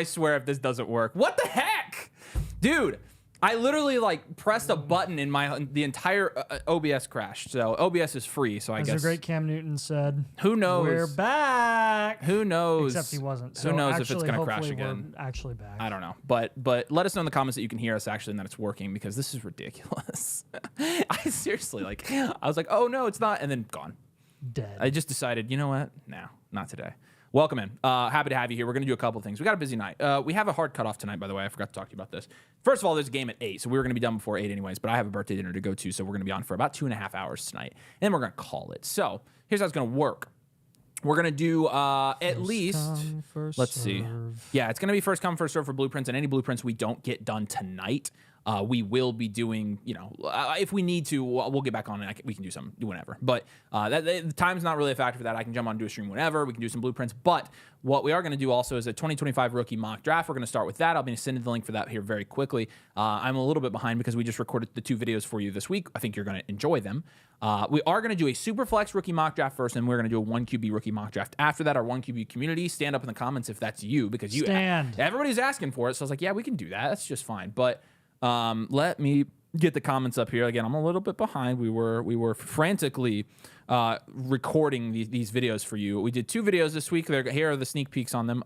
I swear if this doesn't work. What the heck? Dude, I literally like pressed a button in the entire OBS crashed. So OBS is free. So I guess. As the great Cam Newton said, who knows? We're back. Who knows? Except he wasn't. So who knows actually, if it's going to crash again? We're actually back. I don't know. But let us know in the comments that you can hear us actually and that it's working because this is ridiculous. I seriously I was like, oh no, it's not. And then gone. Dead. I just decided, you know what? No, not today. Welcome in. Happy to have you here. We're going to do a couple of things. We got a busy night. We have a hard cutoff tonight, by the way. I forgot to talk to you about this. First of all, there's a game at 8, so we were going to be done before 8 anyways, but I have a birthday dinner to go to, so we're going to be on for about 2.5 hours tonight, and then we're going to call it. So here's how it's going to work. We're going to do at least, let's see. Yeah, it's going to be first come, first serve for blueprints, and any blueprints we don't get done tonight, we will be doing, if we need to, we'll get back on and we can do some, whenever. But the time's not really a factor for that. I can jump on and do a stream whenever. We can do some blueprints. But what we are going to do also is a 2025 rookie mock draft. We're going to start with that. I'll be sending the link for that here very quickly. I'm a little bit behind because we just recorded the 2 videos for you this week. I think you're going to enjoy them. We are going to do a Superflex rookie mock draft first, and we're going to do a 1QB rookie mock draft after that. Our 1QB community, stand up in the comments if that's you, because everybody's asking for it. So I was like, yeah, we can do that. That's just fine. But let me get the comments up here. Again, I'm a little bit behind. We were frantically recording these videos for you. We did 2 videos this week. Here are the sneak peeks on them.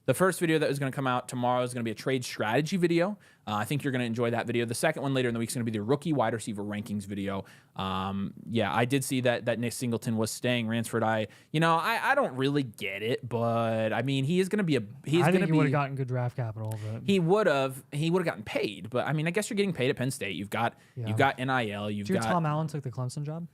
The first video that was going to come out tomorrow is going to be a trade strategy video. I think you're going to enjoy that video. The second one later in the week is going to be the rookie wide receiver rankings video. Yeah, I did see that Nick Singleton was staying Ransford. I don't really get it, but I mean, he is going to be I think he would have gotten good draft capital. But he would have gotten paid. But I mean, I guess you're getting paid at Penn State. You've got NIL. Tom Allen took the Clemson job.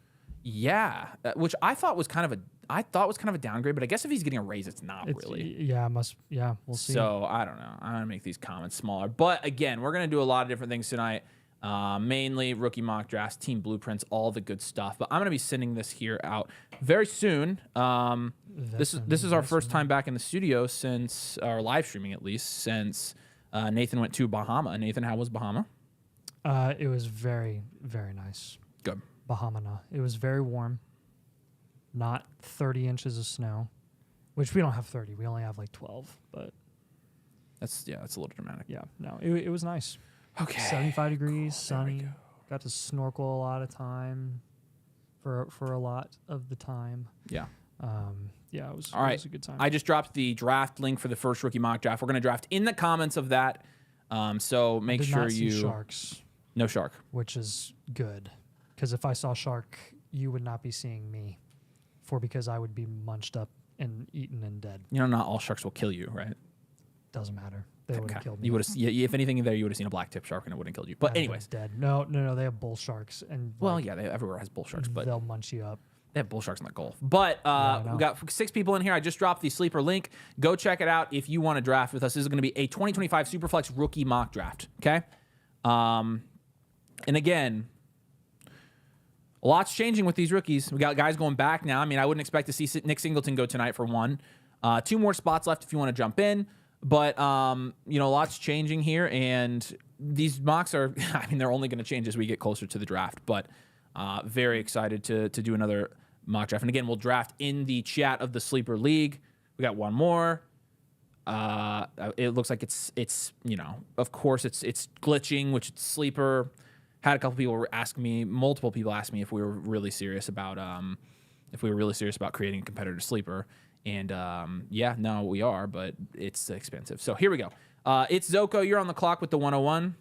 Yeah, which I thought was kind of a downgrade, but I guess if he's getting a raise, it's not really. Yeah, we'll see. So I don't know. I'm gonna make these comments smaller, but again, we're gonna do a lot of different things tonight. Mainly rookie mock drafts, team blueprints, all the good stuff. But I'm gonna be sending this here out very soon. This is our first time back in the studio since, or live streaming at least, since Nathan went to Bahama. Nathan, how was Bahama? It was very, very nice. Good. Bahama. It was very warm. Not 30 inches of snow, which we don't have 30. We only have like 12, but that's a little dramatic. Yeah, no, it was nice. Okay. 75 degrees, sunny. Got to snorkel a lot of time for a lot of the time. Yeah. Yeah, it was a good time. I just dropped the draft link for the first rookie mock draft. We're going to draft in the comments of that. So make sure you see Sharks. No shark, which is good. Because if I saw shark, you would not be seeing me, because I would be munched up and eaten and dead. Not all sharks will kill you, right? Doesn't matter. They would have killed me. You would have, if anything, there you would have seen a black tip shark and it wouldn't have killed you. But anyways, dead. No. They have bull sharks and everywhere has bull sharks, but they'll munch you up. They have bull sharks in the Gulf. But we got 6 people in here. I just dropped the sleeper link. Go check it out if you want to draft with us. This is going to be a 2025 Superflex rookie mock draft. Okay, and again, a lot's changing with these rookies. We got guys going back now. I mean, I wouldn't expect to see Nick Singleton go tonight for one. 2 more spots left if you want to jump in. But, lots changing here. And these mocks are, they're only going to change as we get closer to the draft. But very excited to do another mock draft. And again, we'll draft in the chat of the Sleeper League. We got one more. It looks like it's of course it's glitching, which it's Sleeper. Had a couple people multiple people ask me if we were really serious about creating a competitor sleeper, and no, we are, but it's expensive. So here we go. It's Zoko. You're on the clock with the 101,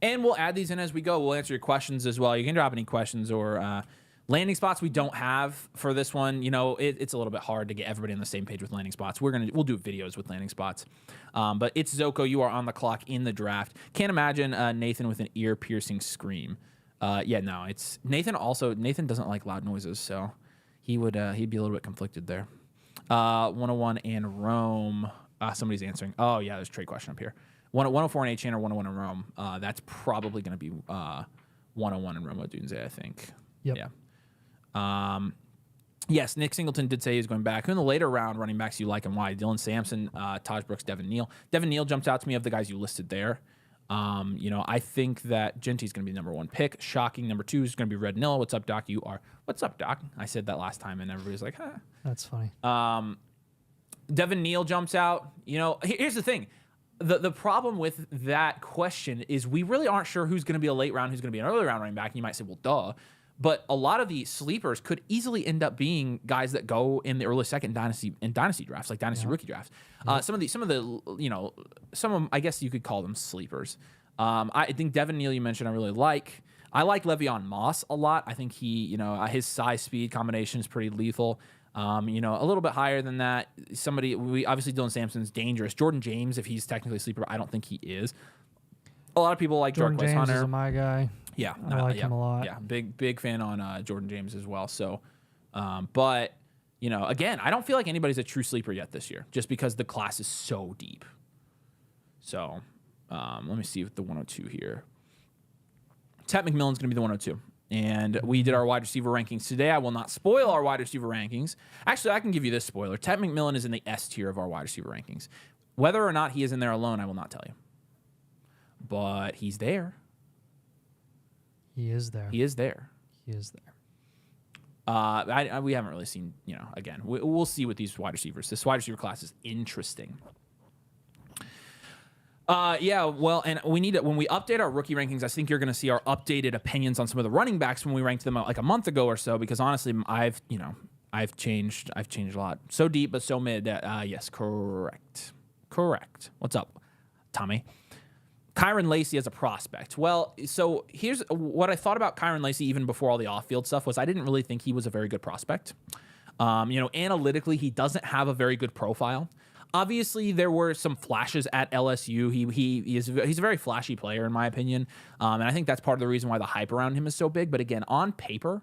and we'll add these in as we go. We'll answer your questions as well. You can drop any questions or landing spots we don't have for this one. It's a little bit hard to get everybody on the same page with landing spots. We'll do videos with landing spots. But it's Zoko. You are on the clock in the draft. Can't imagine Nathan with an ear-piercing scream. It's Nathan. Also, Nathan doesn't like loud noises, so he'd be a little bit conflicted there. 101 and Rome. Somebody's answering. Oh yeah, there's a trade question up here. 104 in HN or 101 in Rome. That's probably going to be 101 in Rome Odunze, I think. Yep. Yeah. Yes, Nick Singleton did say he was going back. Who in the later round running backs you like and why? Dylan Sampson, Taj Brooks, Devin Neal. Devin Neal jumps out to me of the guys you listed there. I think that Genty's going to be the number 1 pick. Shocking. Number 2 is going to be Red Nilla. What's up, Doc? What's up, Doc? I said that last time and everybody's like, huh. That's funny. Devin Neal jumps out. Here's the thing. The problem with that question is we really aren't sure who's going to be a late round, who's going to be an early round running back. And you might say, well, duh. But a lot of the sleepers could easily end up being guys that go in the early second dynasty drafts, like dynasty rookie drafts. Some of them, I guess you could call them sleepers. I think Devin Neal, you mentioned, I really like. I like Le'Veon Moss a lot. I think his size speed combination is pretty lethal. A little bit higher than that. Obviously Dylan Sampson's dangerous. Jordan James, if he's technically a sleeper, I don't think he is. A lot of people like Jordan James Hunter. is my guy. Yeah, I like him a lot. Yeah, big fan on Jordan James as well. So, but again, I don't feel like anybody's a true sleeper yet this year, just because the class is so deep. So, let me see with the 102 here. Ted McMillan's going to be the 102. And we did our wide receiver rankings today. I will not spoil our wide receiver rankings. Actually, I can give you this spoiler. Ted McMillan is in the S tier of our wide receiver rankings. Whether or not he is in there alone, I will not tell you. But he's there. He is there. He is there. He is there. We haven't really seen, again, we'll see with these wide receivers. This wide receiver class is interesting. And we need it when we update our rookie rankings. I think you're going to see our updated opinions on some of the running backs when we ranked them like a month ago or so. Because honestly, I've changed a lot. So deep, but so mid. Yes, correct. What's up, Tommy? Kyron Lacey as a prospect. Well, so here's what I thought about Kyron Lacey even before all the off-field stuff was I didn't really think he was a very good prospect. Analytically, he doesn't have a very good profile. Obviously, there were some flashes at LSU. He's a very flashy player, in my opinion, and I think that's part of the reason why the hype around him is so big. But again, on paper,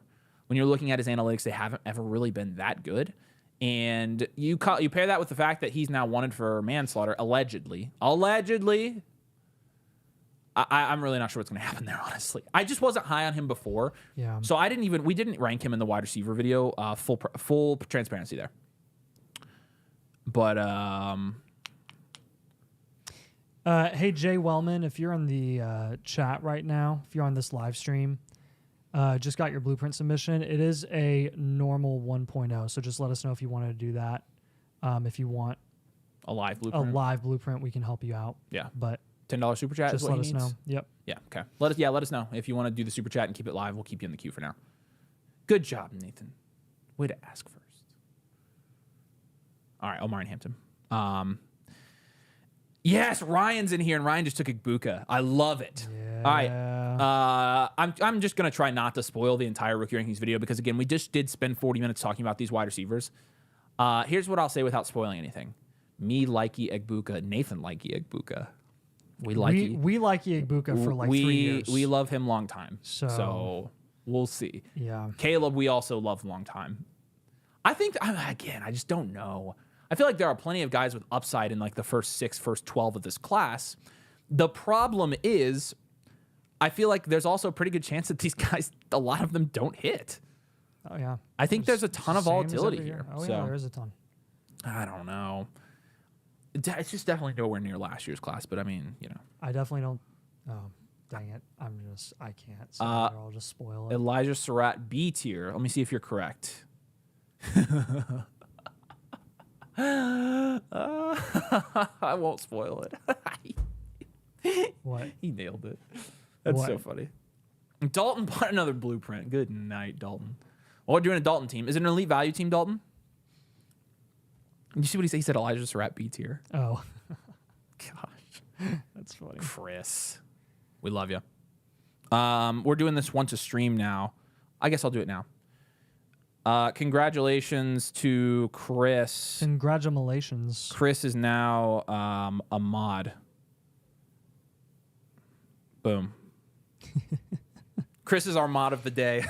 when you're looking at his analytics, they haven't ever really been that good. And you pair that with the fact that he's now wanted for manslaughter, allegedly. I'm really not sure what's going to happen there, honestly. I just wasn't high on him before, so we didn't rank him in the wide receiver video. Full transparency there. But hey, Jay Wellman, if you're in the chat right now, if you're on this live stream, just got your blueprint submission. It is a normal 1.0, so just let us know if you wanted to do that. If you want a live blueprint, we can help you out. Yeah, but $10 super chat. Just is what let he us needs. know. Yep. Yeah. Okay. Let us know if you want to do the super chat and keep it live. We'll keep you in the queue for now. Good job, Nathan. Way to ask first. All right, Omar and Hampton. Yes, Ryan's in here, and Ryan just took Igbuka. I love it. Yeah. All right. I'm just gonna try not to spoil the entire rookie rankings video because again, we just did spend 40 minutes talking about these wide receivers. Here's what I'll say without spoiling anything. Me likey Igbuka, Nathan likey Igbuka. We like Igbuka for like 3 years. We love him long time. So we'll see. Yeah. Caleb, we also love long time. I think again, I just don't know. I feel like there are plenty of guys with upside in like the first 12 of this class. The problem is, I feel like there's also a pretty good chance that these guys, a lot of them don't hit. Oh yeah. I think there's a ton of volatility here. Oh so, yeah, there is a ton. I don't know. It's just definitely nowhere near last year's class, but I mean, I definitely don't. Oh, dang it. I can't. So I'll just spoil it. Elijah Surratt, B tier. Let me see if you're correct. I won't spoil it. What? He nailed it. That's what? So funny. Dalton bought another blueprint. Good night, Dalton. Well, we're doing a Dalton team. Is it an elite value team, Dalton? You see what he said? He said Elijah Surratt B tier. Oh. Gosh. That's funny. Chris. We love you. We're doing this once a stream now. I guess I'll do it now. Congratulations to Chris. Congratulations. Chris is now a mod. Boom. Chris is our mod of the day.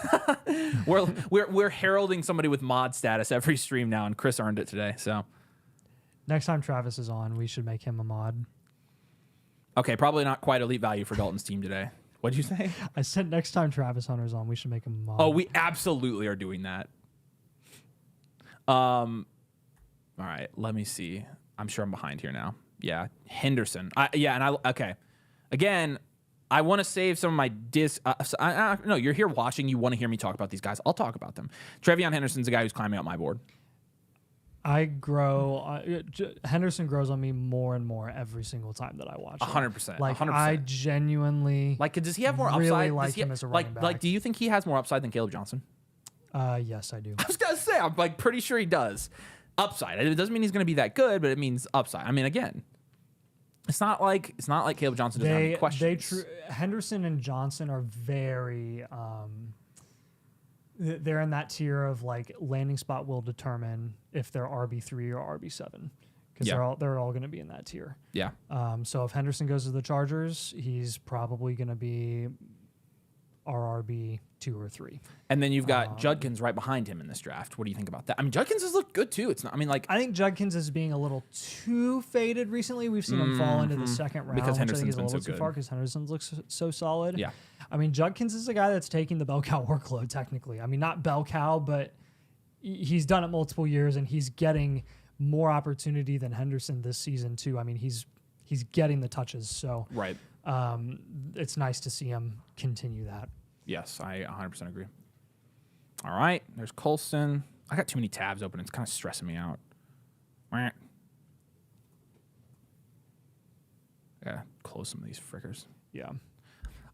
we're heralding somebody with mod status every stream now, and Chris earned it today. So next time Travis is on, we should make him a mod. Okay, probably not quite elite value for Dalton's team today. What did you say? I said next time Travis Hunter's on, we should make him a mod. Oh, we absolutely are doing that. All right, let me see. I'm sure I'm behind here now. Yeah, Henderson. Okay. Again, I want to save some of my no, you're here watching. You want to hear me talk about these guys. I'll talk about them. Trevion Henderson's a guy who's climbing up my board. Henderson grows on me more and more every single time that I watch him. 100%. Like 100%. I genuinely like, does he have more really upside? like Does he him have- as a running back. Like, do you think he has more upside than Caleb Johnson? Yes, I do. I was gonna say, I'm like pretty sure he does. Upside. It doesn't mean he's gonna be that good, but it means upside. I mean, again, it's not like Caleb Johnson doesn't have any questions. Henderson and Johnson are very. They're in that tier of like landing spot will determine if they're RB3 or RB7 because they're all going to be in that tier. Yeah. So if Henderson goes to the Chargers, he's probably going to be our RB2 or 3. And then you've got Judkins right behind him in this draft. What do you think about that? I mean, Judkins has looked good too. It's not. I mean, like I think Judkins is being a little too faded recently. We've seen him fall into the second round, because which I think Henderson's is a been little so too far good. because Henderson looks so solid. Yeah. I mean, Judkins is a guy that's taking the bell cow workload technically. I mean, not bell cow, but he's done it multiple years and he's getting more opportunity than Henderson this season too. I mean, he's getting the touches, so right. It's nice to see him continue that. Yes, I 100% agree. All right, there's Colston. I got too many tabs open. It's kind of stressing me out. Yeah, close some of these frickers. Yeah.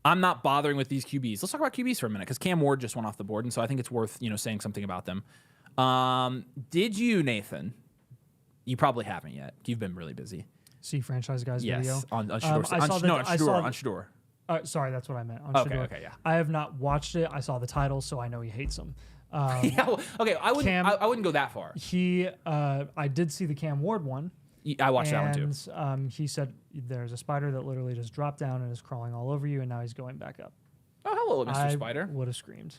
I'm not bothering with these QBs. Let's talk about QBs for a minute because Cam Ward just went off the board, and so I think it's worth saying something about them. Did you, Nathan? You probably haven't yet. You've been really busy. See franchise guys Yes, video on Shador. On Shador. Sorry, that's what I meant. On Okay, Shador. okay, yeah. I have not watched it. I saw the title, so I know he hates him. Yeah, well, okay. I wouldn't go that far. I did see the Cam Ward one. I watched that one too. And he said there's a spider that literally just dropped down and is crawling all over you, and now he's going back up. Oh, hello, Mr. Spider. Would have screamed.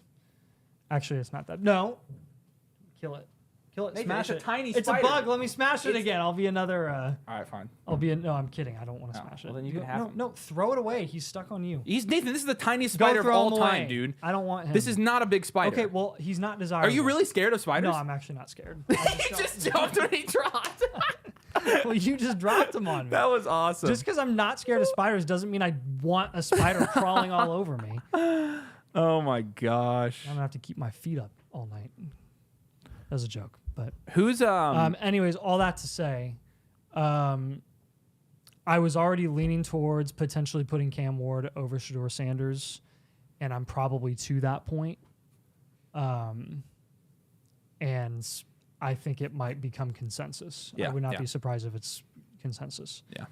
Actually, it's not that. No. Kill it. Kill it. Nathan, Smash it's it. a tiny It's spider. a bug. Let me smash it again. I'll be another. All right, fine. No, I'm kidding. I don't want to smash it. Well, then you can have him. No, throw it away. He's stuck on you. Nathan, this is the tiniest Go spider of throw all him time, away. dude. I don't want him. This is not a big spider. Okay, well, he's not desirable. Are you really scared of spiders? No, I'm actually not scared. He just jumped when he dropped. Well, you just dropped him on me. That was awesome. Just because I'm not scared of spiders doesn't mean I want a spider crawling all over me. Oh my gosh. I'm gonna have to keep my feet up all night. That was a joke, but Who's anyways, all that to say, I was already leaning towards potentially putting Cam Ward over Shador Sanders, and I'm probably to that point. And I think it might become consensus. Yeah, I would not be surprised if it's consensus. Yeah.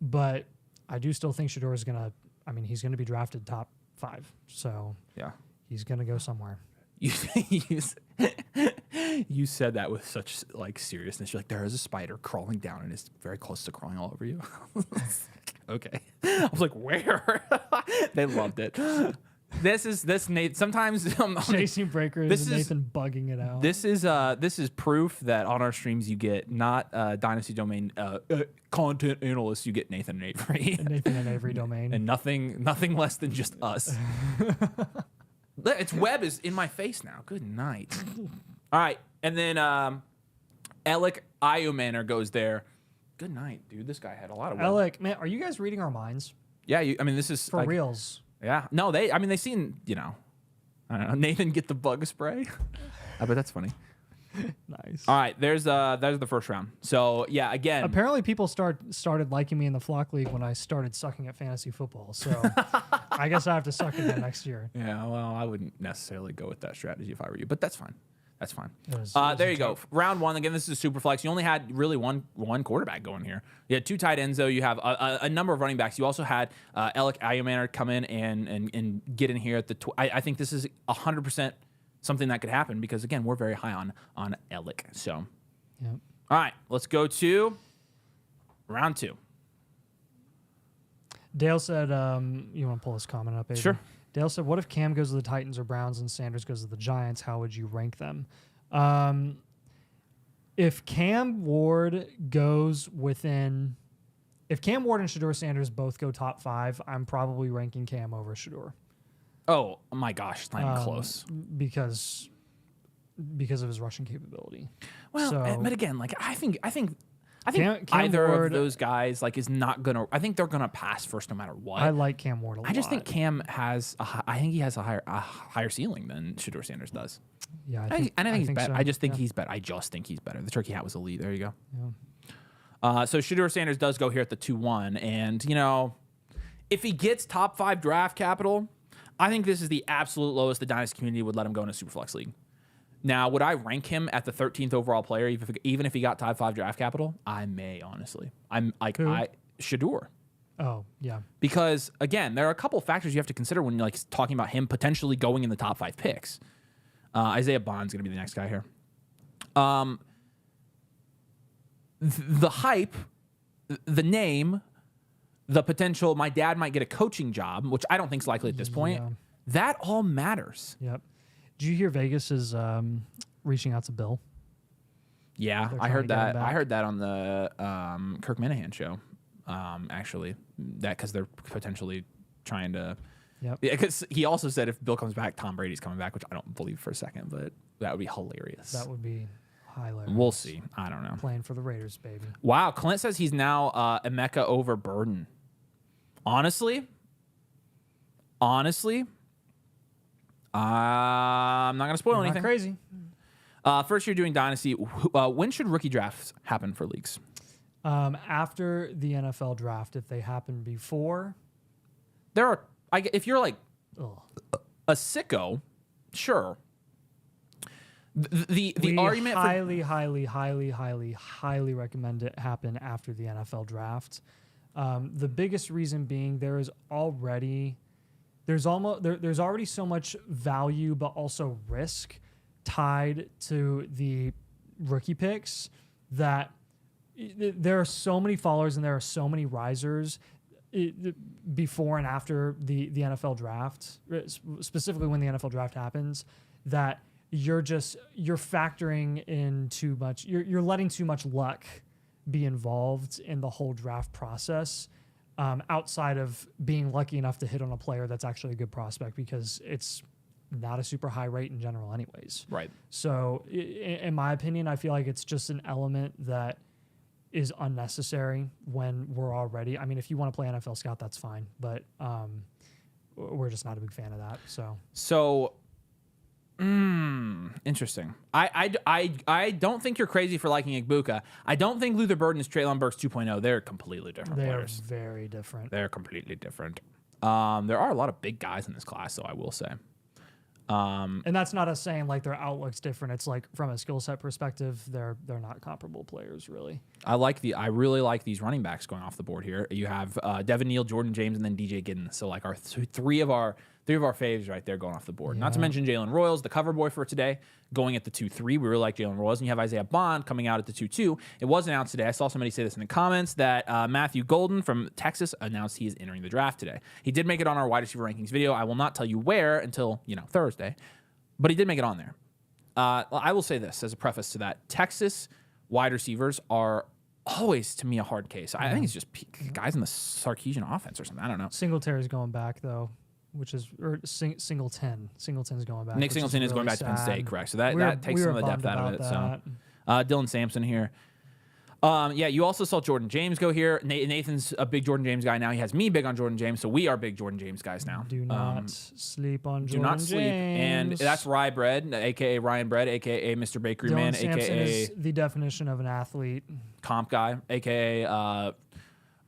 But I do still think Shador is gonna. I mean, he's gonna be drafted top 5, so yeah. he's gonna go somewhere. You said that with such like seriousness. You're like, there is a spider crawling down and it's very close to crawling all over you. Okay. I was like, where? They loved it. This Nate. Sometimes Chasing breakers. And Nathan bugging it out. This is proof that on our streams you get not Dynasty Domain content analysts. You get Nathan and Avery. Nathan and Avery Domain. And nothing less than just us. Its web is in my face now. Good night. All right, and then Alec Iomanor goes there. Good night, dude. This guy had a lot of web. Alec, man, are you guys reading our minds? Yeah, I mean, this is For reals. Yeah. No, they seen, I don't know, Nathan get the bug spray. I bet that's funny. Nice. All right, there's the first round. So, yeah, again. Apparently people started liking me in the Flock League when I started sucking at fantasy football. So I guess I have to suck again next year. Yeah, well, I wouldn't necessarily go with that strategy if I were you, but that's fine. That's fine. It was There you go. Round 1. Again, this is a super flex. You only had really one quarterback going here. You had 2 tight ends, though. You have a number of running backs. You also had Alec Iomanor come in and get in here at the. I think this is 100% something that could happen because again, we're very high on Alec. So, yep. All right, let's go to round 2. Dale said, "You want to pull this comment up, Avery? Sure." Dale said, "What if Cam goes to the Titans or Browns and Sanders goes to the Giants? How would you rank them?" If Cam Ward and Shador Sanders both go top 5, I'm probably ranking Cam over Shador. Oh my gosh, it's not even close. Because of his rushing capability. Well, but again, like I think Cam either Ward, of those guys like is not gonna. I think they're gonna pass first no matter what. I like Cam Ward a lot. I just think Cam has. I think he has a higher ceiling than Shador Sanders does. Yeah, I think he's think better. so. I just think Yeah. he's better. I just think he's better. The turkey hat was elite. There you go. Yeah. So Shedeur Sanders does go here at the 2-1. And, you know, if he gets top 5 draft capital, I think this is the absolute lowest the Dynasty community would let him go in a Superflex league. Now, would I rank him at the 13th overall player, even if he got top 5 draft capital? I may, honestly. I'm like, Who? Shedeur. Oh, yeah. Because, again, there are a couple of factors you have to consider when you're like talking about him potentially going in the top 5 picks. Isaiah Bond's going to be the next guy here. The hype, the name, the potential, my dad might get a coaching job, which I don't think is likely at this point. Yeah. That all matters. Yep. Did you hear Vegas is reaching out to Bill? Yeah, They're I trying heard to get him that. I back. heard that on the Kirk Minahan show. Actually, that because they're potentially trying to. Yep. Because he also said if Bill comes back, Tom Brady's coming back, which I don't believe for a second, but that would be hilarious. That would be hilarious. We'll see. I don't know. Playing for the Raiders, baby. Wow, Clint says he's now Emeka over Burden. Honestly, I'm not going to spoil Not anything. crazy. First year doing Dynasty. When should rookie drafts happen for leagues? After the NFL draft, if they happen before, There are, if you're like ugh. a sicko, sure. The we argument for highly recommend it happen after the NFL draft. The biggest reason being there's already so much value, but also risk tied to the rookie picks that there are so many followers and there are so many risers before and after the NFL draft, specifically when the NFL draft happens, that you're factoring in too much. You're letting too much luck be involved in the whole draft process, outside of being lucky enough to hit on a player that's actually a good prospect, because it's not a super high rate in general anyways. right. So in my opinion, I feel like it's just an element that is unnecessary when we're already, I mean, if you want to play NFL Scout, that's fine, but we're just not a big fan of that. So Interesting. I don't think you're crazy for liking Igbuka. I don't think Luther Burden is Traylon Burks 2.0. They're completely different they are players. very different. They're completely different. There are a lot of big guys in this class, though, I will say. And that's not us saying like their outlook's different. It's like from a skill set perspective, they're not comparable players, really. I really like these running backs going off the board here. You have Devin Neal, Jordan James, and then DJ Giddens. So like our three of our faves right there going off the board. Not to mention Jalen Royals, the cover boy for today, going at the 2-3. We really like Jalen Royals. And you have Isaiah Bond coming out at the 2-2. It was announced today. I saw somebody say this in the comments that Matthew Golden from Texas announced he is entering the draft today. He did make it on our wide receiver rankings video. I will not tell you where until Thursday, but he did make it on there. I will say this as a preface to that: Texas wide receivers are always, to me, a hard case. I think it's just guys in the Sarkisian offense or something. I don't know. Singletary's going back though, Singleton. Singleton's going back. Nick Singleton is going back to Penn State, correct? So that takes some of the depth out of it. So Dylan Sampson here. You also saw Jordan James go here. Nathan's a big Jordan James guy now. He has me big on Jordan James, so we are big Jordan James guys now. Do not sleep on Jordan James. Do not sleep. And that's Rye Bread, a.k.a. Ryan Bread, a.k.a. Mr. Bakery Dylan Man, Sampson a.k.a. is the definition of an athlete. Comp Guy, a.k.a.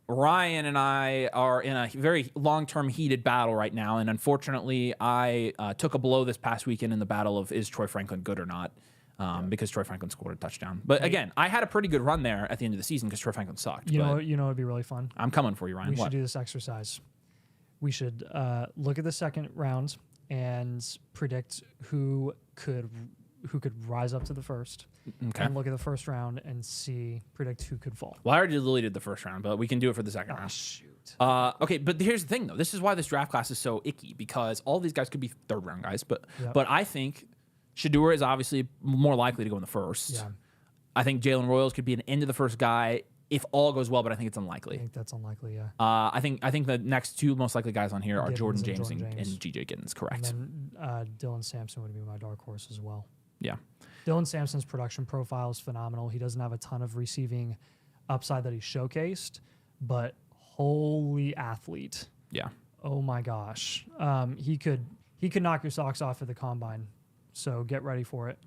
Ryan and I are in a very long-term heated battle right now, and unfortunately, I took a blow this past weekend in the battle of is Troy Franklin good or not, because Troy Franklin scored a touchdown. But again, I had a pretty good run there at the end of the season because Troy Franklin sucked. You know, it'd be really fun. I'm coming for you, Ryan. We should do this exercise. We should look at the second round and predict who could rise up to the first. Okay. And look at the first round and predict who could fall. Well, I already deleted the first round, but we can do it for the second round. Shoot. Okay, but here's the thing, though. This is why this draft class is so icky, because all these guys could be third round guys, but I think Shedeur is obviously more likely to go in the first. Yeah. I think Jalen Royals could be an end of the first guy if all goes well, but I think it's unlikely. I think that's unlikely, yeah. I think the next two most likely guys on here are Giddens Jordan and James Jordan and James. GJ Giddens, correct? And then Dylan Sampson would be my dark horse as well. Yeah. Dylan Sampson's production profile is phenomenal. He doesn't have a ton of receiving upside that he showcased, but holy athlete. Yeah. Oh my gosh. He could knock your socks off at the combine. So get ready for it.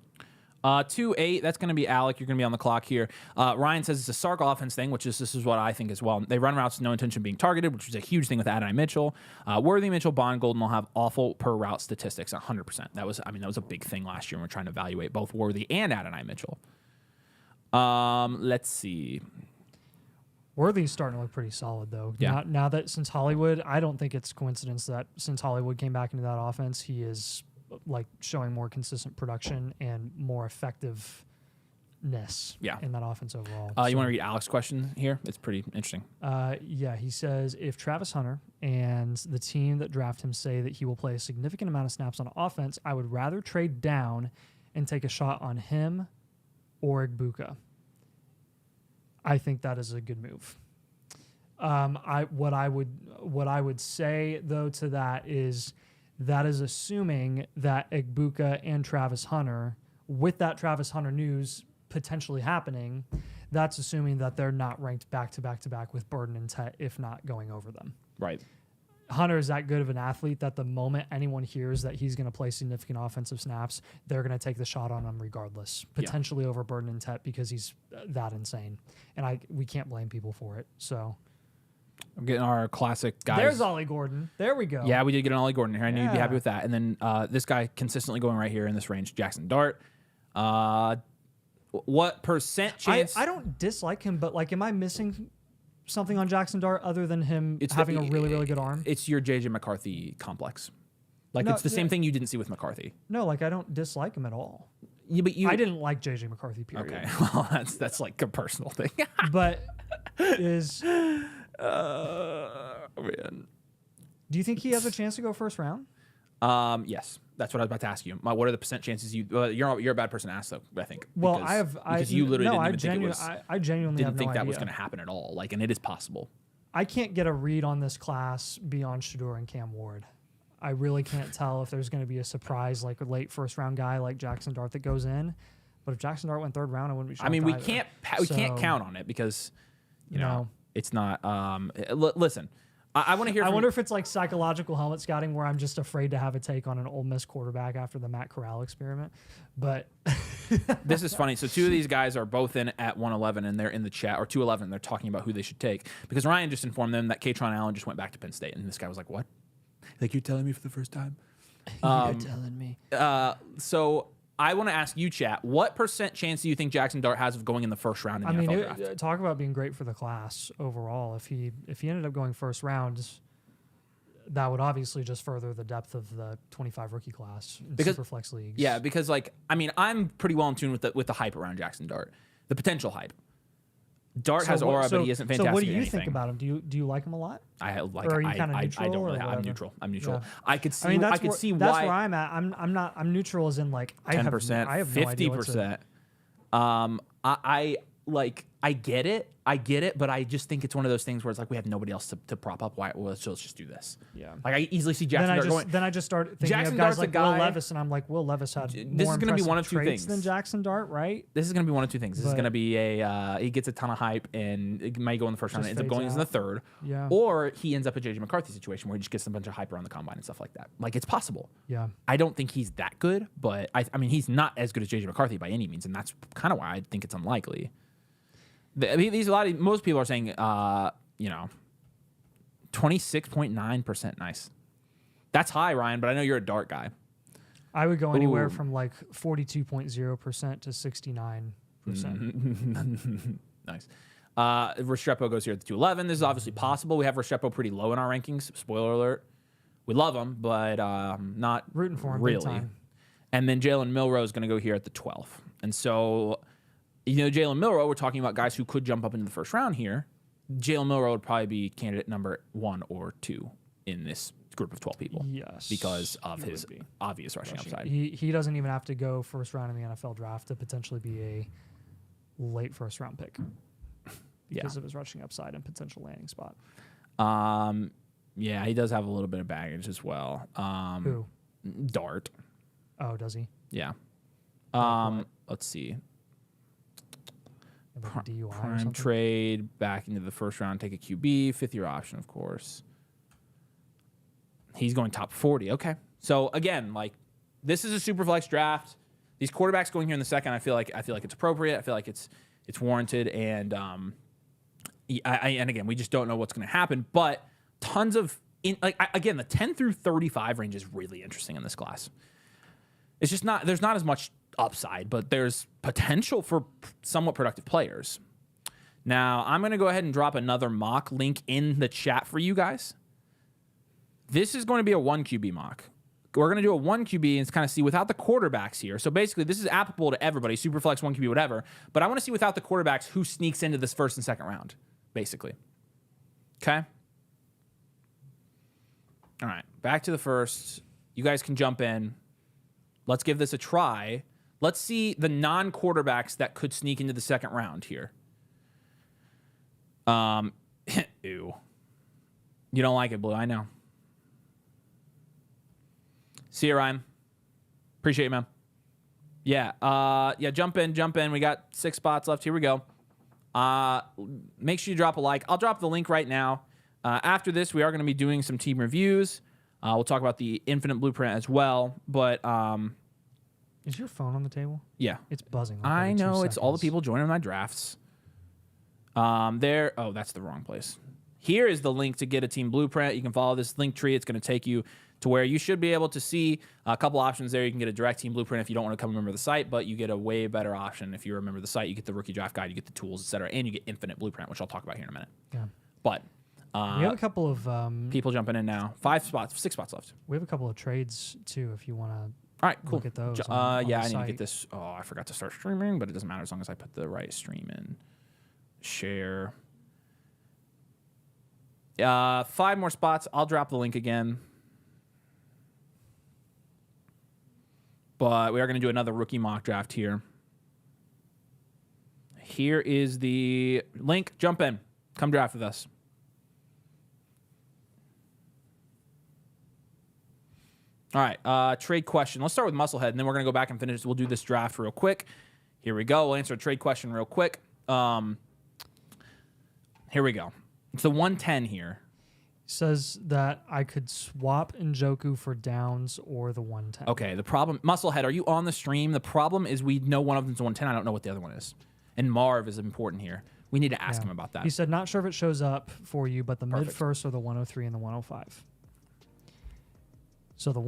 2-8, that's going to be Alec. You're going to be on the clock here. Ryan says it's a Sark offense thing, this is what I think as well. They run routes with no intention of being targeted, which was a huge thing with Adonai Mitchell. Worthy, Mitchell, Bond, Golden will have awful per route statistics, 100%. That was a big thing last year when we're trying to evaluate both Worthy and Adonai Mitchell. Let's see. Worthy's starting to look pretty solid, though. Yeah. Now that since Hollywood, I don't think it's coincidence that since Hollywood came back into that offense, he is like showing more consistent production and more effectiveness in that offense overall. You want to read Alex's question here? It's pretty interesting. Yeah, he says, if Travis Hunter and the team that draft him say that he will play a significant amount of snaps on offense, I would rather trade down and take a shot on him or Igbuka. I think that is a good move. What I would say though to that is assuming that Igbuka and Travis Hunter, with that Travis Hunter news potentially happening, that's assuming that they're not ranked back to back to back with Burden and Tet, if not going over them. Right. Hunter is that good of an athlete that the moment anyone hears that he's going to play significant offensive snaps, they're going to take the shot on him regardless, potentially over Burden and Tet because he's that insane. And we can't blame people for it. So I'm getting our classic guys. there's Ollie Gordon. There we go. Yeah, we did get an Ollie Gordon here. I knew you'd be happy with that. And then this guy consistently going right here in this range, Jackson Dart. What percent chance? I don't dislike him, but like, am I missing something on Jackson Dart other than him having a really, really good arm? It's your JJ McCarthy complex. Like, No, it's the same thing you didn't see with McCarthy. No, like, I don't dislike him at all. Yeah, but I didn't like JJ McCarthy, period. Okay, well, that's like a personal thing. But is... Man. Do you think he has a chance to go first round? Yes, that's what I was about to ask you. What are the percent chances you? You're a bad person to ask, though. I think. Well, because you literally didn't even think it was. I genuinely didn't have think no that idea. was going to happen at all. Like, and it is possible. I can't get a read on this class beyond Shador and Cam Ward. I really can't tell if there's going to be a surprise, like a late first round guy like Jackson Dart that goes in. But if Jackson Dart went third round, I wouldn't be shocked. I mean, we either. can't count on it because you know it's not. Listen. I want to hear. I wonder if it's like psychological helmet scouting where I'm just afraid to have a take on an Ole Miss quarterback after the Matt Corral experiment. But this is funny. So two of these guys are both in at 111, and they're in the chat, or 211. They're talking about who they should take because Ryan just informed them that Katron Allen just went back to Penn State, and this guy was like, "What? Like you're telling me for the first time?" You're telling me. So I want to ask you, chat, what percent chance do you think Jackson Dart has of going in the first round in the NFL draft? Talk about being great for the class overall. If he ended up going first round, that would obviously just further the depth of the 25 rookie class in super flex leagues. Yeah, because like I'm pretty well in tune with the hype around Jackson Dart, the potential hype. Dart has aura, but he isn't fantastic. So what do at you anything. think about him? Do you like him a lot? I like. Or are you kind of I neutral? don't or really. I'm whatever? neutral. I'm neutral. Yeah. I could see. I mean, I could see that's why. where I'm at. I'm not. I'm neutral as in like I 10%, have 50%. I get it, but I just think it's one of those things where it's like we have nobody else to prop up. Why? Well, let's just do this. Yeah. Like I easily see Jackson Dart going. Then I just start thinking Jackson of guys Dart's a like guy- Will Levis, and I'm like, Will Levis had This more is gonna be one of two traits things. than Jackson Dart, right? This is going to be one of two things. This is But- going to be he gets a ton of hype and it might go in the first round and Just ends up going fades in the out. third. Yeah. Or he ends up a JJ McCarthy situation where he just gets a bunch of hype around the combine and stuff like that. Like it's possible. Yeah. I don't think he's that good, but I mean he's not as good as JJ McCarthy by any means, and that's kind of why I think it's unlikely. Most people are saying 26.9%. Nice. That's high, Ryan, but I know you're a Dart guy. I would go anywhere Ooh. from like 42.0% to 69%. Nice. Restrepo goes here at the 211. This is obviously possible. We have Restrepo pretty low in our rankings. Spoiler alert. We love him, but not Rooting for him really. big time. And then Jalen Milroe is going to go here at the 12th. And so, Jalen Milroe, we're talking about guys who could jump up into the first round here. Jalen Milroe would probably be candidate number 1 or 2 in this group of 12 people. Yes. Because of he his would be. obvious rushing upside. He doesn't even have to go first round in the NFL draft to potentially be a late first round pick because of his rushing upside and potential landing spot. Yeah, he does have a little bit of baggage as well. Who? Dart. Oh, does he? Yeah. Let's see. Like a DUI or Prime something? trade back into the first round, take a QB, 5th-year option, of course. He's going top 40. Okay. So again, like this is a super flex draft. These quarterbacks going here in the second, I feel like it's appropriate. I feel like it's warranted, and and again, we just don't know what's going to happen. But tons of again, the 10 through 35 range is really interesting in this class. It's just not there's not as much upside, but there's potential for somewhat productive players. Now, I'm going to go ahead and drop another mock link in the chat for you guys. This is going to be a 1 QB mock. We're going to do a 1 QB and kind of see without the quarterbacks here. So basically, this is applicable to everybody, Superflex, 1 QB, whatever. But I want to see without the quarterbacks who sneaks into this first and second round, basically. Okay? All right, back to the first. You guys can jump in. Let's give this a try. Let's see the non-quarterbacks that could sneak into the second round here. Ew. You don't like it, Blue. I know. See you, Ryan. Appreciate you, man. Yeah. Jump in. We got 6 spots left. Here we go. Make sure you drop a like. I'll drop the link right now. After this, we are going to be doing some team reviews. We'll talk about the Infinite Blueprint as well. But is your phone on the table? Yeah, it's buzzing. I know. It's all the people joining my drafts. Oh, that's the wrong place. Here is the link to get a team blueprint. You can follow this Linktree. It's going to take you to where you should be able to see a couple options there. You can get a direct team blueprint if you don't want to come remember the site, but you get a way better option if you remember the site. You get the rookie draft guide, you get the tools, etc., and you get Infinite Blueprint, which I'll talk about here in a minute. Yeah. But we have a couple of people jumping in now. 6 spots left. We have a couple of trades too, if you want to. All right, cool. Look at those. I need to get this. Oh, I forgot to start streaming, but it doesn't matter as long as I put the right stream in. Share. 5 more spots. I'll drop the link again. But we are going to do another rookie mock draft here. Here is the link. Jump in. Come draft with us. All right, trade question. Let's start with Musclehead, and then we're going to go back and finish. We'll do this draft real quick. Here we go. We'll answer a trade question real quick. Here we go. It's the 110 here. Says that I could swap Njoku for Downs or the 110. Okay, the problem... Musclehead, are you on the stream? The problem is we know one of them's 110. I don't know what the other one is. And Marv is important here. We need to ask him about that. He said, not sure if it shows up for you, but the mid-first are the 103 and the 105. So the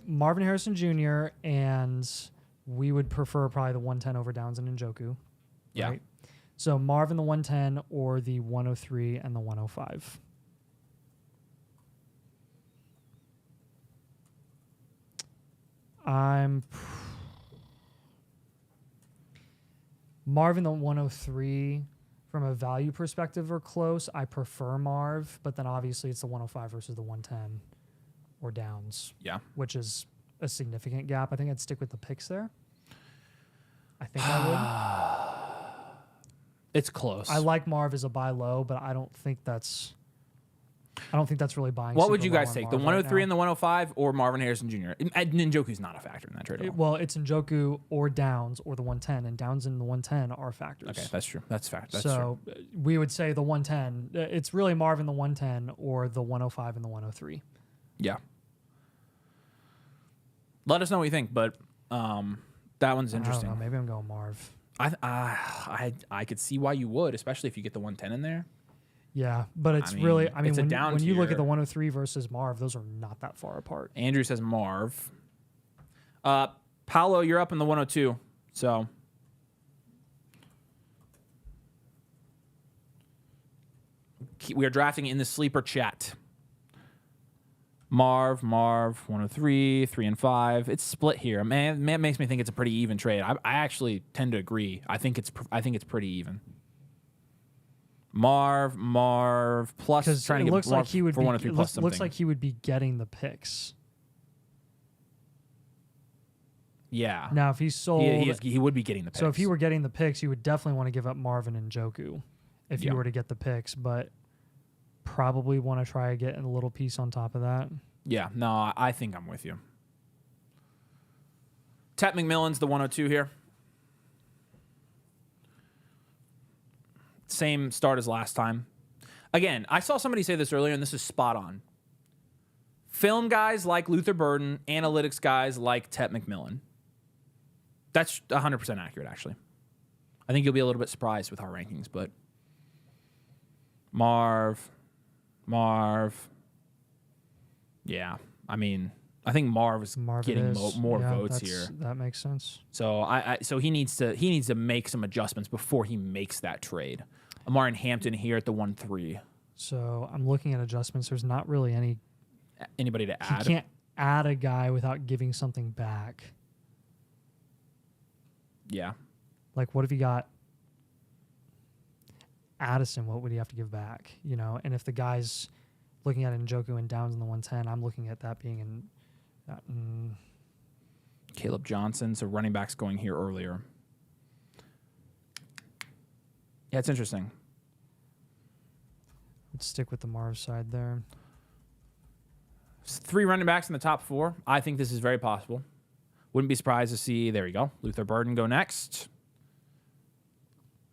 Marvin Harrison Jr., and we would prefer probably the 110 over Downs and Njoku. Yeah. Right? So Marvin the 110 or the 103 and the 105. Marvin the 103 from a value perspective are close. I prefer Marv, but then obviously it's the 105 versus the 110 or Downs. Yeah. Which is a significant gap. I think I'd stick with the picks there. I think I would. It's close. I like Marv as a buy low, but I don't think that's really buying. What would you guys take? The 103 right and the 105 or Marvin Harrison Jr.? Njoku's not a factor in that trade at all. Well, it's Njoku or Downs or the 110, and Downs and the 110 are factors. Okay, that's true. That's fact. That's so true. We would say the 110. It's really Marvin the 110 or the 105 and the 103. Yeah. Let us know what you think, but that one's interesting. I don't know, maybe I'm going Marv. I could see why you would, especially if you get the 110 in there. Yeah, but it's really, it's when you look at the 103 versus Marv, those are not that far apart. Andrew says Marv. Paolo, you're up in the 102. So we are drafting in the sleeper chat. Marv, 103, 3 and 5. It's split here. Man, it makes me think it's a pretty even trade. I actually tend to agree. I think it's pretty even. Marv plus trying to get Marv for 103 plus something. Looks like he would be getting the picks. Yeah. Now, if he sold, he would be getting the picks. So if he were getting the picks, you would definitely want to give up Marvin and Njoku if you were to get the picks, but probably want to try to get a little piece on top of that. Yeah. No, I think I'm with you. Tet McMillan's the 102 here. Same start as last time. Again, I saw somebody say this earlier, and this is spot on. Film guys like Luther Burden, analytics guys like Tet McMillan. That's 100% accurate, actually. I think you'll be a little bit surprised with our rankings, but Marv. Yeah, I mean, I think Marv is getting more votes here. That makes sense. So so he needs to make some adjustments before he makes that trade. Amar and Hampton here at the 1-3. So I'm looking at adjustments. There's not really anybody to add. You can't add a guy without giving something back. Yeah. Like, what if you got Addison? What would he have to give back? You know, and if the guy's looking at Njoku and Downs in the 110, I'm looking at that being in. Caleb Johnson, so running backs going here earlier. Yeah, it's interesting. Let's stick with the Marv side there. 3 running backs in the top 4. I think this is very possible. Wouldn't be surprised to see, there you go, Luther Burden go next.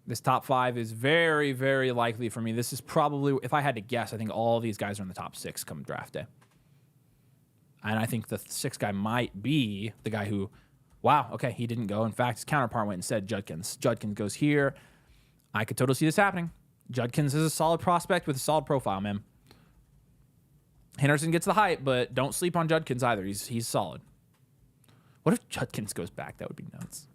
This top 5 is very, very likely for me. This is probably, if I had to guess, I think all of these guys are in the top 6 come draft day. And I think the 6th guy might be the guy who, wow, okay, he didn't go. In fact, his counterpart went and said Judkins. Judkins goes here. I could totally see this happening. Judkins is a solid prospect with a solid profile, man. Henderson gets the hype, but don't sleep on Judkins either. He's solid. What if Judkins goes back? That would be nuts.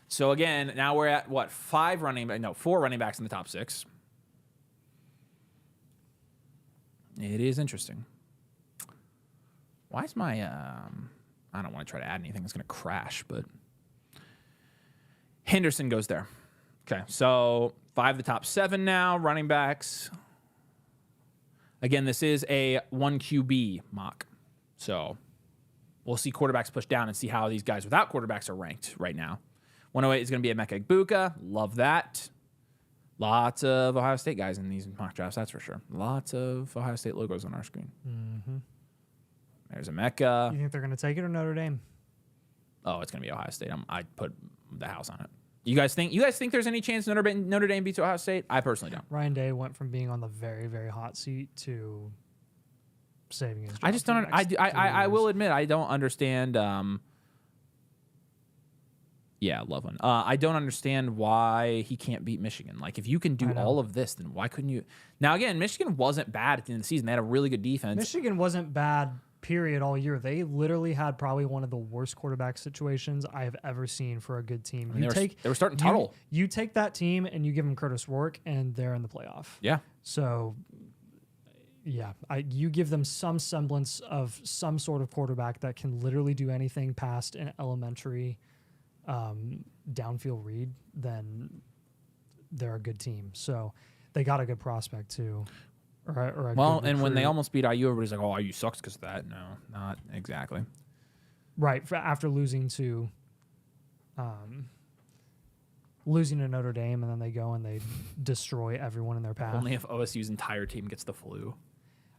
So again, now we're at what? 4 running backs in the top 6. It is interesting. Why is my I don't want to try to add anything that's going to crash, but Henderson goes there. Okay, so 5 of the top 7 now, running backs. Again, this is a 1 QB mock. So we'll see quarterbacks push down and see how these guys without quarterbacks are ranked right now. 108 is going to be a Emeka Egbuka. Love that. Lots of Ohio State guys in these mock drafts, that's for sure. Lots of Ohio State logos on our screen. Mm-hmm. There's Emeka. You think they're going to take it or Notre Dame? Oh, it's going to be Ohio State. I'd put the house on it. You guys think there's any chance Notre Dame beats Ohio State? I personally don't. Ryan Day went from being on the very, very hot seat to saving his job. I just don't. I will admit I don't understand. Yeah, Loveland. I don't understand why he can't beat Michigan. Like, if you can do all of this, then why couldn't you? Now, again, Michigan wasn't bad at the end of the season. They had a really good defense. Michigan wasn't bad, period, all year. They literally had probably one of the worst quarterback situations I have ever seen for a good team. They were starting Tuttle. You take that team and you give them Curtis Rourke, and they're in the playoff. Yeah. So, yeah, you give them some semblance of some sort of quarterback that can literally do anything past an elementary downfield read, then they're a good team. So they got a good prospect too. And when they almost beat IU, everybody's like, "Oh, IU sucks because of that." No, not exactly. Right after losing to Notre Dame, and then they go and they destroy everyone in their path. Only if OSU's entire team gets the flu.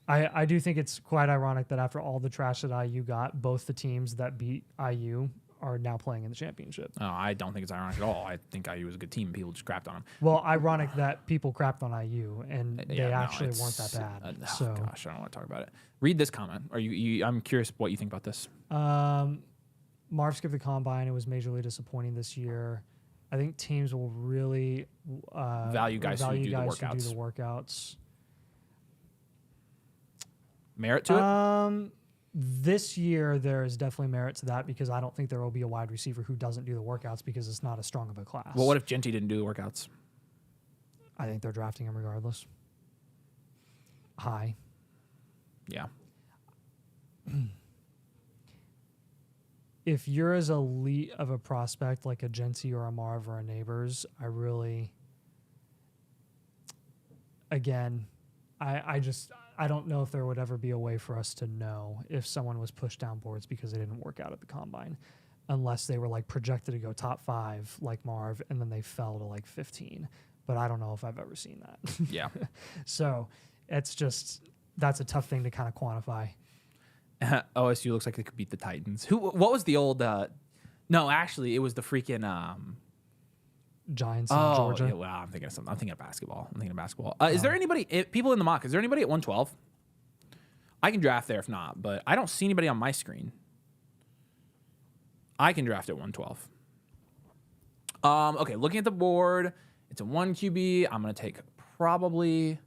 I do think it's quite ironic that after all the trash that IU got, both the teams that beat IU are now playing in the championship. No, I don't think it's ironic at all. I think IU was a good team. People just crapped on them. Well, ironic that people crapped on IU and they actually weren't that bad. So gosh, I don't want to talk about it. Read this comment. I'm curious what you think about this. Marv skipped the combine. It was majorly disappointing this year. I think teams will really value guys who do the workouts. Merit to it? This year, there is definitely merit to that because I don't think there will be a wide receiver who doesn't do the workouts because it's not as strong of a class. Well, what if Genty didn't do the workouts? I think they're drafting him regardless. High. Yeah. If you're as elite of a prospect like a Genty or a Marv or a Neighbors, I don't know if there would ever be a way for us to know if someone was pushed down boards because they didn't work out at the combine, unless they were like projected to go top 5 like Marv and then they fell to like 15. But I don't know if I've ever seen that. Yeah. So that's a tough thing to kind of quantify. OSU looks like they could beat the Titans. What was the old? No, actually, it was the freaking Giants and Georgia. Yeah, well, I'm thinking of something. I'm thinking of basketball. Is there anybody, people in the mock, is there anybody at 112? I can draft there if not, but I don't see anybody on my screen. I can draft at 112. Okay, looking at the board, it's a 1 QB. I'm going to take probably,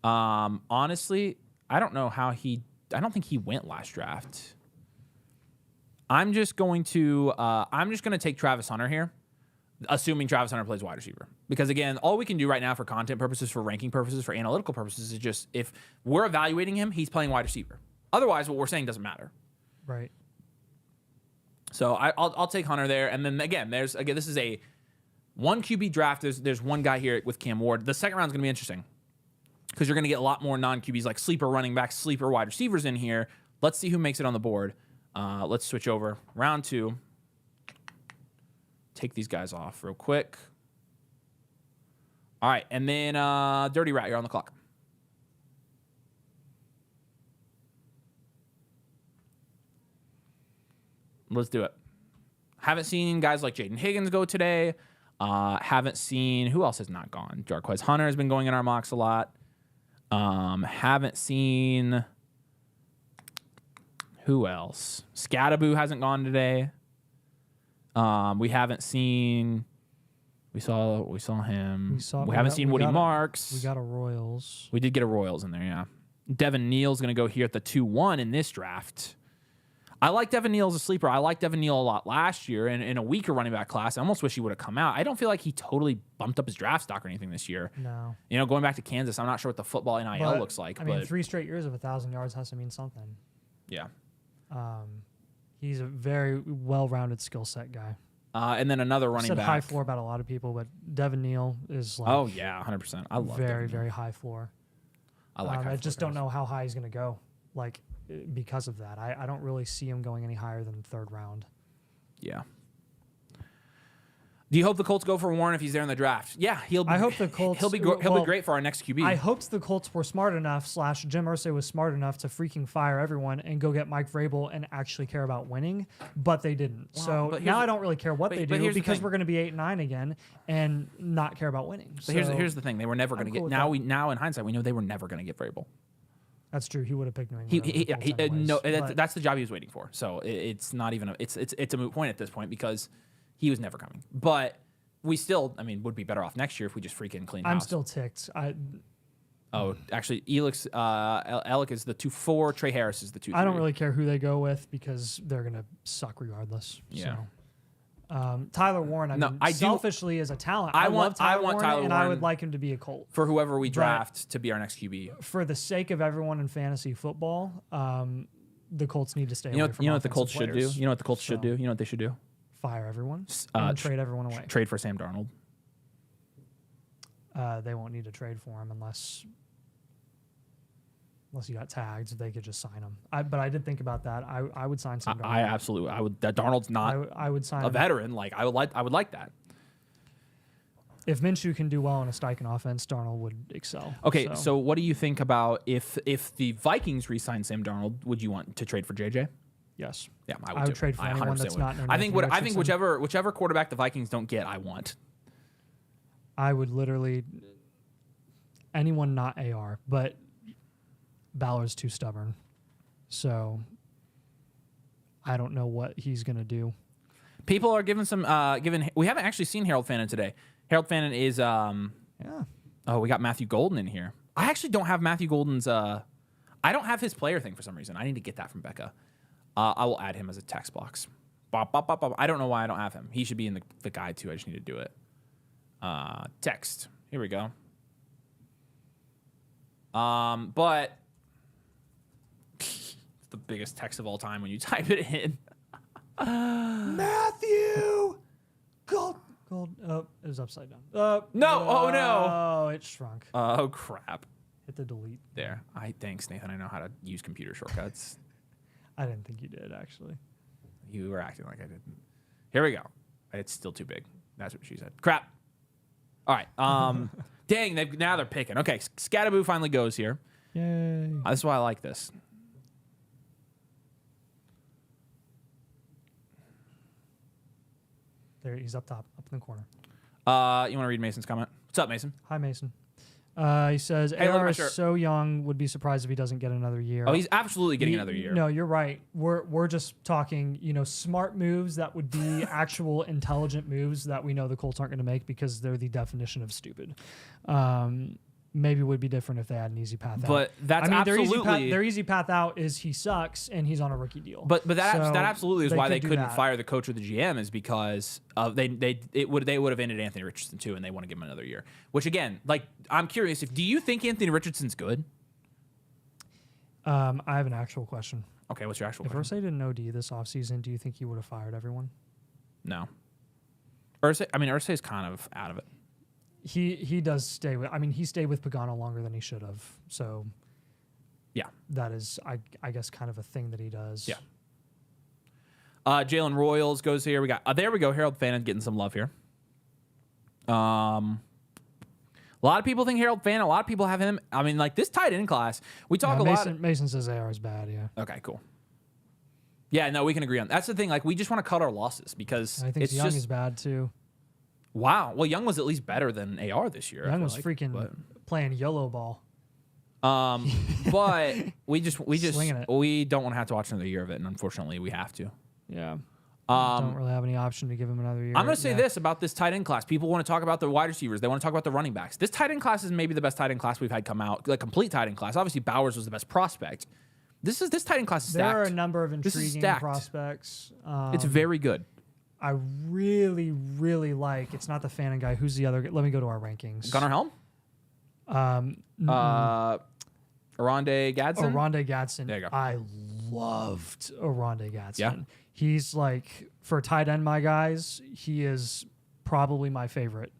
honestly, I don't think he went last draft. I'm just going to take Travis Hunter here, assuming Travis Hunter plays wide receiver. Because again, all we can do right now for content purposes, for ranking purposes, for analytical purposes is just if we're evaluating him, he's playing wide receiver. Otherwise, what we're saying doesn't matter. Right. So I'll take Hunter there. And then again, this is a 1 QB draft. There's one guy here with Cam Ward. The second round's going to be interesting because you're going to get a lot more non-QBs like sleeper running backs, sleeper wide receivers in here. Let's see who makes it on the board. Let's switch over. Round 2. Take these guys off real quick. All right, and then Dirty Rat, you're on the clock. Let's do it. Haven't seen guys like Jaden Higgins go today. Haven't seen, who else has not gone? Jarquez Hunter has been going in our mocks a lot. Haven't seen, who else? Scattaboo hasn't gone today. We haven't seen, we saw him. We haven't seen Woody Marks. We got a Royals. We did get a Royals in there, yeah. Devin Neal's going to go here at the 2-1 in this draft. I like Devin Neal as a sleeper. I liked Devin Neal a lot last year in a weaker running back class. I almost wish he would have come out. I don't feel like he totally bumped up his draft stock or anything this year. No. You know, going back to Kansas, I'm not sure what the football NIL looks like. I mean, 3 straight years of 1,000 yards has to mean something. Yeah. He's a very well-rounded skill set guy. And then another running back. High floor about a lot of people, but Devin Neal is like. Oh yeah, 100%. I love very very high floor. I like. I just don't know how high he's going to go. Like because of that, I don't really see him going any higher than the 3rd round. Yeah. Do you hope the Colts go for Warren if he's there in the draft? Yeah, I hope the Colts. He'll be great for our next QB. I hoped the Colts were smart enough. / Jim Irsay was smart enough to freaking fire everyone and go get Mike Vrabel and actually care about winning, but they didn't. Well, so now I don't really care what they do because we're going to be 8-9 again and not care about winning. But here's the thing: they were never going to get. Now in hindsight we know they were never going to get Vrabel. That's true. He would have picked New England. That's the job he was waiting for. So it's not even it's a moot point at this point because he was never coming. But we still, I mean, would be better off next year if we just freaking clean house. I'm still ticked. Actually, Alec is the 2-4. Trey Harris is the 2-3. I don't really care who they go with because they're gonna suck regardless. Yeah. So. Tyler Warren. Selfishly as a talent, I want Tyler Warren, and I would like him to be a Colt for whoever we draft to be our next QB. For the sake of everyone in fantasy football, the Colts need to stay away from. You know what the Colts should do. You know what the Colts should do. You know what they should do. Fire everyone and trade everyone away. Trade for Sam Darnold. They won't need to trade for him unless you got tagged. They could just sign him. But I did think about that. I would sign Sam Darnold. I absolutely. I would. That Darnold's not. I would sign a veteran. Like I would like that. If Minshew can do well in a Steichen offense, Darnold would excel. Okay, so what do you think about if the Vikings re-sign Sam Darnold? Would you want to trade for JJ? Yes. Yeah, I would trade for anyone that's not. I think whichever quarterback the Vikings don't get, I want. I would literally anyone not AR, but Ballard's too stubborn, so I don't know what he's gonna do. People are giving some we haven't actually seen Harold Fannin today. Harold Fannin is Oh, we got Matthew Golden in here. I actually don't have Matthew Golden's I don't have his player thing for some reason. I need to get that from Becca. I will add him as a text box. Bop, bop, bop, bop. I don't know why I don't have him. He should be in the guide too. I just need to do it. Text. Here we go. But it's the biggest text of all time when you type it in. Matthew Gold. Oh, it was upside down. No. Oh no. Oh, it shrunk. Oh crap. Hit the delete. There. Thanks, Nathan. I know how to use computer shortcuts. I didn't think you did, actually. You were acting like I didn't. Here we go. It's still too big. That's what she said. Crap. All right. Dang, now they're picking. Okay, Scattaboo finally goes here. Yay. That's why I like this. There, he's up top, up in the corner. You want to read Mason's comment? What's up, Mason? Hi, Mason. He says, Hey, look at AR my is shirt. so young, would be surprised if he doesn't get another year. Oh, he's absolutely getting another year. No, you're right. We're just talking, smart moves that would be actual intelligent moves that we know the Colts aren't going to make because they're the definition of stupid. Maybe would be different if they had an easy path out. But that's absolutely their easy path out is he sucks and he's on a rookie deal. But that So absolutely is why they could do couldn't that. fire the coach or the GM is because they would have ended Anthony Richardson too, and they want to give him another year. Which again, like I'm curious, do you think Anthony Richardson's good? I have an actual question. Okay, what's your actual If question? Irsay didn't OD this offseason, do you think he would have fired everyone? No. Irsay's kind of out of it. He does stay with. I mean, he stayed with Pagano longer than he should have. So, Yeah. that is, I guess, kind of a thing that he does. Yeah. Jalen Royals goes here. We got there we go. Harold Fannin getting some love here. A lot of people think Harold Fannin. A lot of people have him. I mean, like this tight end class. We talk a lot. Mason says AR is bad. Yeah. Okay, cool. Yeah, no, we can agree on. That's the thing. Like, we just want to cut our losses because I think it's Young just is bad too. wow. Well, Young was at least better than AR this year. I Young feel was like, freaking playing YOLO ball. but we just Slinging it. we don't want to have to watch another year of it, and unfortunately, we have to. Yeah. Don't really have any option to give him another year. I'm going to say Yeah. this about this tight end class. People want to talk about the wide receivers. They want to talk about the running backs. This tight end class is maybe the best tight end class we've had come out. Like complete tight end class. Obviously, Bowers was the best prospect. This tight end class is stacked. There are a number of This is intriguing stacked. prospects. It's very good. I really, really like. It's not the Fannin guy. Who's the other? Let me go to our rankings. Gunnar Helm? Aronde Gadsden? Oronde Gadsden. There you go. I loved Oronde Gadsden. Yeah. He's like, for tight end, my guys, he is probably my favorite.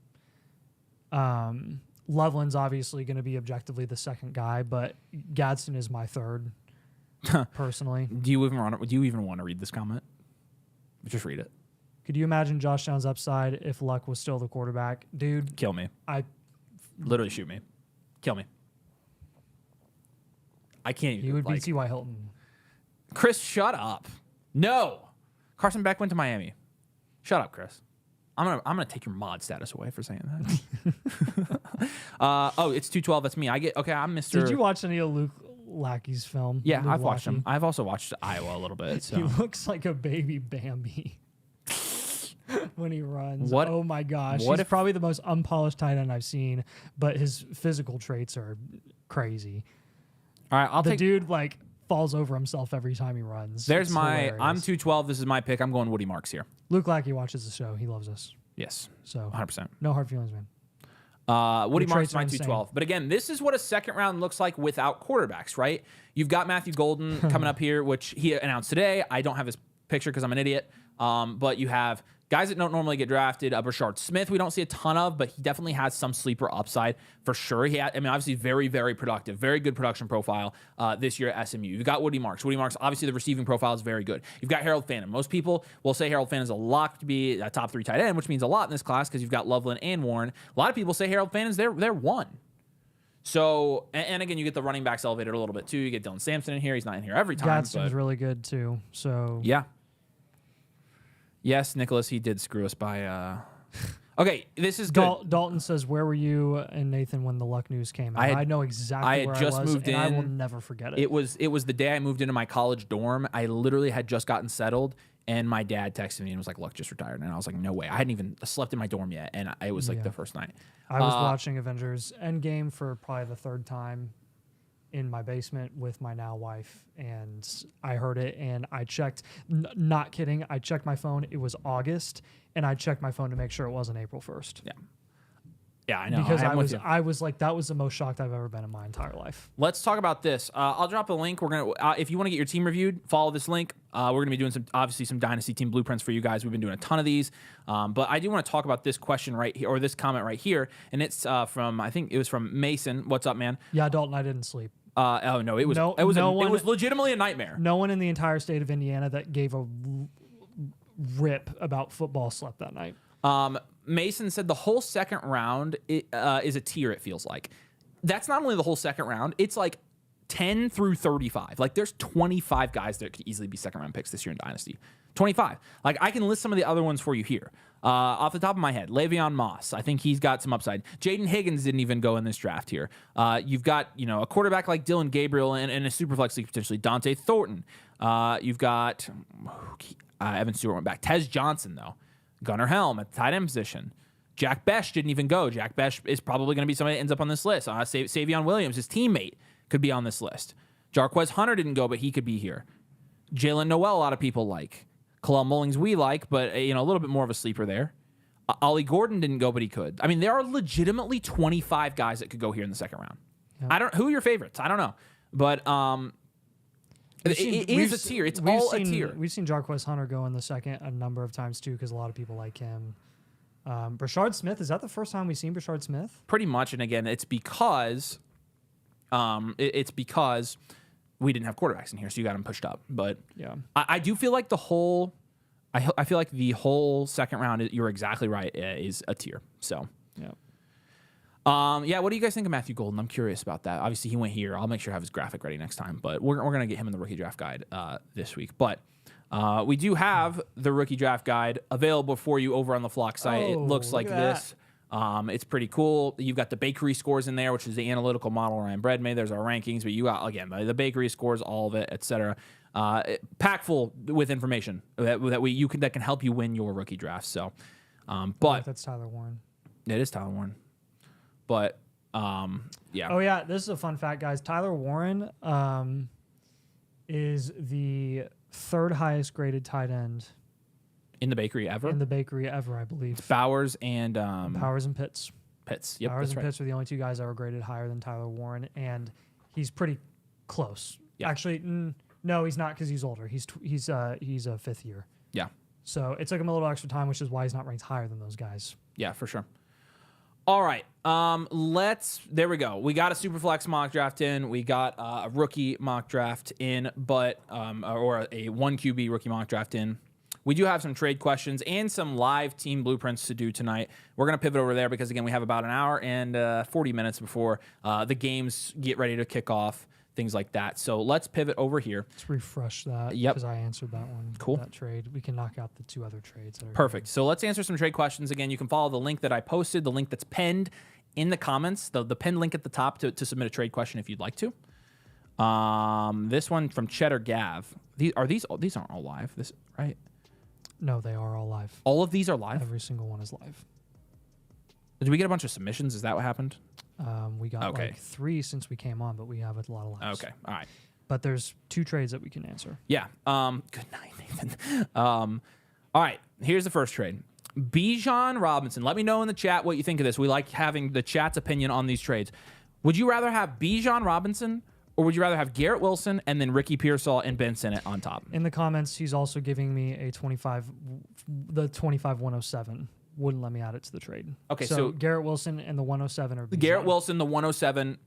Loveland's obviously going to be objectively the second guy, but Gadsden is my third, personally. Do you even want to read this comment? Just read it. Could you imagine Josh Downs' upside if Luck was still the quarterback? Dude, Kill me. Literally shoot me. Kill me. I can't. he would like, beat T.Y. Hilton. Chris, shut up. No. Carson Beck went to Miami. Shut up, Chris. I'm gonna take your mod status away for saying that. Oh, it's 212. That's me. I'm Mr. Did you watch any of Luke Lackey's film? Yeah, Luke I've watched Lackey? him. I've also watched Iowa a little bit. He So looks like a baby Bambi when he runs. What- Oh my gosh. what He's if- probably the most unpolished tight end I've seen, but his physical traits are crazy. all right, I'll The take. dude like falls over himself every time he runs. There's It's my. hilarious. I'm 212. This is my pick. I'm going Woody Marks here. Luke Lackey watches the show. He loves us. Yes, So 100%. no hard feelings, man. Woody Your Marks traits are my insane. 212. But again, this is what a second round looks like without quarterbacks, right? You've got Matthew Golden coming up here, which he announced today. I don't have his picture because I'm an idiot. But you have guys that don't normally get drafted. Brashard Smith, we don't see a ton of, but he definitely has some sleeper upside for sure. Obviously very, very productive, very good production profile this year at SMU. You've got Woody Marks. Woody Marks, obviously the receiving profile is very good. You've got Harold Fannin. Most people will say Harold Fannin is a lock to be a top 3 tight end, which means a lot in this class because you've got Loveland and Warren. A lot of people say Harold Fannin's they're one. So, and again, you get the running backs elevated a little bit too. You get Dylan Sampson in here. He's not in here every time. Gadsden's But really good too. So yeah. Yes, Nicholas, he did screw us by. Okay, this is good. Dalton says, "Where were you and Nathan when the Luck news came out?" I know exactly I had where just I was, moved and I will in. never forget it. It was the day I moved into my college dorm. I literally had just gotten settled, and my dad texted me and was like, "Luck just retired," and I was like, "No way!" I hadn't even slept in my dorm yet, and it was like the first night. I was watching Avengers Endgame for probably the third time in my basement with my now wife, and I heard it, and I checked. Not kidding, I checked my phone. It was August, and I checked my phone to make sure it wasn't April 1st. Yeah, I know. Because I'm with you. I was like, that was the most shocked I've ever been in my entire life. Let's talk about this. I'll drop a link. We're gonna, if you want to get your team reviewed, follow this link. We're gonna be doing some Dynasty team blueprints for you guys. We've been doing a ton of these, but I do want to talk about this question right here, or this comment right here, and it's from, I think it was from Mason. What's up, man? Yeah, Dalton, I didn't sleep. Oh no, it was No- it was no one- it was legitimately a nightmare. No one in the entire state of Indiana that gave a rip about football slept that night. Mason said the whole second round is a tier, it feels like. That's not only the whole second round, it's like 10 through 35. Like there's 25 guys that could easily be second round picks this year in Dynasty. 25. Like I can list some of the other ones for you here. Off the top of my head, Le'Veon Moss. I think he's got some upside. Jaden Higgins didn't even go in this draft here. You've got, a quarterback like Dylan Gabriel and a super flex league potentially, Dante Thornton. You've got Evan Stewart went back. Tez Johnson, though. Gunnar Helm at the tight end position. Jack Besh didn't even go. Jack Besh is probably going to be somebody that ends up on this list. Savion Williams, his teammate, could be on this list. Jarquez Hunter didn't go, but he could be here. Jalen Noel, a lot of people like. Kalel Mullings we like, but a little bit more of a sleeper there. Ollie Gordon didn't go, but he could. I mean, there are legitimately 25 guys that could go here in the second round. Yep. Who are your favorites? I don't know, but it is a tier. It's all a tier. We've seen Jarquez Hunter go in the second a number of times too, because a lot of people like him. Brashard Smith, is that the first time we've seen Brashard Smith? Pretty much, and again, it's because we didn't have quarterbacks in here, so you got him pushed up. But yeah, I do feel like the whole second round, you're exactly right, is a tier. So yeah. What do you guys think of Matthew Golden? I'm curious about that. Obviously, he went here. I'll make sure I have his graphic ready next time. But we're going to get him in the rookie draft guide this week. But we do have the rookie draft guide available for you over on the Flock site. It looks like this. It's pretty cool. You've got the bakery scores in there, which is the analytical model Ryan Bread made. There's our rankings. But you got, again, the bakery scores, all of it, etc. Packed full with information that can help you win your rookie draft. So, but that's Tyler Warren. It is Tyler Warren. But yeah. Oh yeah, this is a fun fact, guys. Tyler Warren is the third highest graded tight end in the bakery ever. I believe. Bowers and Pitts. Yep, Bowers and right. Pitts are the only two guys that were graded higher than Tyler Warren, and he's pretty close. Yeah. Actually, no, he's not because he's older. He's a fifth year. Yeah. So it took him a little extra time, which is why he's not ranked higher than those guys. Yeah, for sure. All right, there we go. We got a Superflex mock draft in. We got a rookie mock draft in, or a 1 QB rookie mock draft in. We do have some trade questions and some live team blueprints to do tonight. We're going to pivot over there because, again, we have about an hour and 40 minutes before the games get ready to kick off, things like that. So let's pivot over here. Let's refresh that. Yep. Because I answered that one. Cool. That trade. We can knock out the two other trades. Perfect. So let's answer some trade questions. Again, you can follow the link that I posted, the link that's pinned in the comments, the pinned link at the top to submit a trade question if you'd like to. This one from Cheddar Gav. These aren't all live, right? No, they are all live. All of these are live? Every single one is live. Did we get a bunch of submissions? Is that what happened? We got like 3 since we came on, but we have a lot of lives. Okay, all right. But there's 2 trades that we can answer. Yeah. Good night, Nathan. All right, here's the first trade. Bijan Robinson. Let me know in the chat what you think of this. We like having the chat's opinion on these trades. Would you rather have Bijan Robinson, or would you rather have Garrett Wilson and then Ricky Pearsall and Ben Sinnott on top? In the comments, he's also giving me the 25-107. Wouldn't let me add it to the trade. Okay, so Garrett Wilson and the 107 are Bijan. Garrett Wilson, the 107,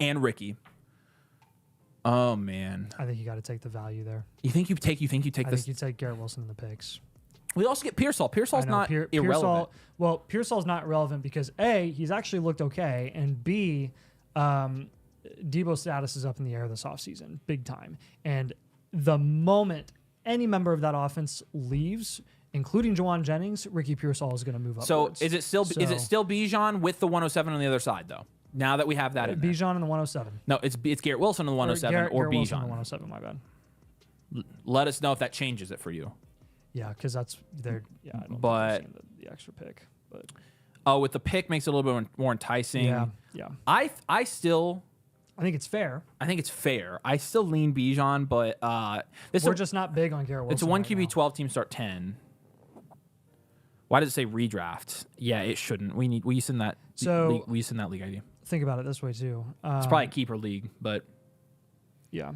and Ricky. Oh man, I think you got to take the value there. You think you take I this? think you take Garrett Wilson in the picks. We also get Pearsall. Pearsall's not irrelevant. Pearsall's not relevant because A, he's actually looked okay, and B, Debo's status is up in the air this offseason, big time. And the moment any member of that offense leaves, including Juwan Jennings, Ricky Pearsall is going to move up. So is it still Bijan with the 107 on the other side though? Now that we have that in there. Bijan and the 107. No, it's Garrett Wilson on the 107 or Bijan. Bijan. On the 107, my bad. Let us know if that changes it for you. Yeah, because that's their. Yeah, I don't but think the extra pick. But with the pick makes it a little bit more enticing. Yeah. I think it's fair. I still lean Bijan, but we're just not big on Garrett Wilson. It's a 1 QB 12 team start 10. Why does it say redraft? Yeah, it shouldn't. We use in that. So we use in that league ID. Think about it this way too. It's probably a keeper league, but yeah.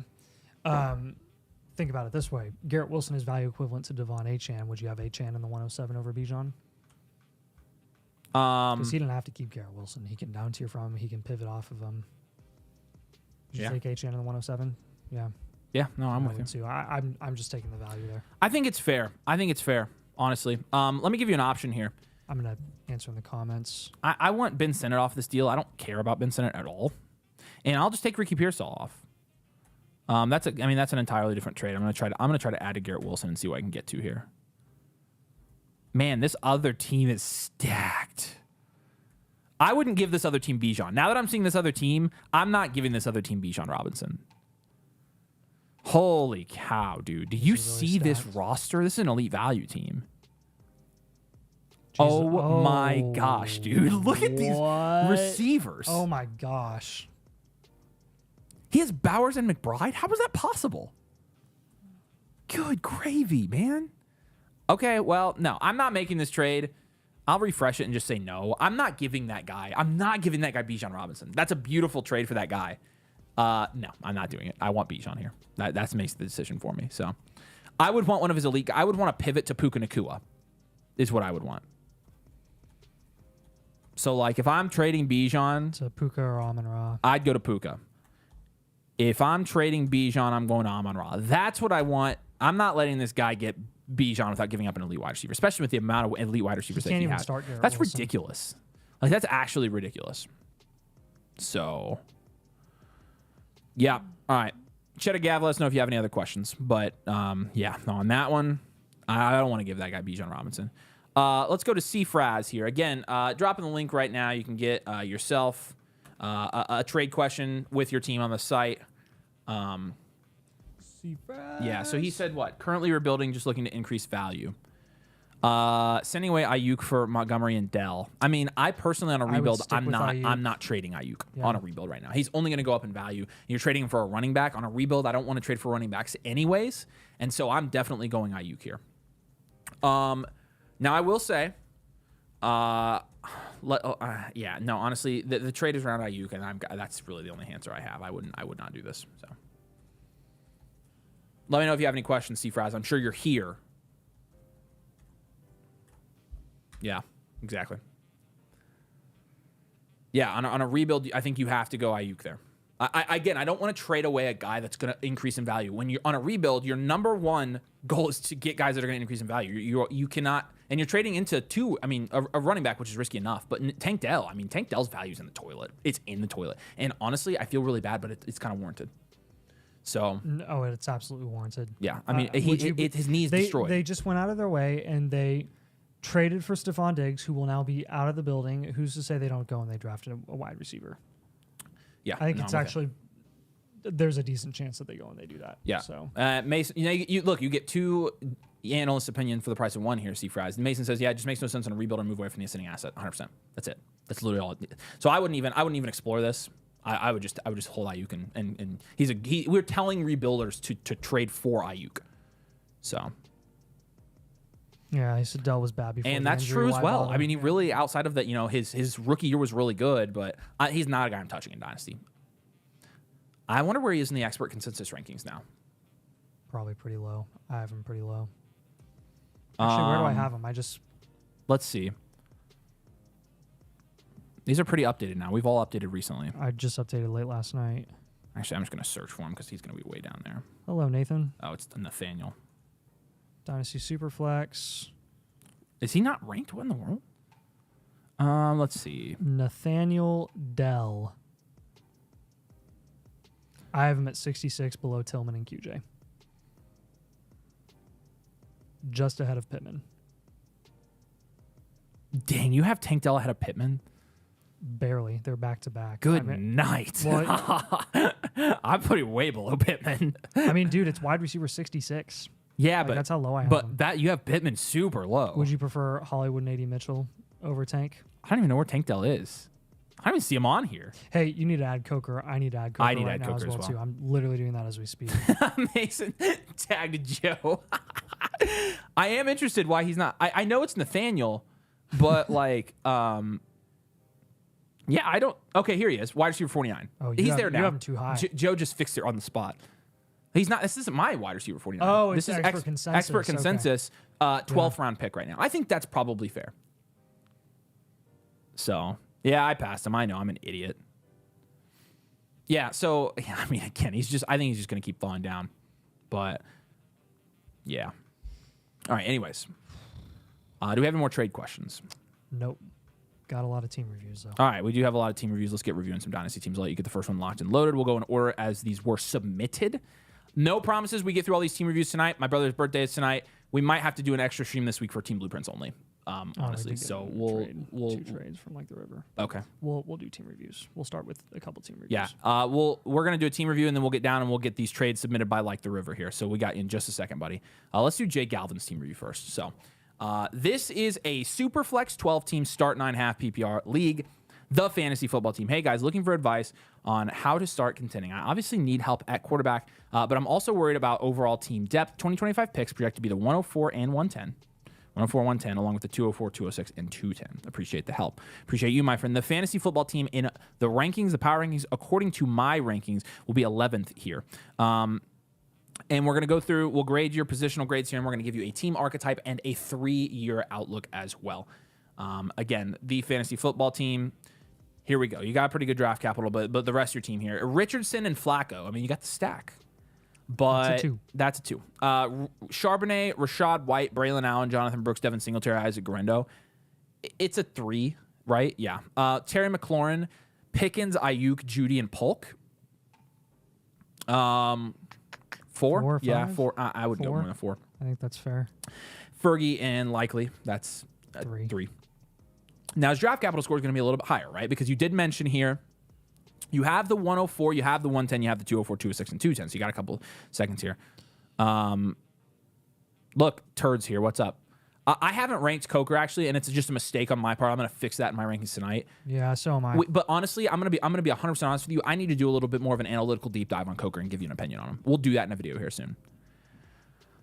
Think about it this way. Garrett Wilson is value equivalent to Devon Achane. Would you have Achane in the 107 over Bijan? Because he didn't have to keep Garrett Wilson. He can down tier from him. He can pivot off of him. Did you take Achane in the 107? Yeah. Yeah. No, I'm with you too. I'm just taking the value there. I think it's fair. Honestly. Let me give you an option here. I'm gonna answer in the comments. I want Ben Sinnott off this deal. I don't care about Ben Sinnott at all, and I'll just take Ricky Pearsall off. That's an entirely different trade. I'm gonna try to add to Garrett Wilson and see what I can get to here. Man, this other team is stacked. I wouldn't give this other team Bijan. Now that I'm seeing this other team, I'm not giving this other team Bijan Robinson. Holy cow, dude. Do you see this roster? This is an elite value team. Oh my gosh, dude. Look at these receivers. Oh my gosh. He has Bowers and McBride? How was that possible? Good gravy, man. Okay, well, no, I'm not making this trade. I'll refresh it and just say no. I'm not giving that guy. I'm not giving that guy Bijan Robinson. That's a beautiful trade for that guy. No, I'm not doing it. I want Bijan here. That makes the decision for me. So I would want one of his elite. I would want to pivot to Puka Nacua is what I would want. So, like, if I'm trading Bijan to Puka or Amon-Ra, I'd go to Puka. If I'm trading Bijan, I'm going to Amon-Ra. That's what I want. I'm not letting this guy get Bijan without giving up an elite wide receiver, especially with the amount of elite wide receivers that he has. That's ridiculous. Like, that's actually ridiculous. So, yeah. All right. Cheddar Gav, let us know if you have any other questions. But, yeah, no, on that one, I don't want to give that guy Bijan Robinson. Let's go to C-Fraz here. Again, dropping the link right now. You can get yourself a trade question with your team on the site. Yeah, so he said what? Currently rebuilding, just looking to increase value. Sending away Ayuk for Montgomery and Dell. I mean, I personally on a rebuild, I'm not trading Ayuk on a rebuild right now. He's only going to go up in value. You're trading him for a running back on a rebuild. I don't want to trade for running backs anyways, and so I'm definitely going Ayuk here. Now I will say, yeah, no, honestly, the trade is around Ayuk, and that's really the only answer I have. I would not do this. So let me know if you have any questions, C-Fraz. I'm sure you're here. Yeah, exactly. Yeah, on a rebuild, I think you have to go Ayuk there. Again, I don't want to trade away a guy that's going to increase in value. When you're on a rebuild, your number one goal is to get guys that are going to increase in value. You cannot, and you're trading into a running back, which is risky enough. But Tank Dell, Tank Dell's value is in the toilet. It's in the toilet. And honestly, I feel really bad, but it's kind of warranted. So. Oh, it's absolutely warranted. Yeah, his knee's destroyed. They just went out of their way and they traded for Stephon Diggs, who will now be out of the building. Who's to say they don't go and they drafted a wide receiver? Yeah, I think it's actually there's a decent chance that they go and they do that. Yeah. So Mason, you get two analyst opinion for the price of one here. C-Fraz. Mason says, yeah, it just makes no sense on a rebuild or move away from the ascending asset. 100%. That's it. That's literally all. So I wouldn't even explore this. I would just hold Ayuk and we're telling rebuilders to trade for Ayuk. So. Yeah, he said Dell was bad before. And that's true as well. He really, outside of that, his rookie year was really good, but he's not a guy I'm touching in Dynasty. I wonder where he is in the expert consensus rankings now. Probably pretty low. I have him pretty low. Actually, where do I have him? Let's see. These are pretty updated now. We've all updated recently. I just updated late last night. Actually, I'm just going to search for him because he's going to be way down there. Hello, Nathan. Oh, it's Nathaniel. Dynasty Superflex. Is he not ranked? What in the world? Let's see. Nathaniel Dell. I have him at 66 below Tillman and QJ. Just ahead of Pittman. Dang, you have Tank Dell ahead of Pittman? Barely. They're back to back. Good night. Well, I'm putting way below Pittman. Dude, it's wide receiver 66. Yeah, but that's how low I have him. But you have Pittman super low. Would you prefer Hollywood and A.D. Mitchell over Tank? I don't even know where Tank Dell is. I don't even see him on here. Hey, you need to add Coker. I need to add Coker right now as well, too. I'm literally doing that as we speak. Mason tagged Joe. I am interested why he's not. I know it's Nathaniel, but yeah, I don't. Okay, here he is. Wide receiver 49. Oh, he's there now. You have him too high. Joe just fixed it on the spot. He's not. This isn't my wide receiver 49. Oh, this is expert consensus. Expert consensus. 12th round pick right now. I think that's probably fair. So yeah, I passed him. I know I'm an idiot. Yeah. So yeah, again, I think he's just gonna keep falling down. But yeah. All right. Anyways, do we have any more trade questions? Nope. Got a lot of team reviews, though. All right, we do have a lot of team reviews. Let's get reviewing some Dynasty teams. I'll let you get the first one locked and loaded. We'll go in order as these were submitted. No promises we get through all these team reviews tonight. My brother's birthday is tonight. We might have to do an extra stream this week for team blueprints only. Honestly, so we'll two trades from like the river. Okay. We'll do team reviews. We'll start with a couple team reviews. Yeah. We're gonna do a team review and then we'll get down and we'll get these trades submitted by like the river here. So we got you in just a second, buddy. Let's do Jay Galvin's team review first. So this is a Superflex 12 team start 9.5 PPR league. The fantasy football team. Hey guys, looking for advice on how to start contending. I obviously need help at quarterback, but I'm also worried about overall team depth. 2025 picks projected to be the 104 and 110. 104, 110, along with the 204, 206, and 210. Appreciate the help. Appreciate you, my friend. The fantasy football team in the rankings, the power rankings, according to my rankings, will be 11th here. And we're going to go through, we'll grade your positional grades here, and we're going to give you a team archetype and a 3-year outlook as well. Again, the fantasy football team, here we go. You got pretty good draft capital, but the rest of your team here, Richardson and Flacco, I mean, you got the stack. But that's a 2. Charbonnet, Rashad White, Braylon Allen, Jonathan Brooks, Devin Singletary, Isaac Guerrero. It's a 3, right? Yeah. Terry McLaurin, Pickens, Ayuk, Judy, and Polk. 4? 4 Yeah, 5? 4. I would go more than 4. I think that's fair. Fergie and Likely. That's 3. Now, his draft capital score is going to be a little bit higher, right? Because you did mention here, you have the 104, you have the 110, you have the 204, 206, and 210. So you got a couple seconds here. Look, turds here. What's up? I haven't ranked Coker actually, and it's just a mistake on my part. I'm gonna fix that in my rankings tonight. Yeah, so am I. But honestly, I'm gonna be 100% honest with you. I need to do a little bit more of an analytical deep dive on Coker and give you an opinion on him. We'll do that in a video here soon.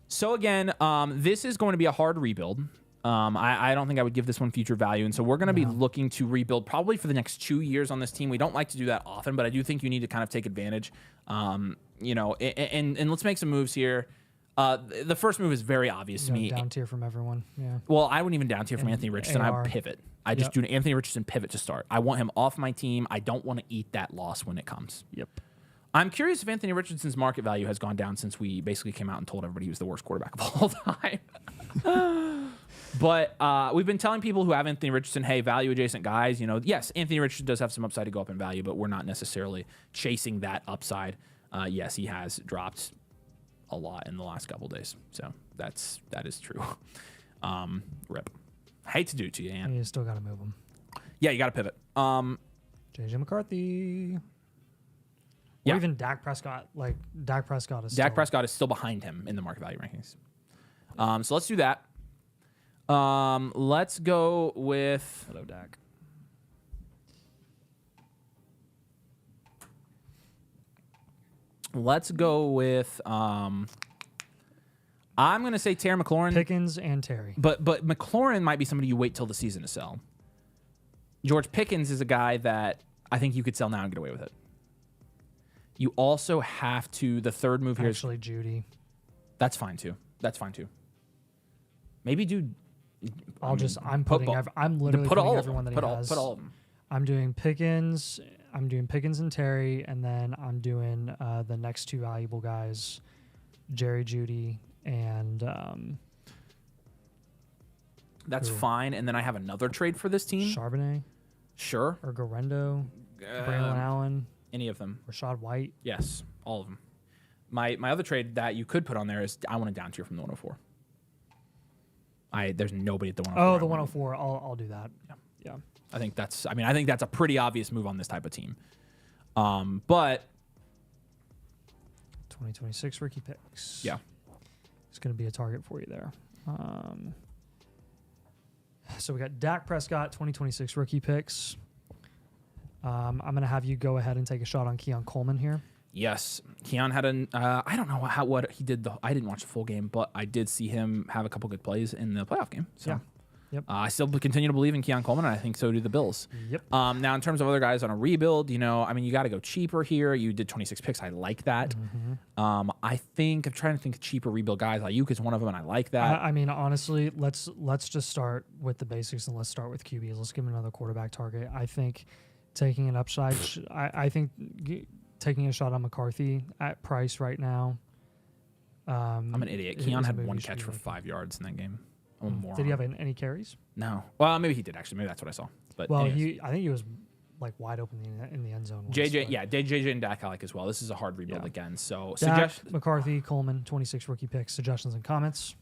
So again, this is going to be a hard rebuild. I don't think I would give this one future value. And so we're going to be looking to rebuild probably for the next 2 years on this team. We don't like to do that often, but I do think you need to kind of take advantage. And let's make some moves here. The first move is very obvious to me. Down tier from everyone. Yeah. Well, I wouldn't even down tier from Anthony Richardson. I would pivot. I just do an Anthony Richardson pivot to start. I want him off my team. I don't want to eat that loss when it comes. Yep. I'm curious if Anthony Richardson's market value has gone down since we basically came out and told everybody he was the worst quarterback of all time. But we've been telling people who have Anthony Richardson, hey, value adjacent guys, yes, Anthony Richardson does have some upside to go up in value, but we're not necessarily chasing that upside. Yes, he has dropped a lot in the last couple days. So that is true. Rip. Hate to do it to you, Ant. You still got to move him. Yeah, you got to pivot. JJ McCarthy. Or even Dak Prescott. Dak Prescott is still behind him in the market value rankings. So let's do that. Let's go with... Hello, Dak. Let's go with... I'm going to say Terry McLaurin. Pickens and Terry. But McLaurin might be somebody you wait till the season to sell. George Pickens is a guy that I think you could sell now and get away with it. You also have to... The third move here Actually, Judy. That's fine, too. Maybe do... I'm literally putting everyone that he has. Put all of them. I'm doing Pickens. I'm doing Pickens and Terry, and then I'm doing the next 2 valuable guys, Jerry Judy and. That's fine. And then I have another trade for this team. Charbonnet. Sure. Or Guerrero. Braylon Allen. Any of them. Rashad White. Yes, all of them. My other trade that you could put on there is I want to down tier from the 104. There's nobody at the 104. Oh, the 104. I'll do that. Yeah. I think that's a pretty obvious move on this type of team. But 2026 rookie picks. Yeah. It's going to be a target for you there. So we got Dak Prescott 2026 rookie picks. I'm going to have you go ahead and take a shot on Keon Coleman here. Yes, Keon had I don't know what he did. I didn't watch the full game, but I did see him have a couple good plays in the playoff game. So. Yeah. Yep. I still continue to believe in Keon Coleman, and I think so do the Bills. Yep. Now, in terms of other guys on a rebuild, you got to go cheaper here. You did 26 picks. I like that. Mm-hmm. I'm trying to think of cheaper rebuild guys. Ayuk is one of them, and I like that. I mean, honestly, let's just start with the basics, and let's start with QBs. Let's give him another quarterback target. I think taking an upside, I think taking a shot on McCarthy at price right now. I'm an idiot. Keon had 1 catch for 5 yards in that game. Did he have any carries? No. Well, maybe he did actually. Maybe that's what I saw. But I think he was like wide open in the end zone. Once, JJ, yeah, JJ and Dak I like as well. This is a hard rebuild again. So Dak, McCarthy, Coleman, 26 rookie picks. Suggestions and comments.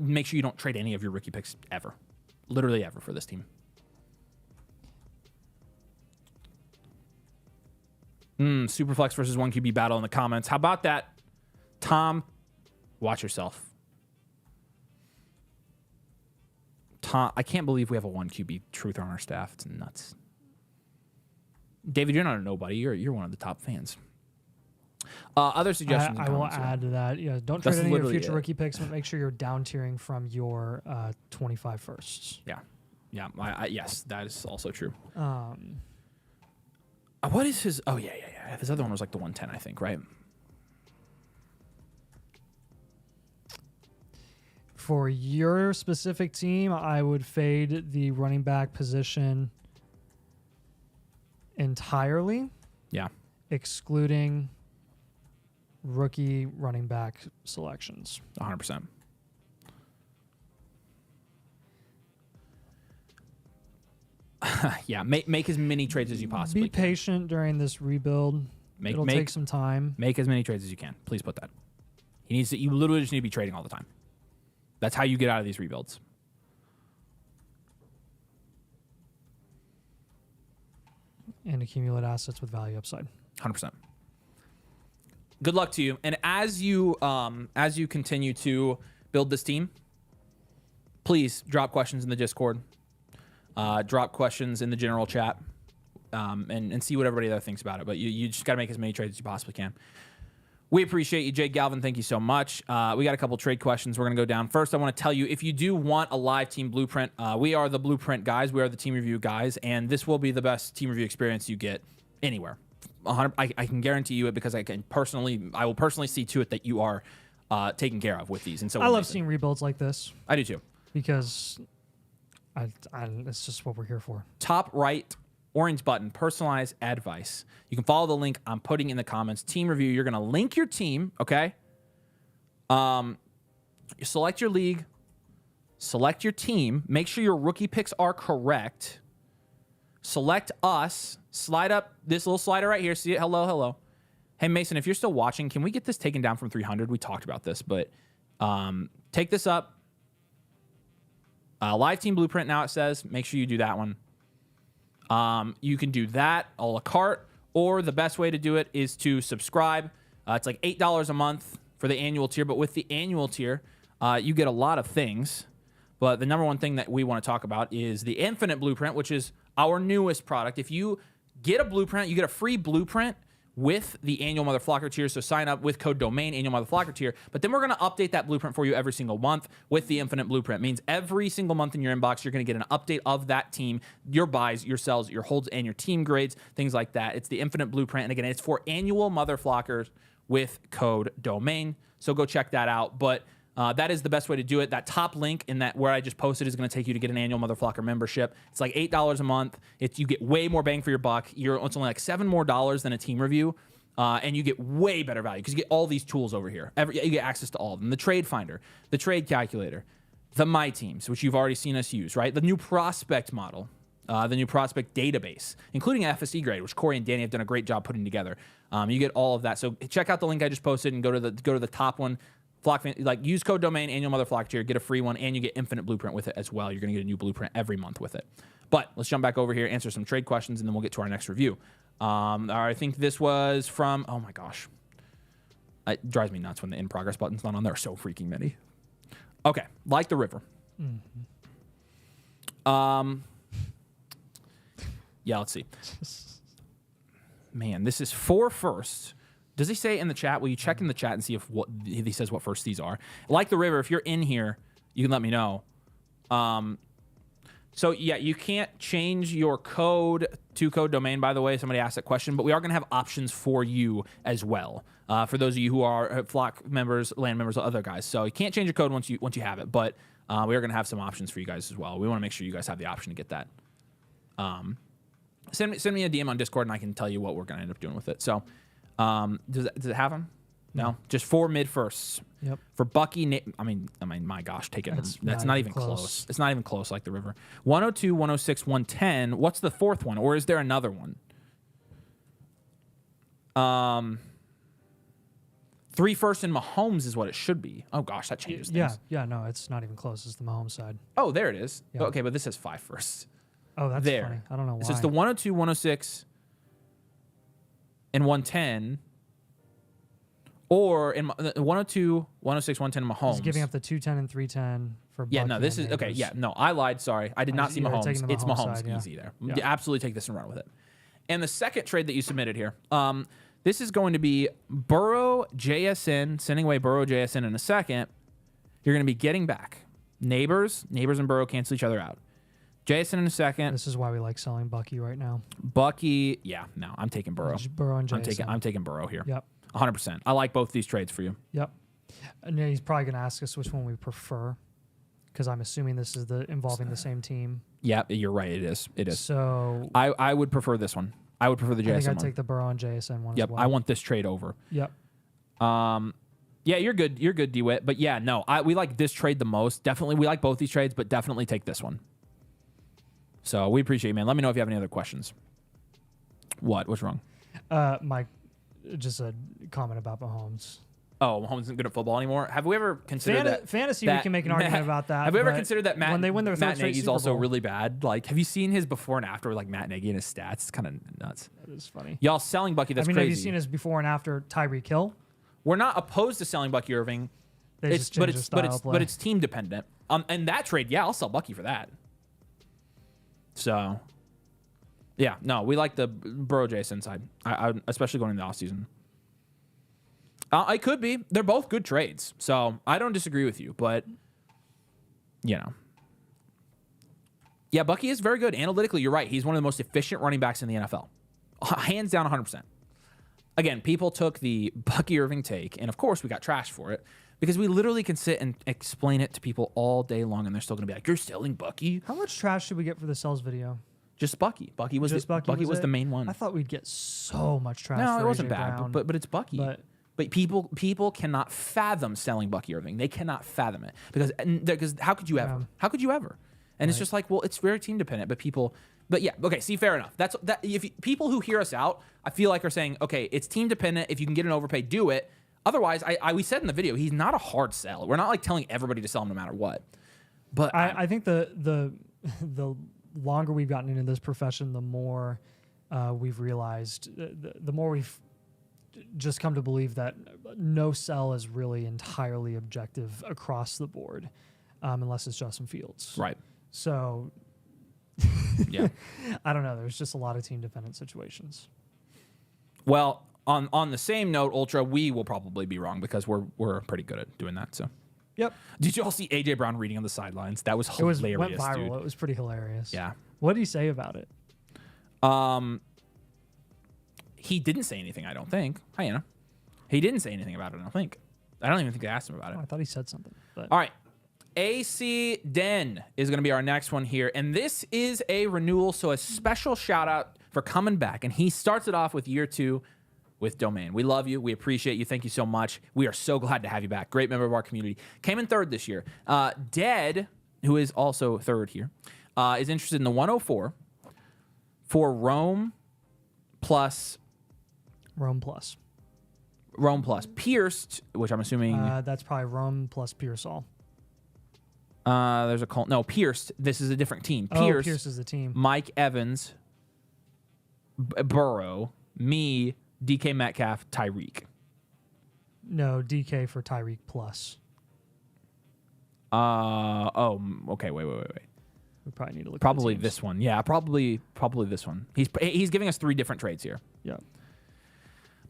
Make sure you don't trade any of your rookie picks ever, literally ever for this team. Superflex versus 1 QB battle in the comments. How about that, Tom? Watch yourself. Tom, I can't believe we have a 1 QB truther on our staff. It's nuts. David, you're not a nobody. You're one of the top fans. Other suggestions? I will add to that. Yeah, don't trade any of your future rookie picks, but make sure you're down tiering from your 25 firsts. Yeah, yes, that is also true. What is his? Oh yeah. His other one was like the 110, I think, right? For your specific team, I would fade the running back position entirely. Yeah. Excluding rookie running back selections. 100%. Yeah, make as many trades as you possibly can. Be patient during this rebuild. It'll take some time. Make as many trades as you can. Please put that. You literally just need to be trading all the time. That's how you get out of these rebuilds. And accumulate assets with value upside. 100%. Good luck to you. And as you continue to build this team, please drop questions in the Discord. Drop questions in the general chat. And see what everybody there thinks about it. But you just got to make as many trades as you possibly can. We appreciate you, Jake Galvin. Thank you so much. We got a couple trade questions. We're going to go down. First, I want to tell you, if you do want a live team blueprint, we are the blueprint guys. We are the team review guys. And this will be the best team review experience you get anywhere. I can guarantee you it because I will personally see to it that you are taken care of with these. And so I love seeing rebuilds like this. I do too. Because it's just what we're here for. Top right orange button, personalized advice. You can follow the link I'm putting in the comments. Team review. You're going to link your team, okay? You select your league, select your team, make sure your rookie picks are correct. Select us, slide up this little slider right here. See it? Hello. Hey, Mason, if you're still watching, can we get this taken down from 300? We talked about this, but take this up. Live team blueprint now it says. Make sure you do that one. You can do that a la carte, or the best way to do it is to subscribe. It's like $8 a month for the annual tier, but with the annual tier, you get a lot of things. But the number one thing that we want to talk about is the Infinite Blueprint, which is our newest product. If you get a blueprint, you get a free blueprint with the annual MotherFlocker tier. So sign up with code DOMAIN annual MotherFlocker tier. But then we're going to update that blueprint for you every single month with the Infinite Blueprint. It means every single month in your inbox, you're going to get an update of that team, your buys, your sells, your holds, and your team grades, things like that. It's the Infinite Blueprint. And again, it's for annual MotherFlockers with code DOMAIN. So go check that out. But that is the best way to do it. That top link in that where I just posted is going to take you to get an annual MotherFlocker membership. It's like $8 a month. You get way more bang for your buck. It's only like $7 more than a team review. And you get way better value because you get all these tools over here. You get access to all of them. The trade finder, the trade calculator, the My Teams, which you've already seen us use, right? The new prospect model, the new prospect database, including FSE grade, which Corey and Danny have done a great job putting together. You get all of that. So check out the link I just posted and go to the top one. Use code DOMAIN annual MotherFlocker tier, get a free one, and you get Infinite Blueprint with it as well. You're going to get a new blueprint every month with it. But let's jump back over here, answer some trade questions, and then we'll get to our next review. I think this was from, oh my gosh. It drives me nuts when the in progress button's not on. There are so freaking many. Okay, like the river. Mm-hmm. Yeah, let's see. Man, this is 4 firsts. Does he say in the chat? Will you check in the chat and see if he says what first these are? Like the river, if you're in here, you can let me know. So yeah, you can't change your code to code domain, by the way. Somebody asked that question, but we are going to have options for you as well. For those of you who are flock members, land members, other guys. So you can't change your code once you have it, but we are going to have some options for you guys as well. We want to make sure you guys have the option to get that. Send me a DM on Discord and I can tell you what we're going to end up doing with it. So does it have them? No, just 4 mid firsts. Yep. For Bucky, I mean, my gosh, take it. That's not even close. It's not even close like the river. 102, 106, 110. What's the fourth one? Or is there another one? 3 first in Mahomes is what it should be. Oh gosh, that changes things. Yeah, no, it's not even close. It's the Mahomes side. Oh, there it is. Yep. Okay, but this has 5 firsts. Oh, that's funny. I don't know why. So it's the 102, 106, and 110. Or in 102, 106, 110 Mahomes. He's giving up the 210 and 310 for Bucky. Yeah, no, this is okay. Yeah, no, I lied. Sorry, I did not see Mahomes. It's Mahomes side, yeah. easy there. Yeah. Absolutely take this and run with it. And the second trade that you submitted here, this is going to be Burrow JSN, sending away Burrow JSN in a second. You're going to be getting back neighbors and Burrow cancel each other out. JSN in a second. This is why we like selling Bucky right now. Bucky, yeah, no, I'm taking Burrow. Burrow and JSN. I'm taking Burrow here. Yep. 100%. I like both these trades for you. Yep. And then he's probably going to ask us which one we prefer, because I'm assuming this is involving the same team. Yeah, you're right. It is. So I would prefer this one. I would prefer the JSN one. I think I'd take the Burrow and JSN one as well. I want this trade over. Yep. Yeah, you're good. You're good, DeWitt. But yeah, no, we like this trade the most. Definitely, we like both these trades, but definitely take this one. So we appreciate you, man. Let me know if you have any other questions. What's wrong? Mike, just a comment about Mahomes. Oh, Mahomes isn't good at football anymore. Have we ever considered that? Fantasy, we can make an argument about that. Have we ever considered that when they win their Matt Nagy's also Bowl. really bad? Like, have you seen his before and after with like Matt Nagy and his stats? It's kind of nuts. That is funny. Y'all selling Bucky, that's crazy. Have you seen his before and after Tyreek Hill? We're not opposed to selling Bucky Irving. But it's team dependent. And that trade, yeah, I'll sell Bucky for that. So, yeah, no, we like the Burrow Jason side, I especially going into the offseason. I could be. They're both good trades, so I don't disagree with you. But, you know. Yeah, Bucky is very good. Analytically, you're right. He's one of the most efficient running backs in the NFL. Hands down 100%. Again, people took the Bucky Irving take, and of course we got trashed for it, because we literally can sit and explain it to people all day long, and they're still going to be like, you're selling Bucky? How much trash did we get for the sells video? Just Bucky. Bucky was the main one. I thought we'd get so much trash. No, for it wasn't AJ bad, Brown. but it's Bucky. But people cannot fathom selling Bucky Irving. They cannot fathom it because how could you ever? Yeah. How could you ever? And it's just like, well, it's very team dependent. But yeah, okay. See, fair enough. People who hear us out, I feel like are saying, okay, it's team dependent. If you can get an overpay, do it. Otherwise, we said in the video, he's not a hard sell. We're not like telling everybody to sell him no matter what. But I think the longer we've gotten into this profession, the more we've realized, the more we've just come to believe that no sell is really entirely objective across the board, unless it's Justin Fields. Right. So, yeah, I don't know. There's just a lot of team dependent situations. Well, on the same note, Ultra, we will probably be wrong because we're pretty good at doing that. So. Yep. Did you all see AJ Brown reading on the sidelines? That was hilarious. It went viral. Dude. It was pretty hilarious. Yeah. What did he say about it? He didn't say anything, I don't think. Hi, Anna. He didn't say anything about it, I don't think. I don't even think they asked him about it. I thought he said something. But. All right. AC Den is going to be our next one here. And this is a renewal, so a special shout out for coming back. And he starts it off with year 2 with Domain. We love you. We appreciate you. Thank you so much. We are so glad to have you back. Great member of our community. Came in 3rd this year. Dead, who is also 3rd here, is interested in the 104 for Rome plus. Pierced, which I'm assuming. That's probably Rome plus Pearsall. There's a call. No, Pierced. This is a different team. Pierce is the team. Mike Evans, Burrow, me, DK Metcalf, Tyreek. No, DK for Tyreek plus. Okay. Wait. We probably need to look. Probably at the this one. Yeah, probably this one. He's giving us 3 different trades here. Yeah.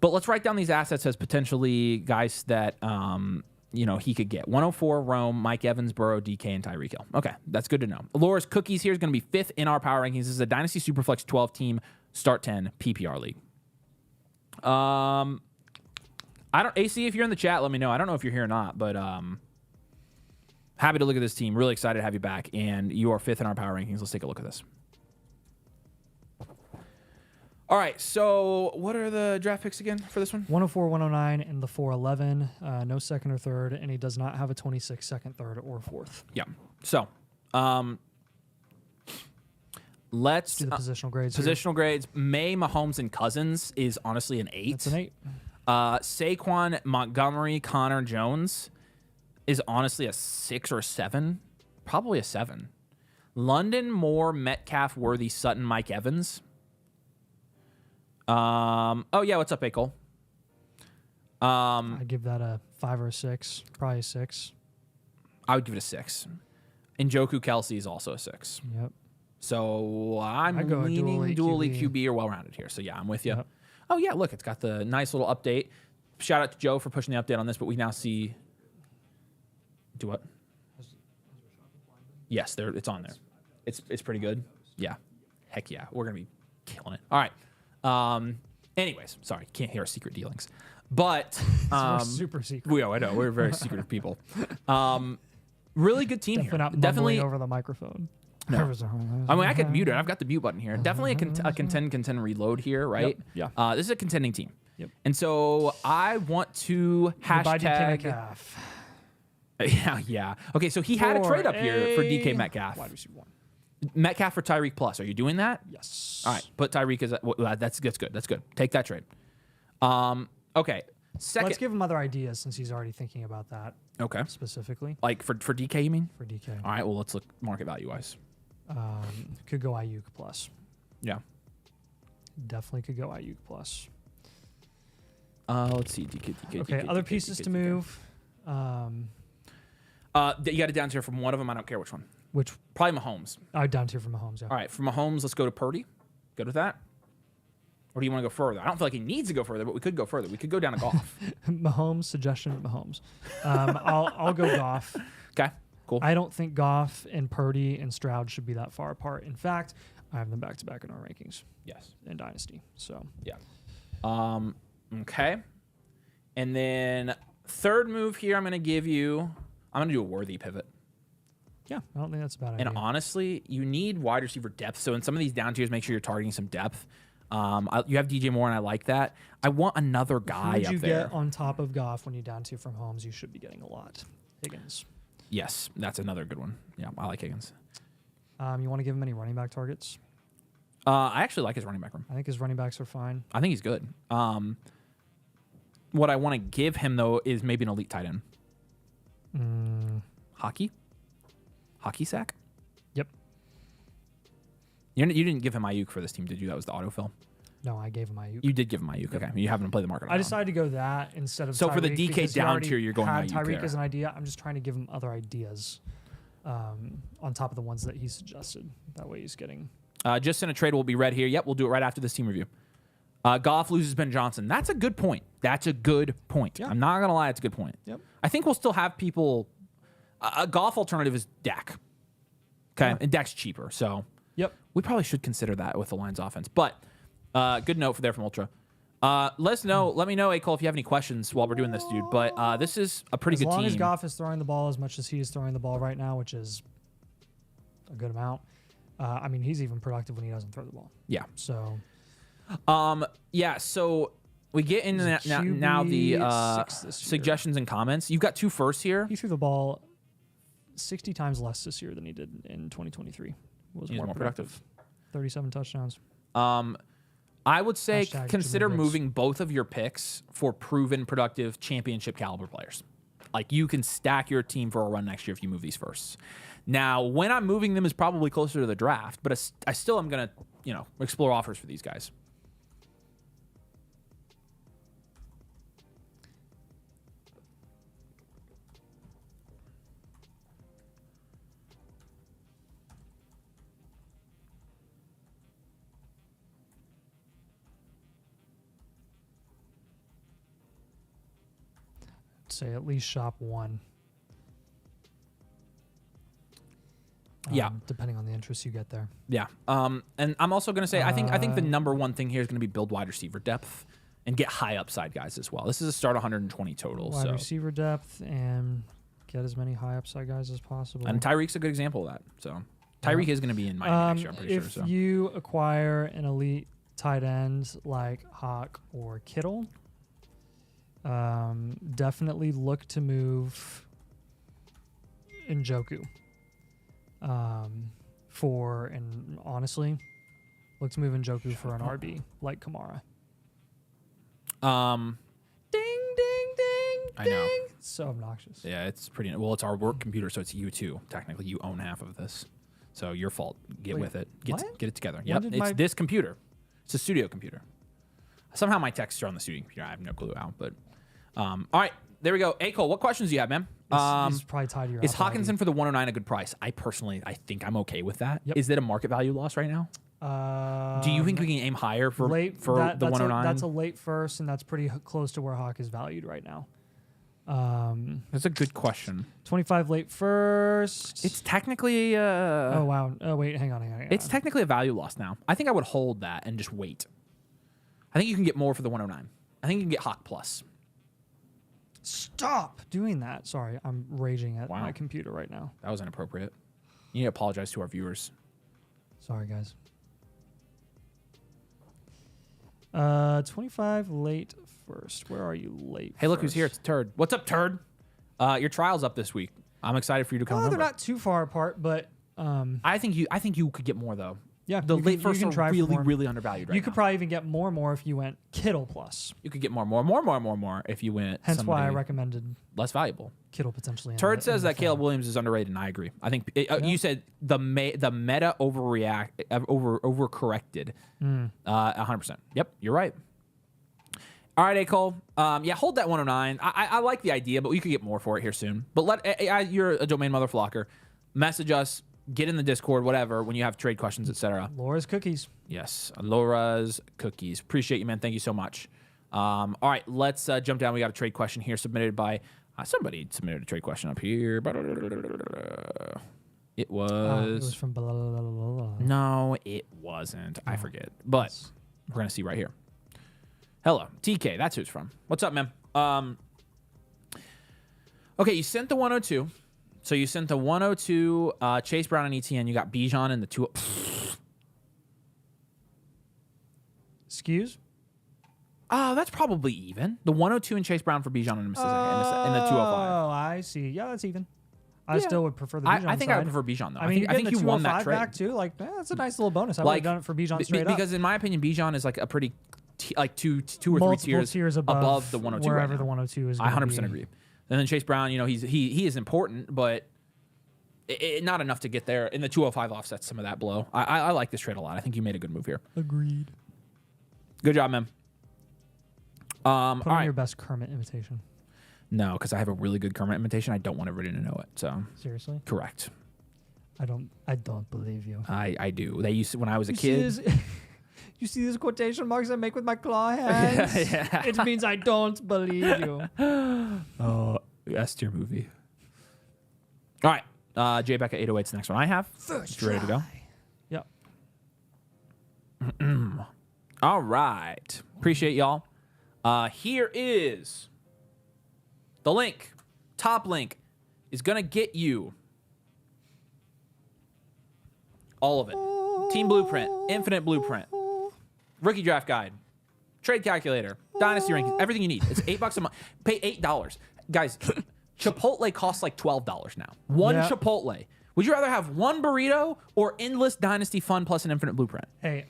But let's write down these assets as potentially guys that he could get. 104 Rome, Mike Evans, Burrow, DK, and Tyreek Hill. Okay, that's good to know. Laura's Cookies here is going to be 5th in our power rankings. This is a Dynasty Superflex 12 team start 10 PPR league. AC, if you're in the chat, let me know. I don't know if you're here or not, but happy to look at this team. Really excited to have you back, and you are 5th in our power rankings. Let's take a look at this. All right, so what are the draft picks again for this one? 104, 109, and the 411. No second or third, and he does not have a 26 second, third, or fourth. Yeah. So, let's do the positional grades. here. Positional grades. May, Mahomes, and Cousins is honestly an 8. That's an 8. Saquon, Montgomery, Connor, Jones is honestly a 6 or a 7. Probably a 7. London, Moore, Metcalf, Worthy, Sutton, Mike Evans. Oh yeah, what's up, Akol? I'd give that a 5 or a 6, probably a 6. I would give it a 6. Njoku Kelsey is also a 6. Yep. So I'm I'd go a leaning dual dual QB. QB or well-rounded here. So yeah, I'm with you. Yep. Oh yeah, look, it's got the nice little update. Shout out to Joe for pushing the update on this, but we now see. Do what? Yes, there. It's on there. It's pretty good. Yeah. Heck yeah, we're gonna be killing it. All right. Anyways, sorry, can't hear our secret dealings, but We're super secret. I know we're very secretive people. Really good team Definitely here. not Definitely over the microphone. No. I mean, I could mute it. I've got the mute button here. Definitely a contend, reload here, right? Yep. Yeah. This is a contending team. Yep. And so I want to Goodbye, DK hashtag. Metcalf. Yeah. Okay, so he had a trade up here for DK Metcalf. Wide receiver 1. Metcalf for Tyreek Plus. Are you doing that? Yes. All right. Put Tyreek as that's good. That's good. Take that trade. Okay. Second. Let's give him other ideas since he's already thinking about that Okay. specifically Like for DK, you mean? for DK. All right. Well, let's look market value wise. Could go Ayuk plus. Yeah. Definitely could go Ayuk plus. Let's see. DK. Okay. Other pieces to move. You got it down here from one of them. I don't care which one. Which Probably Mahomes. down tier from Mahomes. Yeah. All right, from Mahomes, let's go to Purdy. Good with that? Or do you want to go further? I don't feel like he needs to go further, but we could go further. We could go down to Goff. Mahomes suggestion. Mahomes. I'll go Goff. Okay, cool. I don't think Goff and Purdy and Stroud should be that far apart. In fact, I have them back to back in our rankings. Yes. In Dynasty. So Yeah. Okay. And then third move here, I'm going to give you. I'm going to do a worthy pivot. yeah, I don't think that's a bad And idea. honestly, you need wide receiver depth. So in some of these down tiers, make sure you're targeting some depth. You have DJ Moore, and I like that. I want another guy Who'd up you there. get on top of Goff when you down tier from Holmes? You should be getting a lot. Higgins. Yes, that's another good one. Yeah, I like Higgins. You want to give him any running back targets? I actually like his running back room. I think his running backs are fine. I think he's good. What I want to give him, though, is maybe an elite tight end. Hockey sack? Yep. You didn't give him Ayuk for this team, did you? That was the autofill. No, I gave him Ayuk. You did give him Ayuk. Okay. You haven't played the market. I decided to go that instead of So Tyreek for the DK because he down already tier, you're going had Ayuk Tyreek there. as an idea. I'm just trying to give him other ideas on top of the ones that he suggested. That way he's getting... Just in a trade will be read here. Yep, we'll do it right after this team review. Goff loses Ben Johnson. That's a good point. Yeah. I'm not going to lie. It's a good point. Yep. I think we'll still have people... a Goff alternative is Dak. Okay, Yeah. and Dak's cheaper, so... Yep. We probably should consider that with the Lions offense. But good note for there from Ultra. Let me know, Akol, if you have any questions while we're doing this, dude. But this is a pretty good team. As long as Goff is throwing the ball as much as he is throwing the ball right now, which is a good amount. I mean, he's even productive when he doesn't throw the ball. Yeah. So Yeah, so we get into now the QB6 this year. suggestions and comments. You've got 2 firsts here. he threw the ball 60 times less this year than he did in 2023. Was He was more productive. 37 touchdowns. I would say Hashtag consider Jimmy Griggs. moving both of your picks for proven, productive, championship caliber players. Like, you can stack your team for a run next year if you move these firsts. Now, when I'm moving them is probably closer to the draft, but I still am going to, explore offers for these guys. Say at least shop one. Yeah. Depending on the interest you get there. Yeah. And I'm also going to say, I think the number one thing here is going to be build wide receiver depth and get high upside guys as well. This is a start 120 total. Wide So. receiver depth and get as many high upside guys as possible. And Tyreek's a good example of that. So Tyreek is going to be in my next year, I'm pretty if sure. So. you acquire an elite tight end like Hawk or Kittle. Definitely look to move Njoku. And honestly, look to move Njoku for an RB like Kamara. Ding, ding, ding, I know. ding. So obnoxious. Yeah, it's pretty. Well, it's our work computer, so it's you too. Technically, you own half of this, so your fault. Get Wait, with it. what? Get it together. When Yep, did it's this computer. It's a studio computer. Somehow my texts are on the studio computer. I have no clue how, but all right, there we go. Hey, Cole, what questions do you have, man? It's probably tied to your Is Apple ID. Hawkinson for the 109 a good price? I think I'm okay with that. Yep. Is that a market value loss right now? Do you think we can aim higher for the 109? That's a late first, and that's pretty close to where Hawk is valued right now. That's a good question. 25 late first. It's technically oh wow. Oh wait, hang on. it's technically a value loss now. I think I would hold that and just wait. I think you can get more for the 109. I think you can get Hawk Plus. Stop doing that. Sorry, I'm raging at Wow. my computer right now. That was inappropriate. You need to apologize to our viewers. Sorry, guys. 25 late first. Where are you late? Hey, look who's first? here. It's Turd. What's up, Turd? Your trial's up this week. I'm excited for you to come. Oh, they're not too far apart, but I think you could get more though. yeah, The you late can first try are for really, more. really undervalued right You now. could probably even get more if you went Kittle plus. You could get more if you went Hence why I somebody recommended less valuable. Kittle potentially. Turd says that Caleb Will. Williams is underrated, and I agree. I think you said the meta overcorrected. 100%. Yep, you're right. All right, A. Cole. Yeah, hold that 109. I like the idea, but we could get more for it here soon. But you're a domain MotherFlocker. Message us. Get in the Discord, whatever, when you have trade questions, etc. Laura's cookies. Yes, Laura's cookies. Appreciate you, man. Thank you so much. All right, let's jump down. We got a trade question here submitted by somebody submitted a trade question up here. It It was was from blah, blah, blah, blah, blah. no, it wasn't. I forget, but we're gonna see right here. Hello, TK. That's who it's from. What's up, man? Okay, you sent the 102. So you sent the 102 Chase Brown and ETN. You got Bijan in the 2. Excuse? Oh, that's probably even. The 102 and Chase Brown for Bijan in the 205. Oh, I see. Yeah, that's even. I still would prefer the Bijan I think I side. would prefer Bijan though. I mean, I think you you won that trade back too. Like, that's a nice little bonus. I would have done it for Bijan straight up. because in my opinion, Bijan is like a pretty like two or Multiple three tiers above the 102. wherever right the now. 102 is. I gonna 100% be. agree. And then Chase Brown, he is important, but not enough to get there. In the 205 offsets some of that blow. I like this trade a lot. I think you made a good move here. Agreed. Good job, man. Put all on right. your best Kermit imitation. No, because I have a really good Kermit imitation. I don't want everybody to know it. So Seriously? correct. I don't believe you. I do. They used to, when I was a You kid. see this- you see these quotation marks I make with my claw hands? Yeah. It means I don't believe you. Oh, S tier movie. All right. J Becca 808 is the next one I have. First You ready to go? Yep. All right. Appreciate y'all. Here is the link. Top link is going to get you all of it. Team Blueprint, Infinite Blueprint, Rookie Draft Guide, Trade Calculator, Dynasty Rankings, everything you need. It's $8 a month. Pay $8. Guys, Chipotle costs like $12 now. One Yeah. Chipotle. Would you rather have one burrito or endless Dynasty fun plus an Infinite Blueprint? Hey,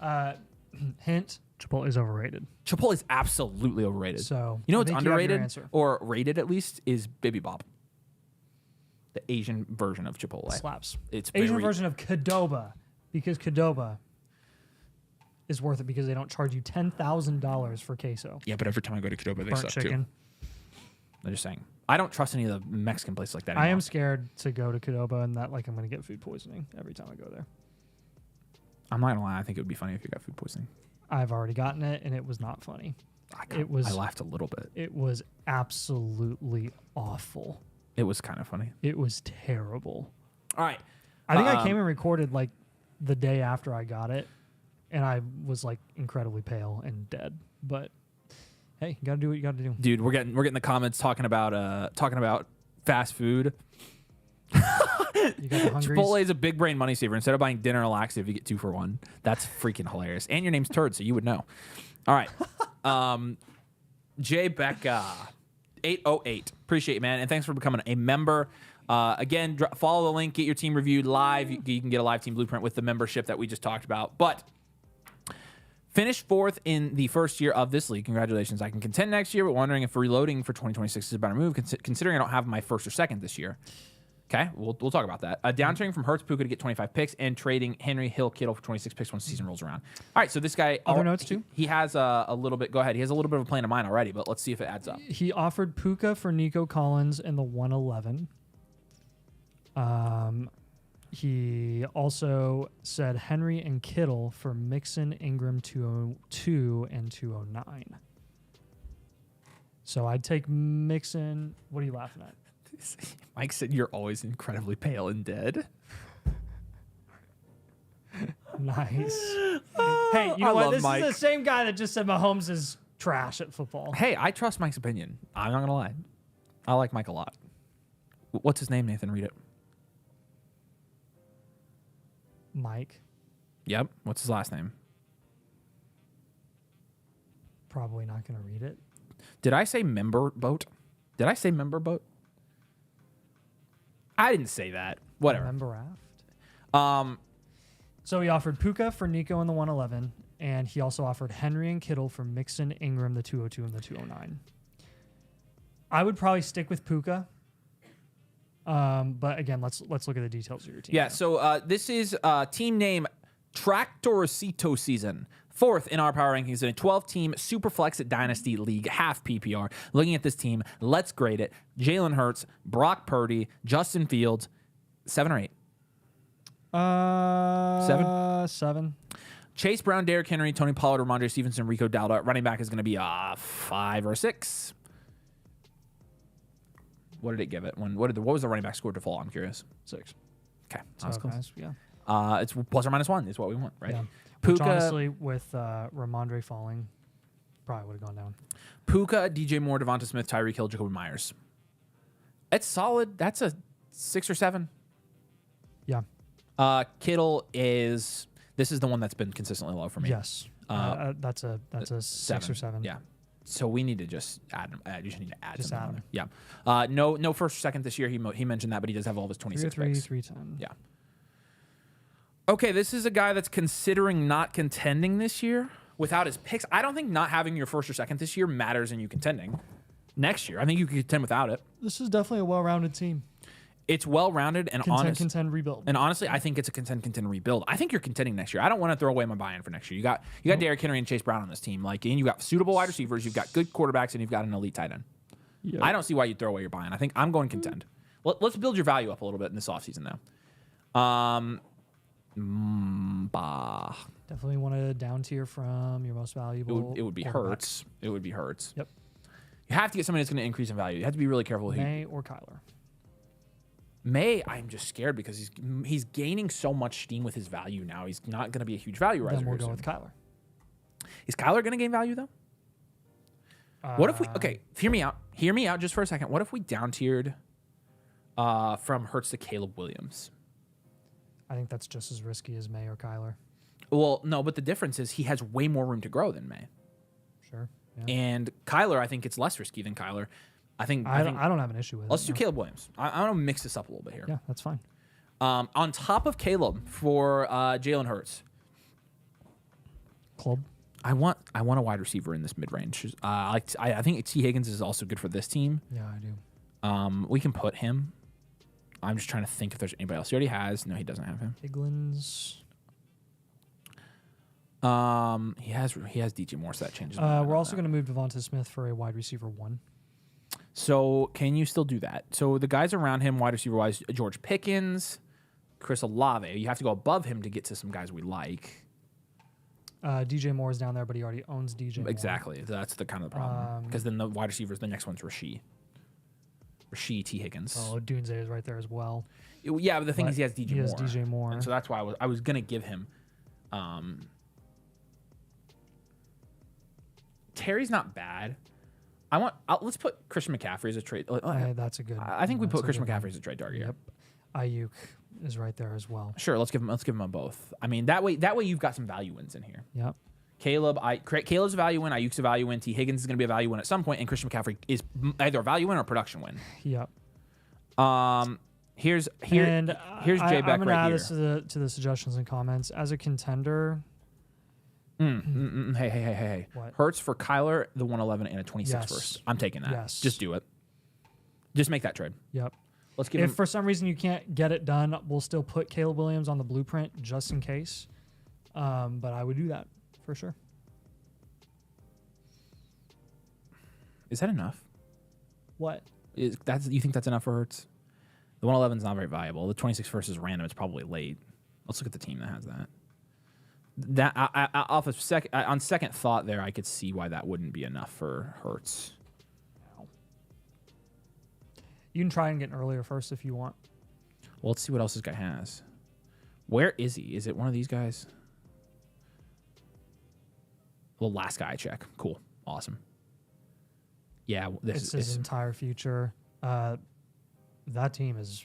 hint, Chipotle is overrated. Chipotle is absolutely overrated. So, you know I what's think you have your underrated answer. or rated at least is Bibi Bop, the Asian version of Chipotle. Slaps. It's Asian very- version of Qdoba, because Qdoba is worth it because they don't charge you $10,000 for queso. Yeah, but every time I go to Qdoba, they Burnt suck chicken. too. I'm just saying. I don't trust any of the Mexican places like that I anymore. am scared to go to Qdoba and that like I'm going to get food poisoning every time I go there. I'm not gonna lie. I think it would be funny if you got food poisoning. I've already gotten it and it was not funny. I laughed a little bit. It was absolutely awful. It was kind of funny. It was terrible. All right. I think I came and recorded like the day after I got it, and I was like incredibly pale and dead. But hey, you gotta do what you gotta do. Dude, we're getting the comments talking about fast food. You got the Hungries. Chipotle is a big brain money saver. Instead of buying dinner and laxative, you get 2 for 1. That's freaking hilarious. And your name's Turd, so you would know. All right. Jay Becca, 808. Appreciate it, man. And thanks for becoming a member. Again, follow the link, get your team reviewed live. You can get a live team blueprint with the membership that we just talked about. But finished 4th in the first year of this league. Congratulations. I can contend next year, but wondering if reloading for 2026 is a better move, considering I don't have my 1st or 2nd this year. Okay, we'll talk about that. Downtrading from Hurts, Puka to get 25 picks, and trading Henry, Hill, Kittle for 26 picks once the season rolls around. All right, so this guy... Other notes, too? He has a little bit... Go ahead. He has a little bit of a plan of mine already, but let's see if it adds up. He offered Puka for Nico Collins in the 111. He also said Henry and Kittle for Mixon, Ingram 202 and 209. So I'd take Mixon. What are you laughing at? Mike said you're always incredibly pale and dead. Nice. Hey, you know what? This Mike. is the same guy that just said Mahomes is trash at football. Hey, I trust Mike's opinion. I'm not going to lie. I like Mike a lot. What's his name, Nathan? Read it. Mike. Yep. What's his last name? Probably not going to read it. Did I say member boat? Did I say member boat? I didn't say that. Whatever. Member raft. So he offered Puka for Nico in the 111, and he also offered Henry and Kittle for Mixon, Ingram, the 202 and the 209. I would probably stick with Puka. But again, let's look at the details of your team. Yeah, so this is team name Tractorcito season. 4th in our power rankings in a 12-team Superflex Dynasty League, half PPR. Looking at this team, let's grade it. Jalen Hurts, Brock Purdy, Justin Fields, 7 or 8? 7. Chase Brown, Derrick Henry, Tony Pollard, Ramondre Stevenson, Rico Dowdle. Running back is going to be 5 or 6. What did it give it? What was the running back score to fall? I'm curious. 6. Okay, that's cool. Nice, yeah. It's plus or minus 1 is what we want, right? Yeah. Puka, Which honestly, with Ramondre falling, probably would have gone down. Puka, DJ Moore, Devonta Smith, Tyreek Hill, Jacoby Myers. It's solid. That's a 6 or 7. Yeah. Kittle is... This is the one that's been consistently low for me. Yes. That's a 6 or 7. Yeah. So we need to just add him. You just need to add Just something add on him. there. Yeah. No 1st or 2nd this year. He mentioned that, but he does have all of his 26 picks. 310. Yeah. Okay, this is a guy that's considering not contending this year without his picks. I don't think not having your 1st or 2nd this year matters in you contending next year. I think you can contend without it. This is definitely a well-rounded team. It's well-rounded and honest. Contend, rebuild. And honestly, I think it's a contend, rebuild. I think you're contending next year. I don't want to throw away my buy-in for next year. You got Derrick Henry and Chase Brown on this team. And you got suitable wide receivers, you've got good quarterbacks, and you've got an elite tight end. Yep. I don't see why you'd throw away your buy-in. I think I'm going contend. Let's build your value up a little bit in this offseason, though. Definitely want to down tier from your most valuable. It would be Hurts. It would be Hurts. Yep. You have to get somebody that's going to increase in value. You have to be really careful. May or Kyler. May, I'm just scared because he's gaining so much steam with his value now. He's not going to be a huge value riser. Then we'll go with Kyler. Is Kyler going to gain value though? What if we? Okay, hear me out. Hear me out just for a second. What if we down tiered from Hurts to Caleb Williams? I think that's just as risky as May or Kyler. Well, no, but the difference is he has way more room to grow than May. Sure. Yeah. And Kyler, I think it's less risky than Kyler. I don't have an issue with it. Let's do Caleb Williams. I want to mix this up a little bit here. Yeah, that's fine. On top of Caleb for Jalen Hurts. Club. I want a wide receiver in this mid range. I think T Higgins is also good for this team. Yeah, I do. We can put him. I'm just trying to think if there's anybody else. He already has. No, he doesn't have him. Higgins. He has DJ Moore, so that changes. We're also going to move Devonta Smith for a wide receiver 1. So can you still do that? So the guys around him, wide receiver wise, George Pickens, Chris Olave. You have to go above him to get to some guys we like. DJ Moore is down there, but he already owns DJ Moore. Exactly. That's the kind of the problem. Because then the wide receivers, the next one's Rasheed T. Higgins. Oh, Dunze is right there as well. Yeah, but the thing is he has DJ Moore. He has DJ Moore. And so that's why I was going to give him. Terry's not bad. Let's put Christian McCaffrey as a trade. That's a good. I think we put Christian McCaffrey as a trade target. Yep. Ayuk is right there as well. Sure, let's give him a both. I mean, that way you've got some value wins in here. Yep. Caleb's a value win. Ayuk's a value win. T. Higgins is going to be a value win at some point, and Christian McCaffrey is either a value win or a production win. Yep. Here's J Beck I'm gonna add here. this to the suggestions and comments as a contender. Hey. What? Hurts for Kyler, the 111 and a 26 Yes. first. I'm taking that. Yes. Just do it. Just make that trade. Yep. Let's give If him. for some reason you can't get it done, we'll still put Caleb Williams on the blueprint just in case. But I would do that for sure. Is that enough? What? You think that's enough for Hurts? The 111 is not very valuable. The 26 first is random. It's probably late. Let's look at the team that has that. On second thought, there I could see why that wouldn't be enough for Hurts. You can try and get an earlier first if you want. Well, let's see what else this guy has. Where is he? Is it one of these guys? Well, last guy I check. Cool. Awesome. Yeah, It's his entire future. That team is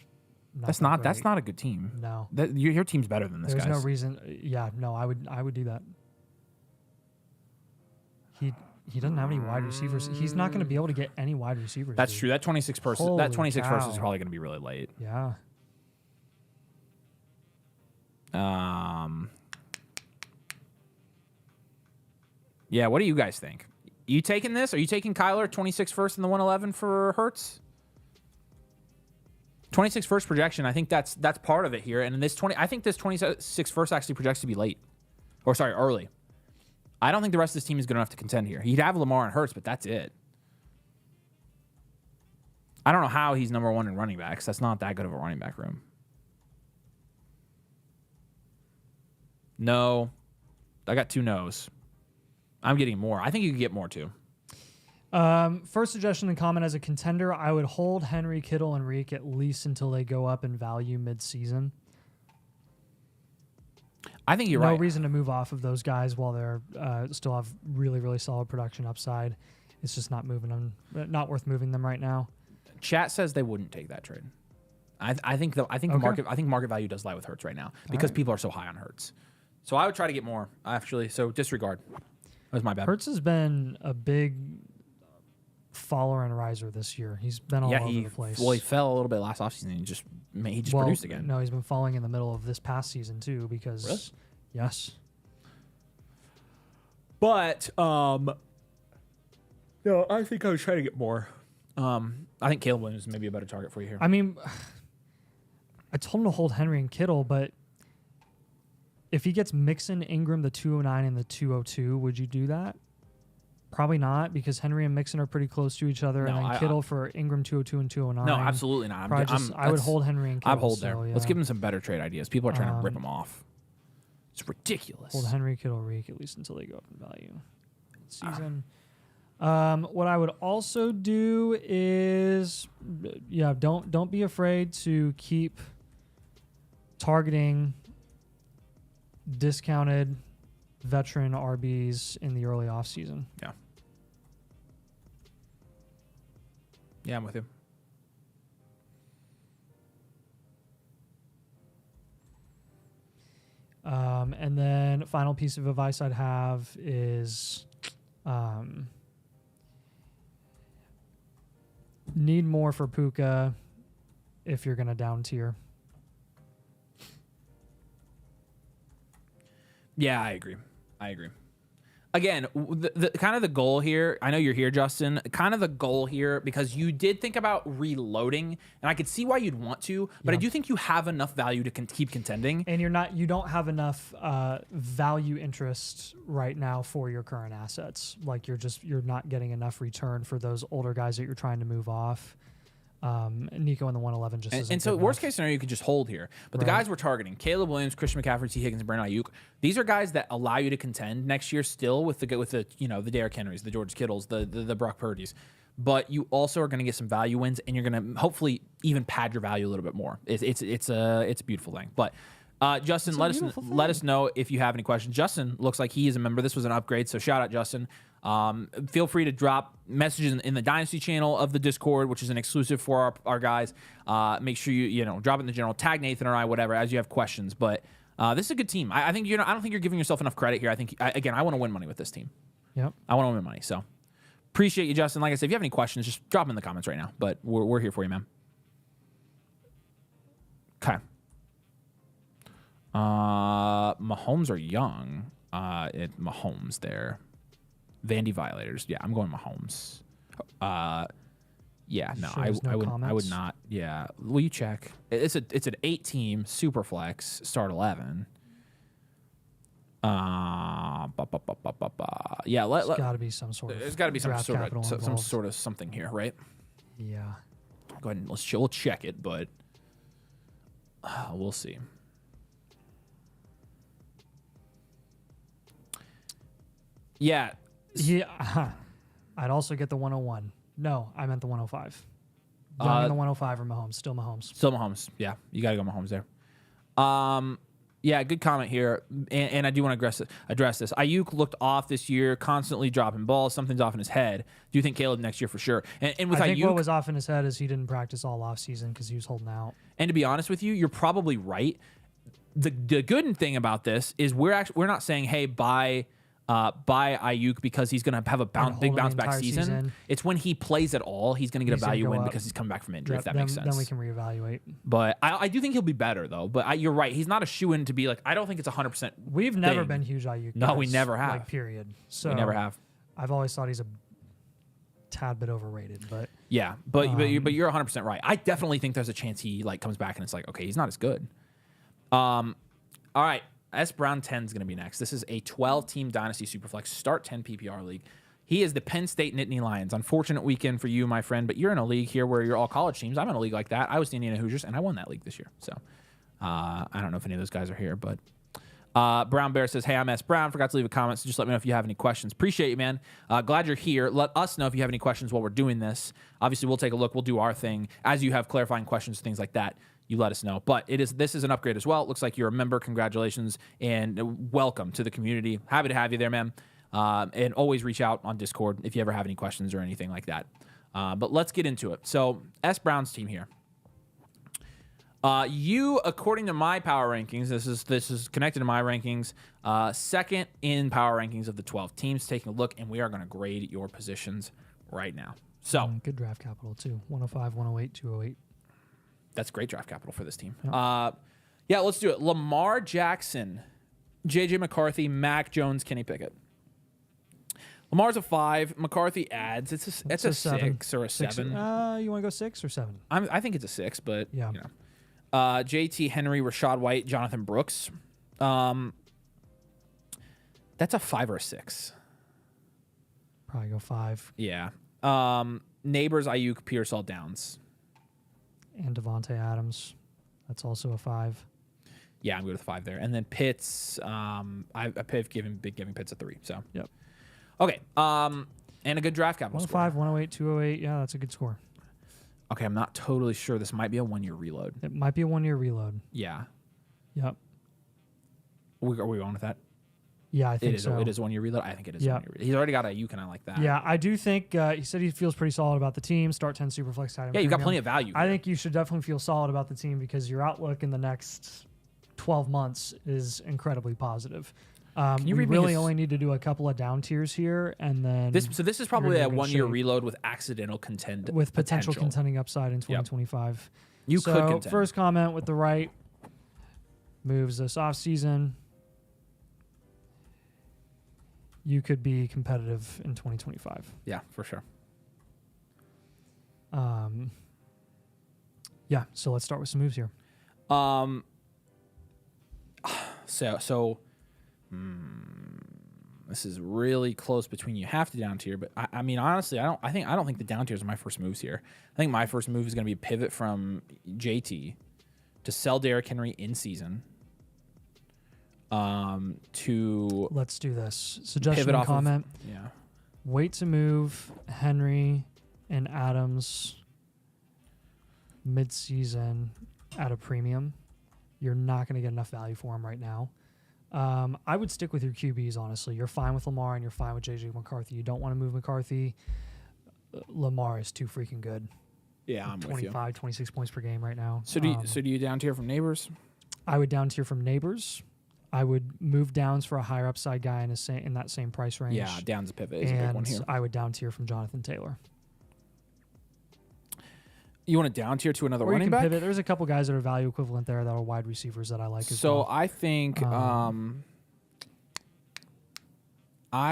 that's great. not a good team. No. Your team's better than this There's guy's. no reason. Yeah, no, I would do that. He doesn't have any wide receivers. He's not going to be able to get any wide receivers. That's dude. true. That 26 person. Holy That 26 first is cow. probably going to be really late. Yeah. Yeah. What do you guys think? You taking this? Are you taking Kyler 26 first and the 111 for Hurts? 26 first projection. I think that's part of it here. And in I think this 26 first actually projects to be late, or sorry, early. I don't think the rest of this team is good enough to contend here. He'd have Lamar and Hurts, but that's it. I don't know how he's number one in running backs. That's not that good of a running back room. No. I got 2 no's. I'm getting more. I think you could get more too. First suggestion and comment as a contender, I would hold Henry, Kittle, and Reek at least until they go up in value mid-season. I think you're no right. reason to move off of those guys while they're still have really, really solid production upside. It's just not moving them, not worth moving them right now. Chat says they wouldn't take that trade. I think the market value does lie with Hurts right now because people are so high on Hurts. So I would try to get more actually. So disregard. That was my bad. Hurts has been a big faller and riser this year. He's been all over the place. Well, he fell a little bit last offseason and he just produced again. No, he's been falling in the middle of this past season too because Really? Yes. But no, I think I was trying to get more. I think Caleb Williams is maybe a better target for you here. I mean, I told him to hold Henry and Kittle, but if he gets Mixon, Ingram, the 209 and the 202, would you do that? Probably not, because Henry and Mixon are pretty close to each other, No, and then Kittle for Ingram 202 and 209. No, absolutely not. I would hold Henry and Kittle. I'd hold there. So, yeah. Let's give him some better trade ideas. People are trying to rip him off. It's ridiculous. Hold Henry, Kittle, Reek at least until they go up in value. Season. What I would also do is, don't be afraid to keep targeting discounted veteran RBs in the early offseason. Yeah. Yeah, I'm with you. And then final piece of advice I'd have is need more for Puka if you're going to down tier. Yeah, I agree. Again, the kind of the goal here, I know you're here, Justin, kind of the goal here, because you did think about reloading, and I could see why you'd want to, but I do think you have enough value to keep contending. And you don't have enough value interest right now for your current assets. Like you're not getting enough return for those older guys that you're trying to move off. Nico in the 111 just isn't and so good worst enough. case scenario, you could just hold here. But the guys we're targeting, Caleb Williams, Christian McCaffrey, T. Higgins, and Brandon Ayuk, these are guys that allow you to contend next year still with the the Derrick Henrys, the George Kittles, the Brock Purdys. But you also are going to get some value wins, and you're going to hopefully even pad your value a little bit more. It's a beautiful thing. But Justin, let us know if you have any questions. Justin looks like he is a member. This was an upgrade, so shout out Justin. Feel free to drop messages in the Dynasty channel of the Discord, which is an exclusive for our guys. Make sure you drop it in the general, tag Nathan or I, whatever, as you have questions. But this is a good team. I think I don't think you're giving yourself enough credit here. I think I want to win money with this team. Yep. I want to win money. So appreciate you, Justin. Like I said, if you have any questions, just drop them in the comments right now. But we're here for you, man. Okay. Mahomes are young. Mahomes there. Vandy Violators. Yeah, I'm going Mahomes. Yeah, no, Sure I would not. Yeah, will you check? It's an 8-team super flex start 11. Yeah, there's got to be some sort of. There's got to be some some sort of something here, right? Yeah. Go ahead and we'll check it, but we'll see. Yeah. Yeah. I'd also get the 101. No, I meant the 105. Young and the 105 or Mahomes. Still Mahomes. Still Mahomes. Yeah, you got to go Mahomes there. Yeah, good comment here. And I do want to address this. Ayuk looked off this year, constantly dropping balls. Something's off in his head. Do you think Caleb next year for sure? And with I think Ayuk, what was off in his head is he didn't practice all offseason because he was holding out. And to be honest with you, you're probably right. The good thing about this is we're not saying, hey, buy Ayuk because he's going to have a big bounce back season. It's when he plays at all, he's going to get a value win because he's coming back from injury, if that makes sense. Then we can reevaluate. But I do think he'll be better, though. But you're right. He's not a shoo-in to be like, I don't think it's 100%. We've never been huge Ayuk guys. No, we never have. Like, period. So we never have. I've always thought he's a tad bit overrated. But yeah, but you're 100% right. I definitely think there's a chance he comes back and it's like, okay, he's not as good. All right. S. Brown 10 is going to be next. This is a 12-team Dynasty Superflex Start 10 PPR league. He is the Penn State Nittany Lions. Unfortunate weekend for you, my friend, but you're in a league here where you're all college teams. I'm in a league like that. I was the Indiana Hoosiers, and I won that league this year. So I don't know if any of those guys are here, but Brown Bear says, hey, I'm S. Brown. Forgot to leave a comment, so just let me know if you have any questions. Appreciate you, man. Glad you're here. Let us know if you have any questions while we're doing this. Obviously, we'll take a look. We'll do our thing. As you have clarifying questions, things like that, you let us know. But this is an upgrade as well. It looks like you're a member. Congratulations and welcome to the community. Happy to have you there, man. And always reach out on Discord if you ever have any questions or anything like that. But let's get into it. So S. Brown's team here. You, according to my power rankings, this is connected to my rankings, second in power rankings of the 12 teams. Taking a look, and we are going to grade your positions right now. So good draft capital too. 105, 108, 208. That's great draft capital for this team. Yep. Yeah, let's do it. Lamar Jackson, J.J. McCarthy, Mac Jones, Kenny Pickett. Lamar's a 5. McCarthy adds. It's a 6 or a 7. You want to go 6 or 7? I think it's a 6, but yeah. J.T. Henry, Rashad White, Jonathan Brooks. That's a 5 or a 6. Probably go 5. Yeah. Neighbors, Ayuk, Pearsall, Downs. And Devontae Adams. That's also a 5. Yeah, I'm good with 5 there. And then Pitts, I've given Pitts a 3. So yep. Okay. And a good draft capital 105, score. 108, 208. Yeah, that's a good score. Okay, I'm not totally sure. This might be a 1-year reload. It might be a 1-year reload. Yeah. Yep. Are we going with that? Yeah, I think so. It is a 1-year reload. I think it is. Yep. 1-year reload. He's already got Ayuk, and I like that. Yeah, I do think he said he feels pretty solid about the team. Start 10 Superflex tight end. Yeah, you've got plenty of value. I think you should definitely feel solid about the team because your outlook in the next 12 months is incredibly positive. You really only need to do a couple of down tiers here, and then this is probably a 1-year reload with accidental with potential contending upside in 2025. Yep. You could contend. First comment with the right moves this off season. You could be competitive in 2025. Yeah, for sure. Yeah, so let's start with some moves here. This is really close between you have to down tier, but I mean honestly, I don't think the down tiers are my first moves here. I think my first move is going to be a pivot from JT to sell Derrick Henry in season. To let's do this. Suggestion comment. Yeah. Wait to move Henry and Adams mid-season at a premium. You're not going to get enough value for him right now. I would stick with your QBs, honestly. You're fine with Lamar and you're fine with J.J. McCarthy. You don't want to move McCarthy. Lamar is too freaking good. Yeah, I'm with you. 25, 26 points per game right now. So do you down tier from Neighbors? I would down tier from Neighbors. I would move downs for a higher upside guy in that same price range. Yeah, downs pivot is a big one here. I would down tier from Jonathan Taylor. You want to down tier to another Or running you can back? pivot. There's a couple guys that are value equivalent there that are wide receivers that I like as So well. I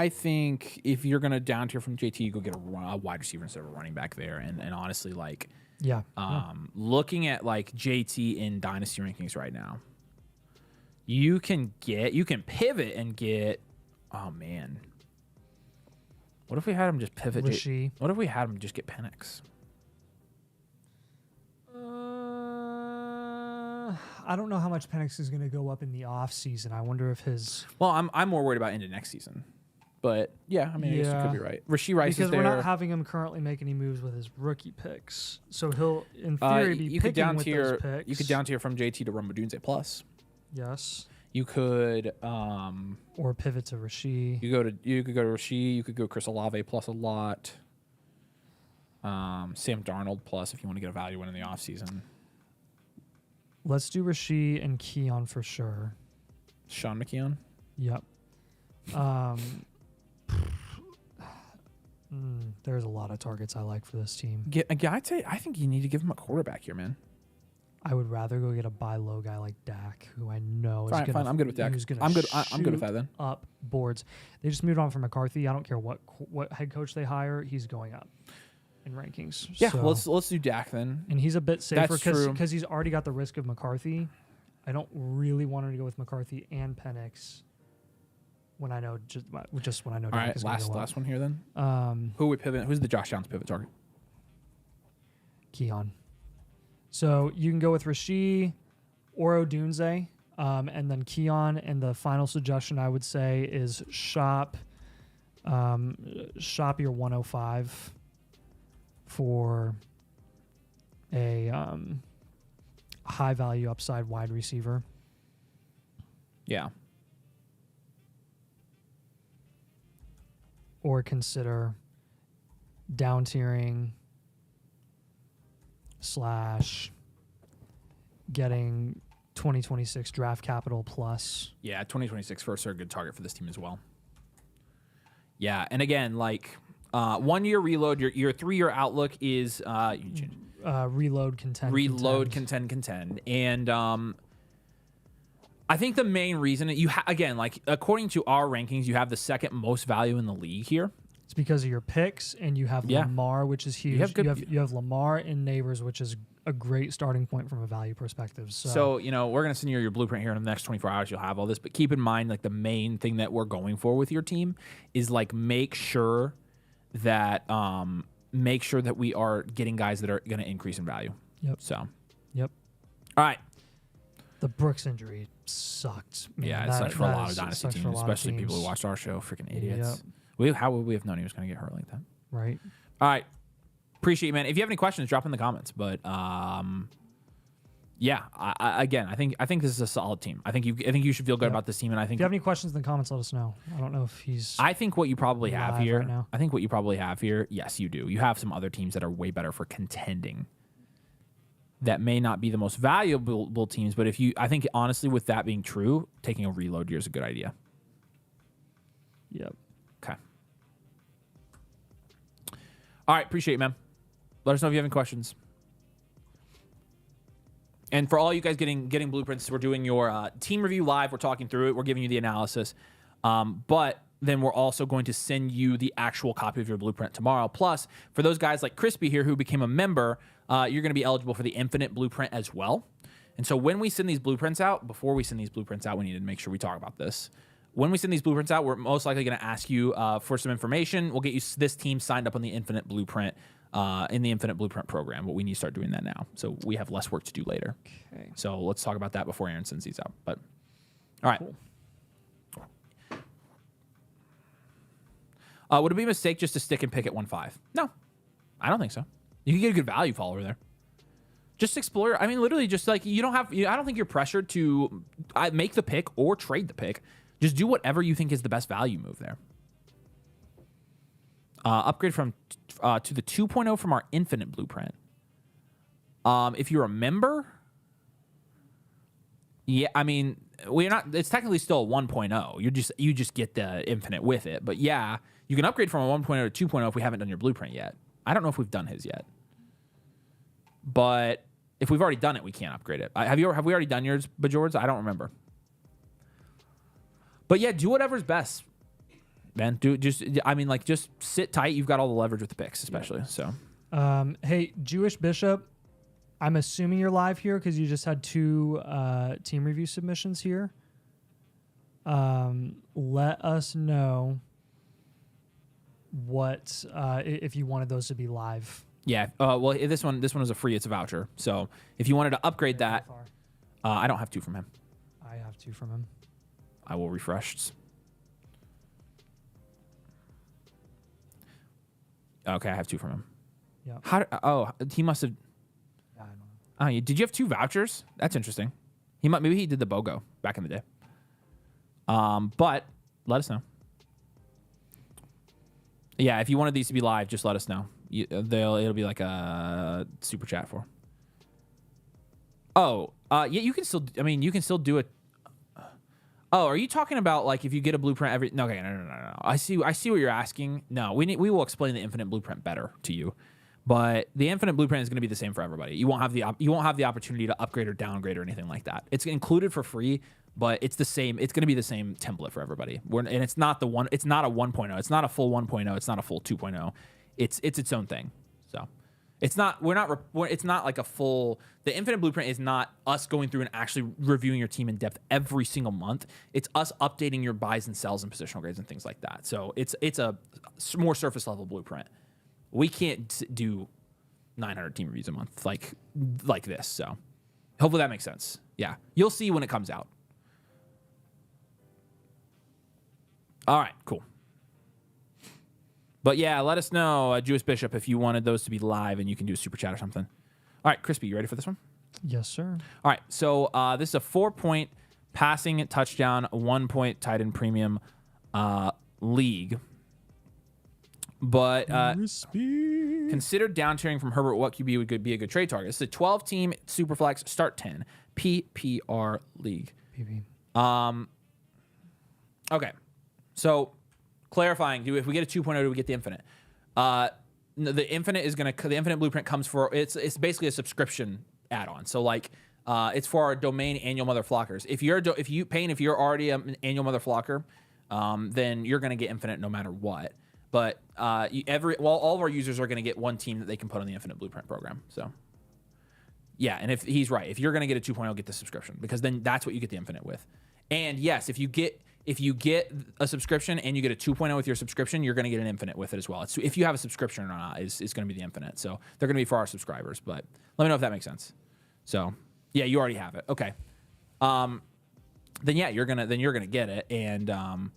think if you're gonna down tier from JT, you go get a wide receiver instead of a running back there. And honestly, like looking at like JT in Dynasty rankings right now, you can pivot and get. Oh man, what if we had him just pivot? What if we had him just get Penix? I don't know how much Penix is going to go up in the off season. I wonder if his. Well, I'm more worried about into next season. But yeah, I mean, I guess you could be right. Rasheed Rice because is there. We're not having him currently make any moves with his rookie picks, so he'll in theory be picking with those picks. You could down tier from JT to Rumba plus. Yes. You could or pivot to Rasheed. You could go to Rasheed. You could go Chris Olave plus a lot. Sam Darnold plus if you want to get a value win in the offseason. Let's do Rasheed and Keon for sure. Sean McKeon? Yep. There's a lot of targets I like for this team. I think you need to give him a quarterback here, man. I would rather go get a buy low guy like Dak, who I know is going to. Fine, I'm good with Dak. I'm good with that then. Up boards. They just moved on from McCarthy. I don't care what head coach they hire. He's going up in rankings. Yeah, so, let's do Dak then. And he's a bit safer because he's already got the risk of McCarthy. I don't really want him to go with McCarthy and Penix when I know just when I know. All right, last one here then. Who would pivot? Who's the Josh Downs pivot target? Keon. So you can go with Rasheed or Odunze, and then Keon. And the final suggestion I would say is shop your 105 for a high value upside wide receiver. Yeah. Or consider down tiering / getting 2026 draft capital plus. Yeah, 2026 firsts are a good target for this team as well. Yeah, and again, like 1 year reload, your 3 year outlook is reload, contend. And I think the main reason again, like according to our rankings, you have the second most value in the league here. It's because of your picks, and you have Lamar, which is huge. You have Lamar and Neighbors, which is a great starting point from a value perspective. So we're gonna send you your blueprint here in the next 24 hours. You'll have all this, but keep in mind, like the main thing that we're going for with your team is like make sure that we are getting guys that are gonna increase in value. Yep. So. Yep. All right. The Brooks injury sucked. Man, yeah, it sucked for a lot of Dynasty teams, especially people who watched our show. Freaking idiots. Yep. How would we have known he was going to get hurt like that? Right. All right. Appreciate you, man. If you have any questions, drop in the comments. But yeah, I think this is a solid team. I think you should feel good about this team. And I think if you have any questions in the comments, let us know. I don't know if he's. I think what you probably have here. Right now. I think what you probably have here. Yes, you do. You have some other teams that are way better for contending. That may not be the most valuable teams, but I think honestly, with that being true, taking a reload year is a good idea. Yep. Okay. All right. Appreciate it, man. Let us know if you have any questions. And for all you guys getting blueprints, we're doing your team review live. We're talking through it. We're giving you the analysis. But then we're also going to send you the actual copy of your blueprint tomorrow. Plus, for those guys like Crispy here who became a member, you're going to be eligible for the Infinite Blueprint as well. And so when we send these blueprints out, before we send these blueprints out, we need to make sure we talk about this. When we send these blueprints out, we're most likely going to ask you for some information. We'll get you this team signed up on the Infinite Blueprint in the Infinite Blueprint program. But we need to start doing that now, so we have less work to do later. Okay. So let's talk about that before Aaron sends these out. But all right. Cool. Would it be a mistake just to stick and pick at 1.5? No, I don't think so. You can get a good value follower there. Just explore. I mean, literally, just like you don't have. I don't think you're pressured to make the pick or trade the pick. Just do whatever you think is the best value move there. Upgrade from to the 2.0 from our Infinite Blueprint. If you're a member, yeah, I mean, we're not. It's technically still a 1.0. You just get the Infinite with it. But yeah, you can upgrade from a 1.0 to 2.0 if we haven't done your Blueprint yet. I don't know if we've done his yet. But if we've already done it, we can't upgrade it. Have we already done yours, Bajords? I don't remember. But yeah, do whatever's best, man. Just sit tight. You've got all the leverage with the picks, especially. So, hey, Jewish Bishop, I'm assuming you're live here because you just had 2 team review submissions here. Let us know what if you wanted those to be live. Yeah. Well, this one is a free. It's a voucher. So if you wanted to upgrade that, I don't have 2 from him. I have 2 from him. I will refresh. Okay, I have 2 from him. Yeah. He must have. Yeah, I don't know. Did you have 2 vouchers? That's interesting. Maybe he did the BOGO back in the day. But let us know. Yeah, if you wanted these to be live, just let us know. It'll be like a super chat for. Yeah, you can still. I mean, you can still do it. Oh, are you talking about like if you get a blueprint every? No, okay, no. I see what you're asking. No, we will explain the infinite blueprint better to you, but the infinite blueprint is going to be the same for everybody. You won't have the opportunity to upgrade or downgrade or anything like that. It's included for free, but it's the same. It's going to be the same template for everybody. And it's not the one. It's not a 1.0. It's not a full 1.0. It's not a full 2.0. It's its own thing. So. It's not like a full. The infinite blueprint is not us going through and actually reviewing your team in depth every single month. It's us updating your buys and sells and positional grades and things like that. So it's a more surface level blueprint. We can't do 900 team reviews a month like this. So hopefully that makes sense. Yeah, you'll see when it comes out. All right, cool. But yeah, let us know, Jewish Bishop, if you wanted those to be live and you can do a super chat or something. All right, Crispy, you ready for this one? Yes, sir. All right, so this is a 4-point passing touchdown, 1-point tight end premium league. But consider down-tiering from Herbert. What QB would be a good trade target? It's a 12-team Superflex start 10 PPR league. PB. Okay, so. Clarifying, if we get a 2.0, do we get the infinite? The infinite is the infinite blueprint comes for it's basically a subscription add-on. So like it's for our domain annual MotherFlockers. If you're already an annual MotherFlocker, then you're gonna get infinite no matter what. But all of our users are gonna get one team that they can put on the infinite blueprint program. So yeah, and if he's right, if you're gonna get a 2.0, get the subscription because then that's what you get the infinite with. And yes, if you get a subscription and you get a 2.0 with your subscription, you're going to get an infinite with it as well. It's, if you have a subscription or not, is going to be the infinite. So they're going to be for our subscribers. But let me know if that makes sense. So yeah, you already have it. Okay. Then yeah, you're gonna get it. And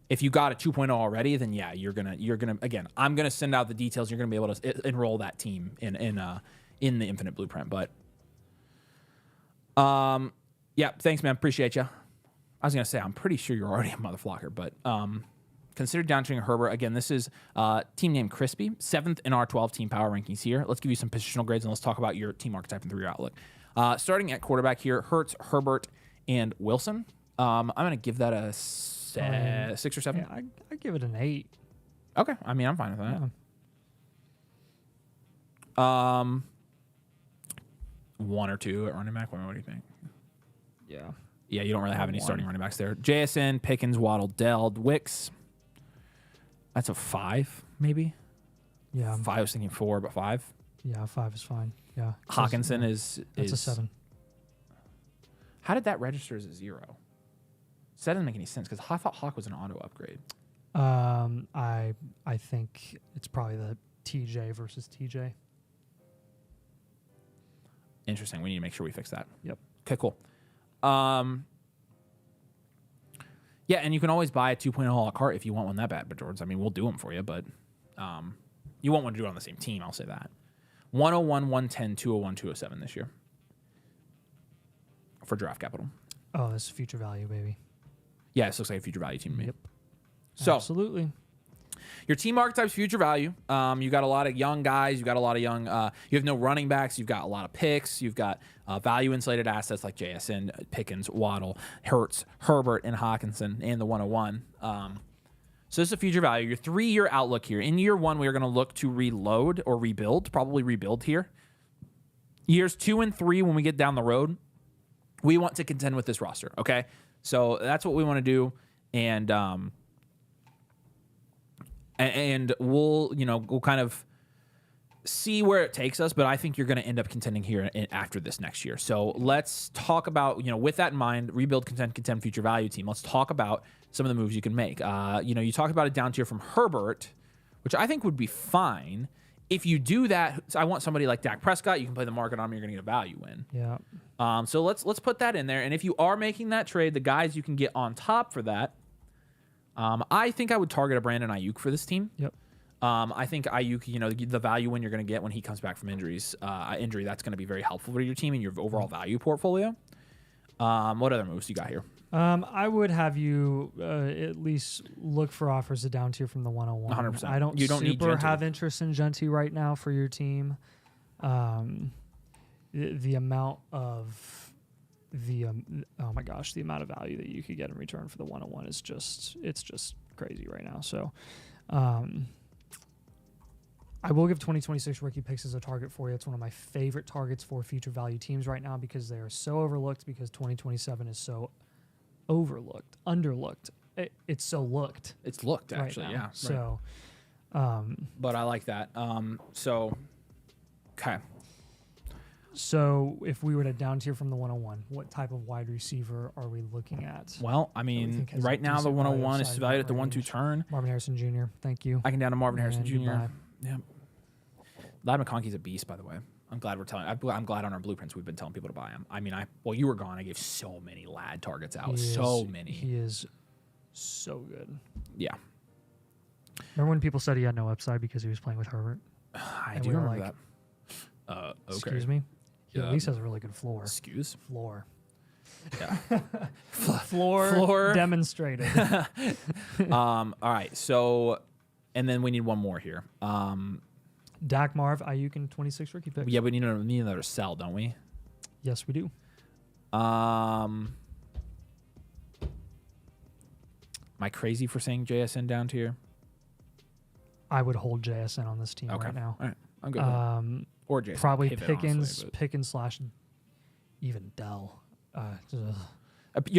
if you got a 2.0 already, then yeah, you're gonna again. I'm gonna send out the details. You're gonna be able to enroll that team in the infinite blueprint. But yeah, thanks, man. Appreciate you. I was going to say, I'm pretty sure you're already a MotherFlocker, but consider down-tiering Herbert. Again, this is team name Crispy, 7th in our 12-team power rankings here. Let's give you some positional grades, and let's talk about your team archetype and 3-year outlook. Starting at quarterback here, Hurts, Herbert, and Wilson. I'm going to give that a 6 or 7. Yeah, I give it an 8. Okay. I mean, I'm fine with that. Yeah. 1 or 2 at running back. What do you think? Yeah. Yeah, you don't really have any starting running backs there. JSN, Pickens, Waddle, Dell, Wicks. That's a 5, maybe? Yeah. 5, I was thinking 4, but 5. Yeah, 5 is fine. Yeah. Hawkinson is That's a 7. How did that register as a 0? So that doesn't make any sense because I thought Hawk was an auto upgrade. I think it's probably the TJ versus TJ. Interesting. We need to make sure we fix that. Yep. Okay, cool. Yeah, and you can always buy a 2.0 a la carte if you want one that bad, but George, I mean, we'll do them for you, but you won't want to do it on the same team, I'll say that. 101, 110, 201, 207 this year for draft capital. Oh, this is future value, baby. Yeah, this looks like a future value team to me. Yep. So Absolutely. your team archetype's future value. You got a lot of young guys. You got a lot of young. You have no running backs. You've got a lot of picks. You've got value insulated assets like JSN, Pickens, Waddle, Hurts, Herbert, and Hawkinson, and the 101. So this is a future value. Your 3-year outlook here. In year 1, we are going to look to reload or rebuild. Probably rebuild here. Years 2 and 3, when we get down the road, we want to contend with this roster. Okay, so that's what we want to do, and we'll kind of see where it takes us, but I think you're going to end up contending here after this next year. So let's talk about, with that in mind, rebuild, contend, future value team. Let's talk about some of the moves you can make. You talk about a down tier from Herbert, which I think would be fine. If you do that, I want somebody like Dak Prescott. You can play the market on him. You're going to get a value in. Yeah. So let's put that in there. And if you are making that trade, the guys you can get on top for that, I think I would target a Brandon Ayuk for this team. Yep. I think Ayuk, the value when you're going to get when he comes back from injury, that's going to be very helpful for your team and your overall value portfolio. What other moves you got here? I would have you at least look for offers to down tier from the 101. 100%. I don't You don't need super Gentry. have interest in Gentry right now for your team. The amount of the amount of value that you could get in return for the 101 is just crazy right now. So I will give 2026 rookie picks as a target for you. It's one of my favorite targets for future value teams right now because they are so overlooked, because 2027 is so underlooked. It's so looked. It's looked, right actually, now. yeah. Right. So, but I like that. Okay. So if we were to down tier from the 101, what type of wide receiver are we looking at? Well, I mean, right now the 101 is valued at the 1-2 turn. Marvin Harrison Jr. Thank you. I can down to Marvin Harrison Jr. Goodbye. Yeah. Ladd McConkey's a beast, by the way. I'm glad I'm glad on our blueprints we've been telling people to buy him. I mean, while you were gone, I gave so many Ladd targets out. Many. He is so good. Yeah. Remember when people said he had no upside because he was playing with Herbert? I do remember that. Okay. Excuse me? He at least has a really good floor. Excuse? Floor. Yeah. Floor demonstrated. All right. So, and then we need one more here. Dak, Marv, Ayuk, and 26 rookie picks. Yeah, we need another sell, don't we? Yes, we do. Am I crazy for saying JSN down tier? I would hold JSN on this team right now. All right. I'm good. Or JSN. Probably Pivot, Pickens, honestly, Pickens / even Dell. you're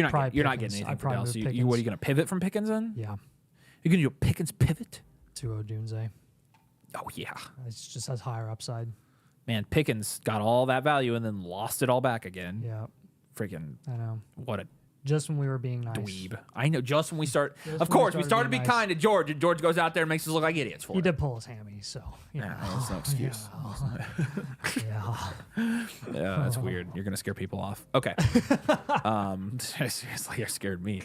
not Pickens. getting anything I'd for Dell. probably So move what are you Pickens. going to pivot from Pickens in? Yeah. You're going to do a Pickens pivot? 2-0 Doomsday. Oh, yeah. It just has higher upside. Man, Pickens got all that value and then lost it all back again. Yeah. Freaking, I know. what a Just when we were being nice. dweeb. I know, just when we start. Just Of when we course, we started to be started being kind to George, and George goes out there and makes us look like idiots for He it. did pull his hammy, so. Yeah, that's no excuse. Yeah. Yeah, that's weird. You're going to scare people off. Okay. Seriously, you scared me.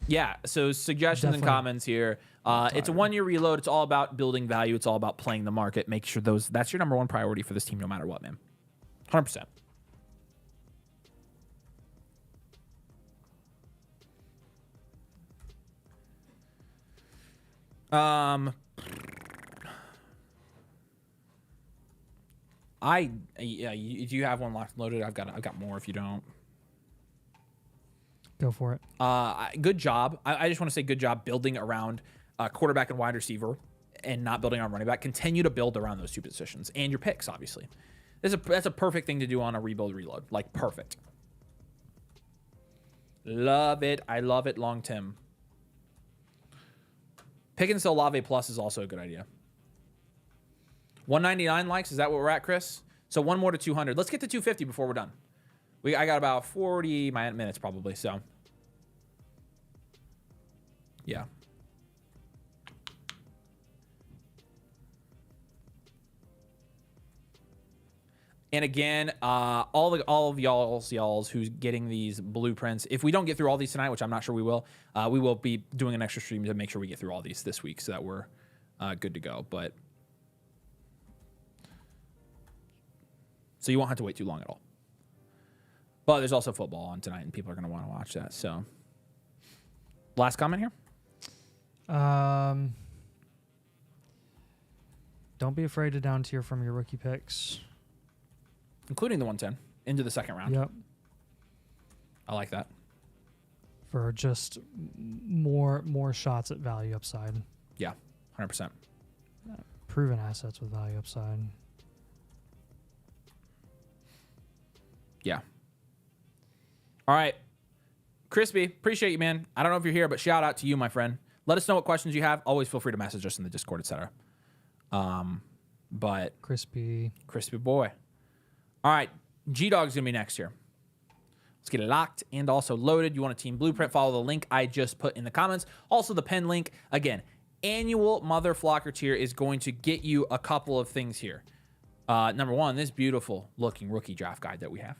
Yeah, so suggestions and Definitely. comments here. It's a 1-year reload. It's all about building value. It's all about playing the market. Make sure that's your number one priority for this team no matter what, man. 100%. Do you have one locked and loaded? I've got more if you don't. Go for it. Good job. I just want to say good job building around quarterback and wide receiver and not building on running back. Continue to build around those two positions and your picks, obviously. That's a perfect thing to do on a rebuild reload. Like, perfect. Love it. I love it, Long Tim. Pickens to Olave Plus is also a good idea. 199 likes. Is that what we're at, Chris? So one more to 200. Let's get to 250 before we're done. I got about 40 minutes probably, so. Yeah. And again, all of y'all's who's getting these blueprints, if we don't get through all these tonight, which I'm not sure we will be doing an extra stream to make sure we get through all these this week so that we're good to go. But So you won't have to wait too long at all. But there's also football on tonight, and people are going to want to watch that. So, last comment here? Don't be afraid to down tier from your rookie picks. Including the 110 into the second round. Yep. I like that. For just more shots at value upside. Yeah, 100%. Proven assets with value upside. Yeah. All right. Crispy, appreciate you, man. I don't know if you're here, but shout out to you, my friend. Let us know what questions you have. Always feel free to message us in the Discord, etc. But Crispy boy. All right. G-Dog's going to be next here. Let's get it locked and also loaded. You want a team blueprint, follow the link I just put in the comments. Also, the pen link. Again, annual MotherFlocker tier is going to get you a couple of things here. Number one, this beautiful looking rookie draft guide that we have.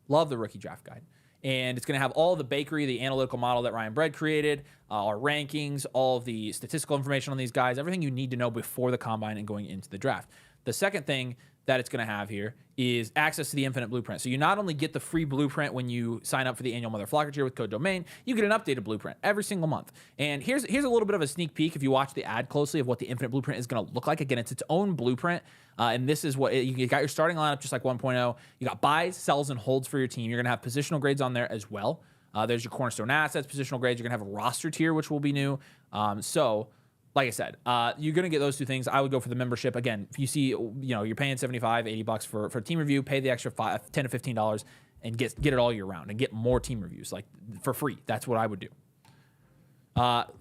Love the rookie draft guide. And it's going to have all the bakery, the analytical model that Ryan Bread created, our rankings, all of the statistical information on these guys, everything you need to know before the combine and going into the draft. The second thing that it's going to have here is access to the infinite blueprint. So you not only get the free blueprint when you sign up for the annual MotherFlocker tier with code DOMAIN, you get an updated blueprint every single month. And here's a little bit of a sneak peek if you watch the ad closely of what the infinite blueprint is going to look like. Again, it's its own blueprint. And this is what you got your starting lineup just like 1.0. You got buys, sells, and holds for your team. You're going to have positional grades on there as well. There's your cornerstone assets, positional grades. You're going to have a roster tier, which will be new. Like I said, you're going to get those two things. I would go for the membership. Again, if you see, you're paying $75, $80 for team review, pay the extra $10 to $15 and get it all year round and get more team reviews like for free. That's what I would do.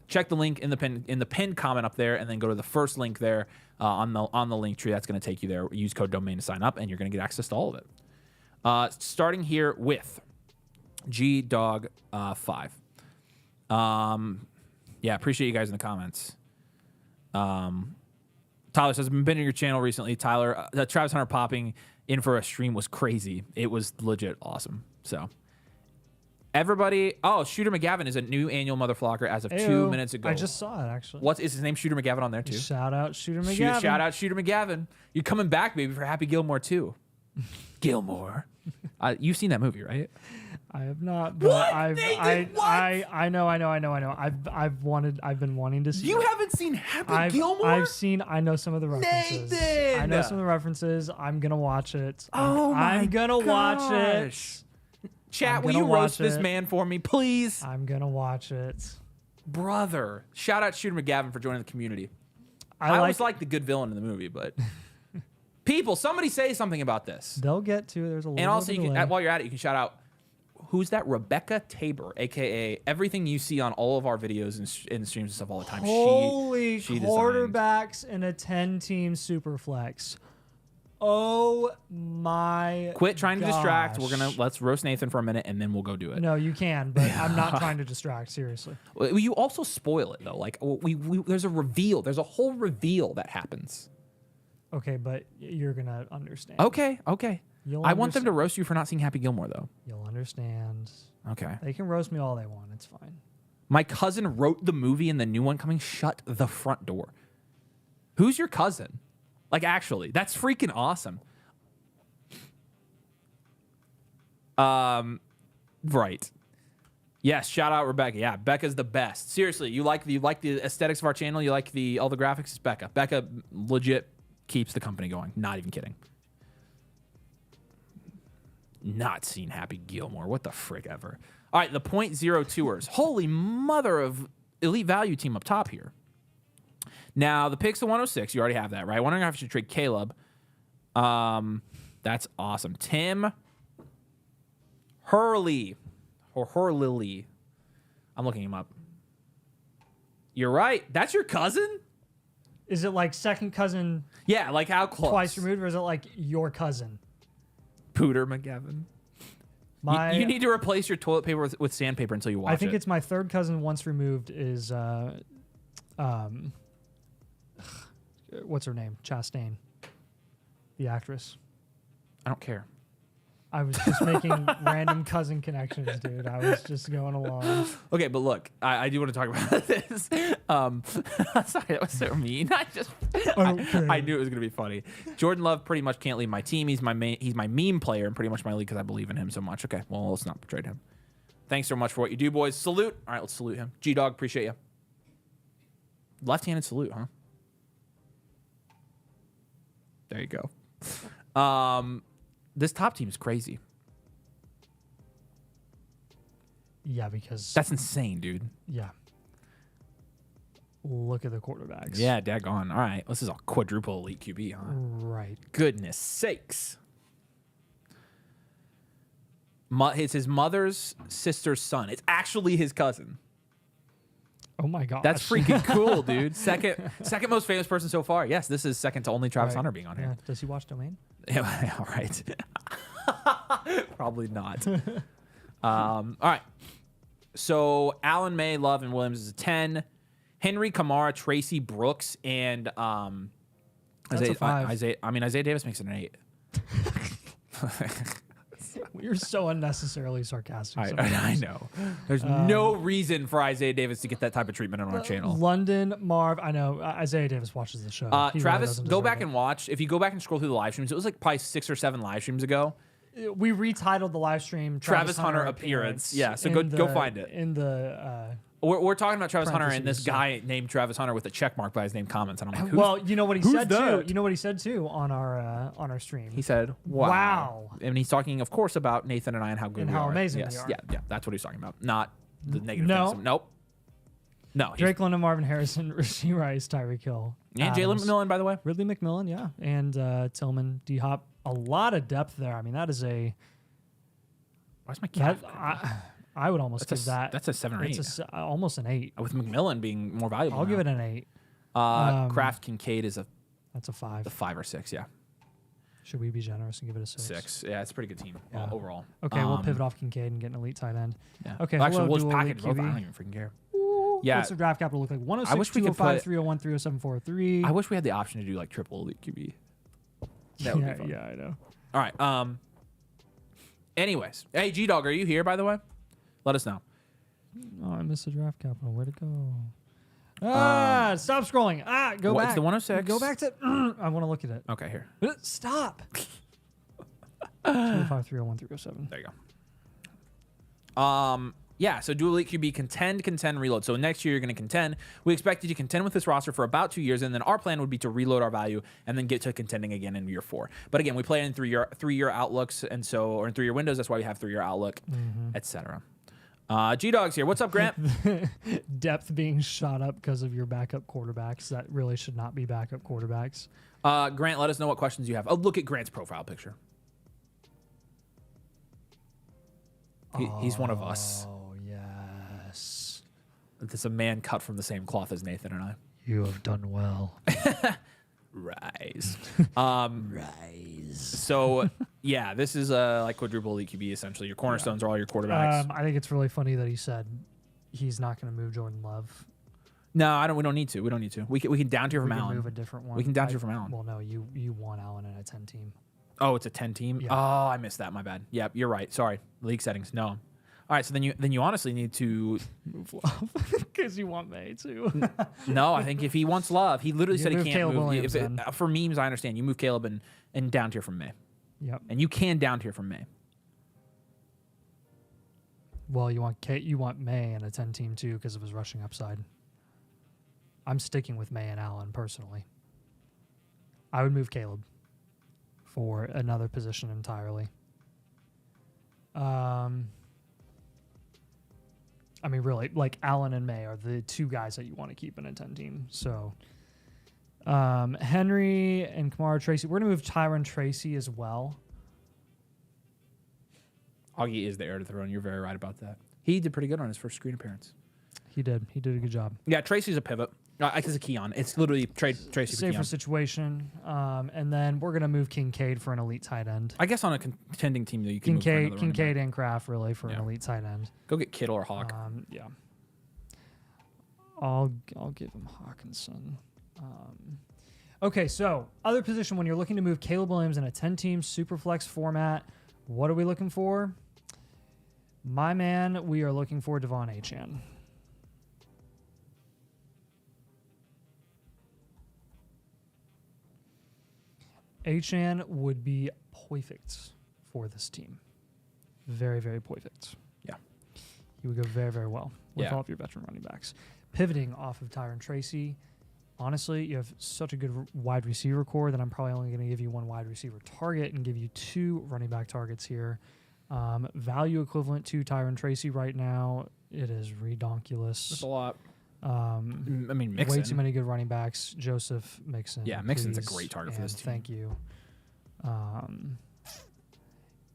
Check the link in the pinned comment up there, and then go to the first link there on the Linktree. That's going to take you there. Use code DOMAIN to sign up, and you're going to get access to all of it. Starting here with G-Dog 5. Yeah, appreciate you guys in the comments. Tyler says, I've been binging your channel recently. Tyler, Travis Hunter popping in for a stream was crazy. It was legit awesome. So, everybody, Shooter McGavin is a new annual MotherFlocker as of 2 minutes ago. I just saw it, actually. What is his name? Shooter McGavin on there, too? Shout out Shooter McGavin. Shout out Shooter McGavin. You're coming back, baby, for Happy Gilmore, too. Gilmore. You've seen that movie, right? I have not, but I know. I've been wanting to see. You haven't seen Happy Gilmore? I know some of the references. Nathan! I know some of the references. I'm gonna watch it. I'm gonna watch it. Chat, will you roast this man for me, please? I'm gonna watch it. Brother. Shout out Shooter McGavin for joining the community. I always like the good villain in the movie, but people, somebody say something about this. They'll get to. There's a little. And also, while you're at it, you can shout out. Who's that? Rebecca Tabor, a.k.a. everything you see on all of our videos and streams and stuff all the time. Holy she quarterbacks in a 10-team Superflex. Oh, my Quit trying to distract. gosh. Let's roast Nathan for a minute, and then we'll go do it. No, you can, but I'm not trying to distract, seriously. You also spoil it, though. Like, there's a reveal. There's a whole reveal that happens. Okay, but you're going to understand. Okay. I want them to understand. roast you for not seeing Happy Gilmore, though. You'll understand. Okay. They can roast me all they want. It's fine. My cousin wrote the movie and the new one coming. Shut the front door. Who's your cousin? Like, actually, that's freaking awesome. Right. Yes, shout out Rebecca. Yeah, Becca's the best. Seriously, you like the aesthetics of our channel? You like all the graphics? It's Becca. Becca legit keeps the company going. Not even kidding. Not seen Happy Gilmore. What the frick ever. All right, the .02ers. Holy mother of elite value team up top here. Now, the picks to 106. You already have that, right? Wondering if I should trade Caleb. That's awesome. Tim Hurley. Or Hurley. I'm looking him up. You're right. That's your cousin? Is it like second cousin? Yeah, like how close? Twice removed, or is it like your cousin? Pooter McGavin. You need to replace your toilet paper with sandpaper until you watch it. I think it's my third cousin once removed is what's her name? Chastain, the actress. I don't care. I was just making random cousin connections, dude. I was just going along. Okay, but look, I do want to talk about this. Sorry, that was so mean. I knew it was gonna be funny. Jordan Love pretty much can't leave my team. He's my meme player and pretty much my league because I believe in him so much. Okay, well, let's not trade him. Thanks so much for what you do, boys. Salute. All right, let's salute him. G-Dog, appreciate you. Left-handed salute, huh? There you go. This top team is crazy. Yeah, because That's insane, dude. yeah. Look at the quarterbacks. Yeah, daggone. All right, this is a quadruple elite QB, huh? Right. Goodness sakes. It's his mother's sister's son. It's actually his cousin. Oh my gosh. That's freaking cool, dude. Second most famous person so far. Yes, this is second to only Travis Right. Hunter being on Yeah. here. Does he watch Domain? Yeah, all right. Probably not. All right. So Allen, May, Love, and Williams is a 10. Henry, Kamara, Tracy, Brooks, and That's a 5. Isaiah Davis makes it an 8. You're so unnecessarily sarcastic. I know. There's no reason for Isaiah Davis to get that type of treatment on our channel. London, Marv, I know. Isaiah Davis watches the show. He really Travis, doesn't go deserve back it. and watch. If you go back and scroll through the live streams, it was like probably 6 or 7 live streams ago. We retitled the live stream Travis Hunter appearance. Yeah, so go find it. In the We're talking about Travis Hunter and this parentheses, guy named Travis Hunter with a check mark by his name comments, and I'm like, well, you know what he said that? too. You know what he said too on our stream. He said, "Wow." Wow. And he's talking, of course, about Nathan and I and how good And we how are. amazing yes, we are. Yeah, that's what he's talking about, not the negative No. things. Nope. No. Drake London, Marvin Harrison, Rasheed Rice, Tyreek Hill, And Jalen Adams, McMillan, by the way. Ridley McMillan, yeah, and Tillman, D Hop. A lot of depth there. I mean, that is a Why's my cat? I would almost give that. That's a 7 or 8. It's almost an 8. With McMillan being more valuable. I'll now. give it an 8. Kraft Kincaid is That's a 5. a 5 or 6. Yeah, Should we be generous and give it a 6? 6. Yeah, it's a pretty good team Yeah. overall. Okay, we'll pivot off Kincaid and get an elite tight end. Yeah. Okay, Well, actually, hello, we'll just dual package elite both. I QB. don't even freaking care. Ooh, Yeah. What's the draft capital look like? 106, wish we could 205, put- 301, 307, 403. I wish we had the option to do like triple elite QB. That would be fun. Yeah, I know. All right. Anyways, hey G-Dog, are you here? By the way, let us know. Oh, I missed the draft capital. Where'd it go? Stop scrolling. Go What, back. it's the 106? Go back to. I want to look at it. Okay, here. Stop. 205, 301, 307. There you go. Yeah, so dual elite QB, contend, reload. So next year you're going to contend. We expect you to contend with this roster for about 2 years, and then our plan would be to reload our value and then get to contending again in year 4. But again, we play in three-year outlooks, and so or in 3-year windows. That's why we have 3-year outlook, etc. G-Dog's here. What's up, Grant? Depth being shot up because of your backup quarterbacks that really should not be backup quarterbacks. Grant, let us know what questions you have. Oh, look at Grant's profile picture. He's one of us. Oh, yes. It's a man cut from the same cloth as Nathan and I. You have done well. Rise. Rise. So, yeah, this is like quadruple elite QB, essentially. Your cornerstones are all your quarterbacks. I think it's really funny that he said he's not going to move Jordan Love. No, we don't need to. We don't need to. We can down tier from We can Allen. move a different one. We can down tier from Allen. Well, no, you want Allen in a 10 team. Oh, it's a 10 team? Yeah. Oh, I missed that. My bad. Yep, you're right. Sorry. League settings. No. All right, so then you honestly need to Move Love because you want May too. No, I think if he wants Love, he literally You said he move can't Caleb move. Williams, If it, then. for memes, I understand. You move Caleb and down tier from May. Yep. And you can down tier from May. Well, you want May in a 10 team too because of his rushing upside. I'm sticking with May and Allen personally. I would move Caleb for another position entirely. I mean, really, like Allen and May are the two guys that you want to keep in a 10 team. So, Henry and Kamara Tracy. We're going to move Tyron Tracy as well. Augie is the heir to the throne. You're very right about that. He did pretty good on his first screen appearance. He did a good job. Yeah, Tracy's a pivot. It's a Keon. It's literally trade Tracy for Safer Keon. situation. And then we're going to move Kincaid for an elite tight end. I guess on a contending team, though, you can move for another running Kincaid back. and Kraft really for an Yeah. elite tight end. Go get Kittle or Hawk. Yeah. I'll give him Hawkinson. Okay, so other position when you're looking to move Caleb Williams in a 10-team super flex format What are we looking for? My man, we are looking for Devon Achane. Achane would be perfect for this team. Very, very perfect. Yeah. He would go very, very well with Yeah. all of your veteran running backs. Pivoting off of Tyron Tracy, honestly, you have such a good wide receiver core that I'm probably only going to give you one wide receiver target and give you 2 running back targets here. Value equivalent to Tyron Tracy right now, it is redonkulous. That's a lot. I mean, Mixon. Way too many good running backs. Joseph Mixon. Yeah, Mixon's a please, great target for this and team. Thank you.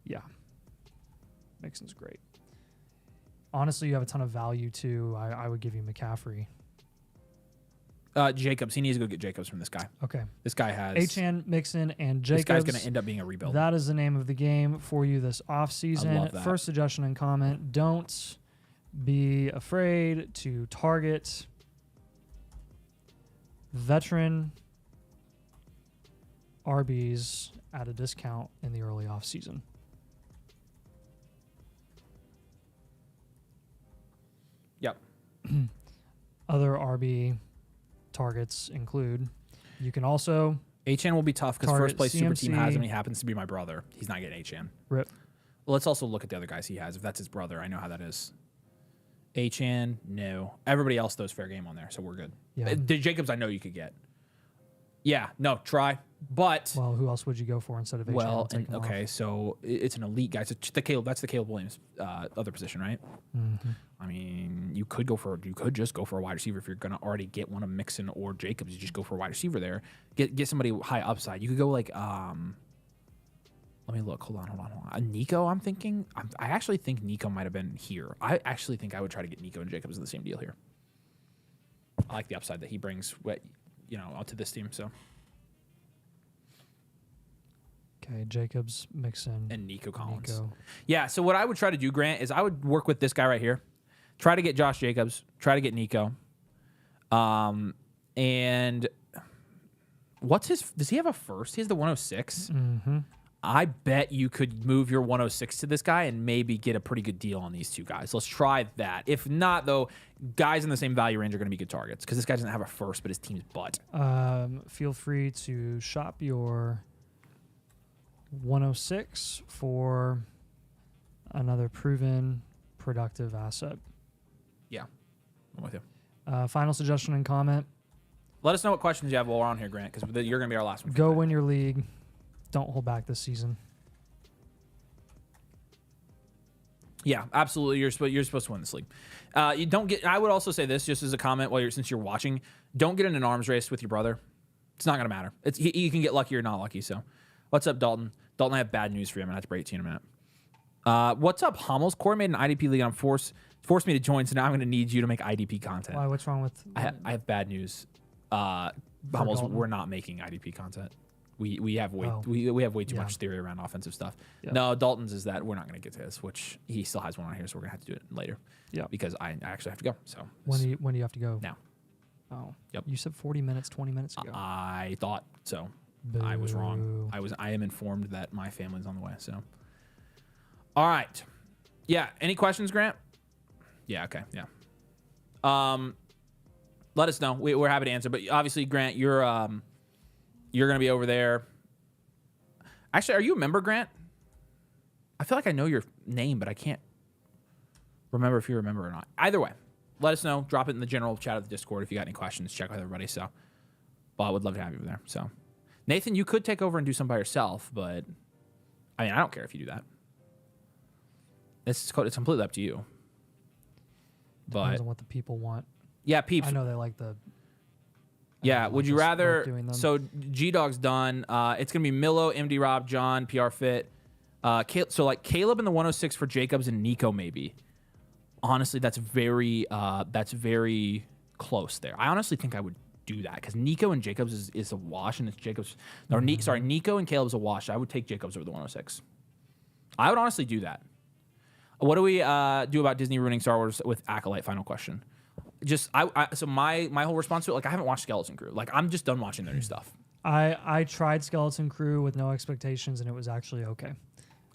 Yeah. Mixon's great. Honestly, you have a ton of value too. I would give you McCaffrey. Jacobs. He needs to go get Jacobs from this guy. Okay. This guy has... Achane, Mixon, and Jacobs. This guy's going to end up being a rebuild. That is the name of the game for you this offseason. I love that. First suggestion and comment, don't be afraid to target veteran RBs at a discount in the early offseason. Yep. Other RB targets include, you can also Achane will be tough because target first place super team has him. CMC. He happens to be my brother. He's not getting Achane. rip. Well, let's also look at the other guys he has. If that's his brother, I know how that is. Achane, no. Everybody else, though, is fair game on there, so we're good. Yeah. The Jacobs, I know you could get. Yeah, no, try. But, Well, who else would you go for instead of Achane? I'll take him okay, so it's an elite guy. So that's the Caleb Williams other position, right? Mm-hmm. I mean, you could just go for a wide receiver if you're going to already get one of Mixon or Jacobs. You just go for a wide receiver there. Get somebody high upside. You could go like let me look. Hold on. Nico, I'm thinking. I actually think Nico might have been here. I actually think I would try to get Nico and Jacobs in the same deal here. I like the upside that he brings, to this team. So Okay, Jacobs, Mixon, and Nico Collins. Nico. Yeah. So what I would try to do, Grant, is I would work with this guy right here. Try to get Josh Jacobs. Try to get Nico. And what's his? Does he have a first? He has the 106. Mm-hmm. I bet you could move your 106 to this guy and maybe get a pretty good deal on these two guys. Let's try that. If not, though, guys in the same value range are going to be good targets because this guy doesn't have a first, but his team's butt. Feel free to shop your 106 for another proven productive asset. Yeah, I'm with you. Final suggestion and comment. Let us know what questions you have while we're on here, Grant, because you're going to be our last one. Go win your league. Don't hold back this season. Yeah, absolutely. You're supposed to win this league. You don't get. I would also say this, just as a comment, since you're watching, don't get in an arms race with your brother. It's not going to matter. You can get lucky or not lucky. So, what's up, Dalton? Dalton, I have bad news for you. I'm going to have to break it to you in a minute. What's up, Hummels? Corey made an IDP league and forced me to join, so now I'm going to need you to make IDP content. Why? What's wrong with? I have bad news. Hummels, Dalton? we're not making IDP content. We have way Oh. we have way too Yeah. much theory around offensive stuff. Yeah. No, Dalton's is that we're not going to get to this, which he still has one on here, so we're going to have to do it later. Yeah. Because I actually have to go. So When do you have to go? now. Oh. Yep. You said 40 minutes, 20 minutes ago. I thought so. I was wrong. I am informed that my family's on the way. So, all right. Yeah. Any questions, Grant? Yeah. Okay. Yeah. Let us know. We're happy to answer. But obviously, Grant, you're going to be over there. Actually, are you a member, Grant? I feel like I know your name, but I can't remember if you're a member or not. Either way, let us know. Drop it in the general chat of the Discord if you got any questions. Check with everybody. So, well, I would love to have you over there. So, Nathan, you could take over and do some by yourself, but I mean, I don't care if you do that. It's completely up to you. Depends But on what the people want. yeah, peeps. I know they like the. Yeah, would you rather? Doing them. So G Dog's done. It's gonna be Milo, MD Rob, John, PR Fit. So like Caleb in the 106 for Jacobs and Nico maybe. Honestly, that's very close there. I honestly think I would do that because Nico and Jacobs is a wash, and it's Jacobs. Or Nico and Caleb's a wash. I would take Jacobs over the 106. I would honestly do that. What do we do about Disney ruining Star Wars with Acolyte? Final question. Just so my whole response to it, like I haven't watched Skeleton Crew. Like I'm just done watching their new stuff. I tried Skeleton Crew with no expectations, and it was actually okay.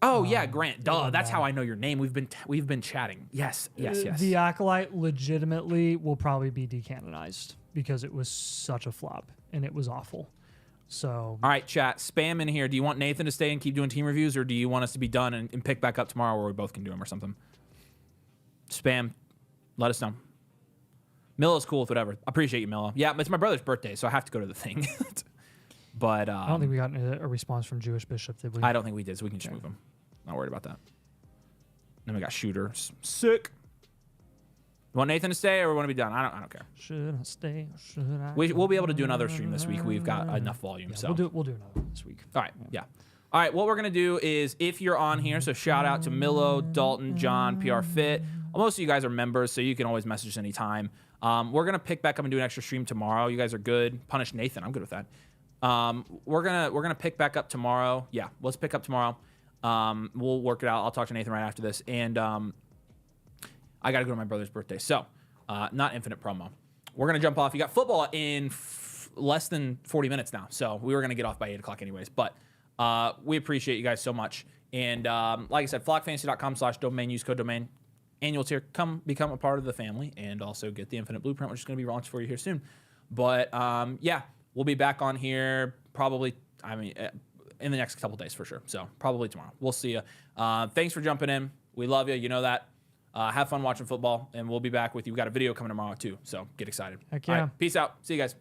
Oh yeah, Grant. Duh, on that's that. how I know your name. We've been chatting. Yes. The Acolyte legitimately will probably be decanonized because it was such a flop and it was awful. So All right, chat. Spam in here. Do you want Nathan to stay and keep doing team reviews, or do you want us to be done and pick back up tomorrow where we both can do them or something? Spam. Let us know. Milla's cool with whatever. I appreciate you, Milla. Yeah, it's my brother's birthday, so I have to go to the thing. But I don't think we got a response from Jewish Bishop, did we? I don't think we did, so we can just move him. Not worried about that. Then we got Shooter. Sick. You want Nathan to stay, or we want to be done? I don't care. Should I stay? Or should I? We'll be able to do another stream this week. We've got enough volume. Yeah, So we'll do another one this week. all right, yeah. All right, what we're gonna do is, if you're on here, so shout out to Millo, Dalton, John, PR Fit. Most of you guys are members, so you can always message us anytime. We're gonna pick back up and do an extra stream tomorrow. You guys are good. Punish Nathan. I'm good with that. We're gonna pick back up tomorrow. Yeah, let's pick up tomorrow. We'll work it out. I'll talk to Nathan right after this, and I gotta go to my brother's birthday. So, not infinite promo. We're gonna jump off. You got football in less than 40 minutes now, so we were gonna get off by 8 o'clock anyways. But we appreciate you guys so much. And like I said, flockfantasy.com/domain. Use code domain. Annual tier. Come become a part of the family, and also get the infinite blueprint, which is gonna be launched for you here soon. But yeah, we'll be back on here probably. I mean, in the next couple days for sure. So probably tomorrow. We'll see you. Thanks for jumping in. We love you. You know that. Have fun watching football, and we'll be back with you. We got a video coming tomorrow too, so get excited. Heck yeah. All right, peace out. See you guys.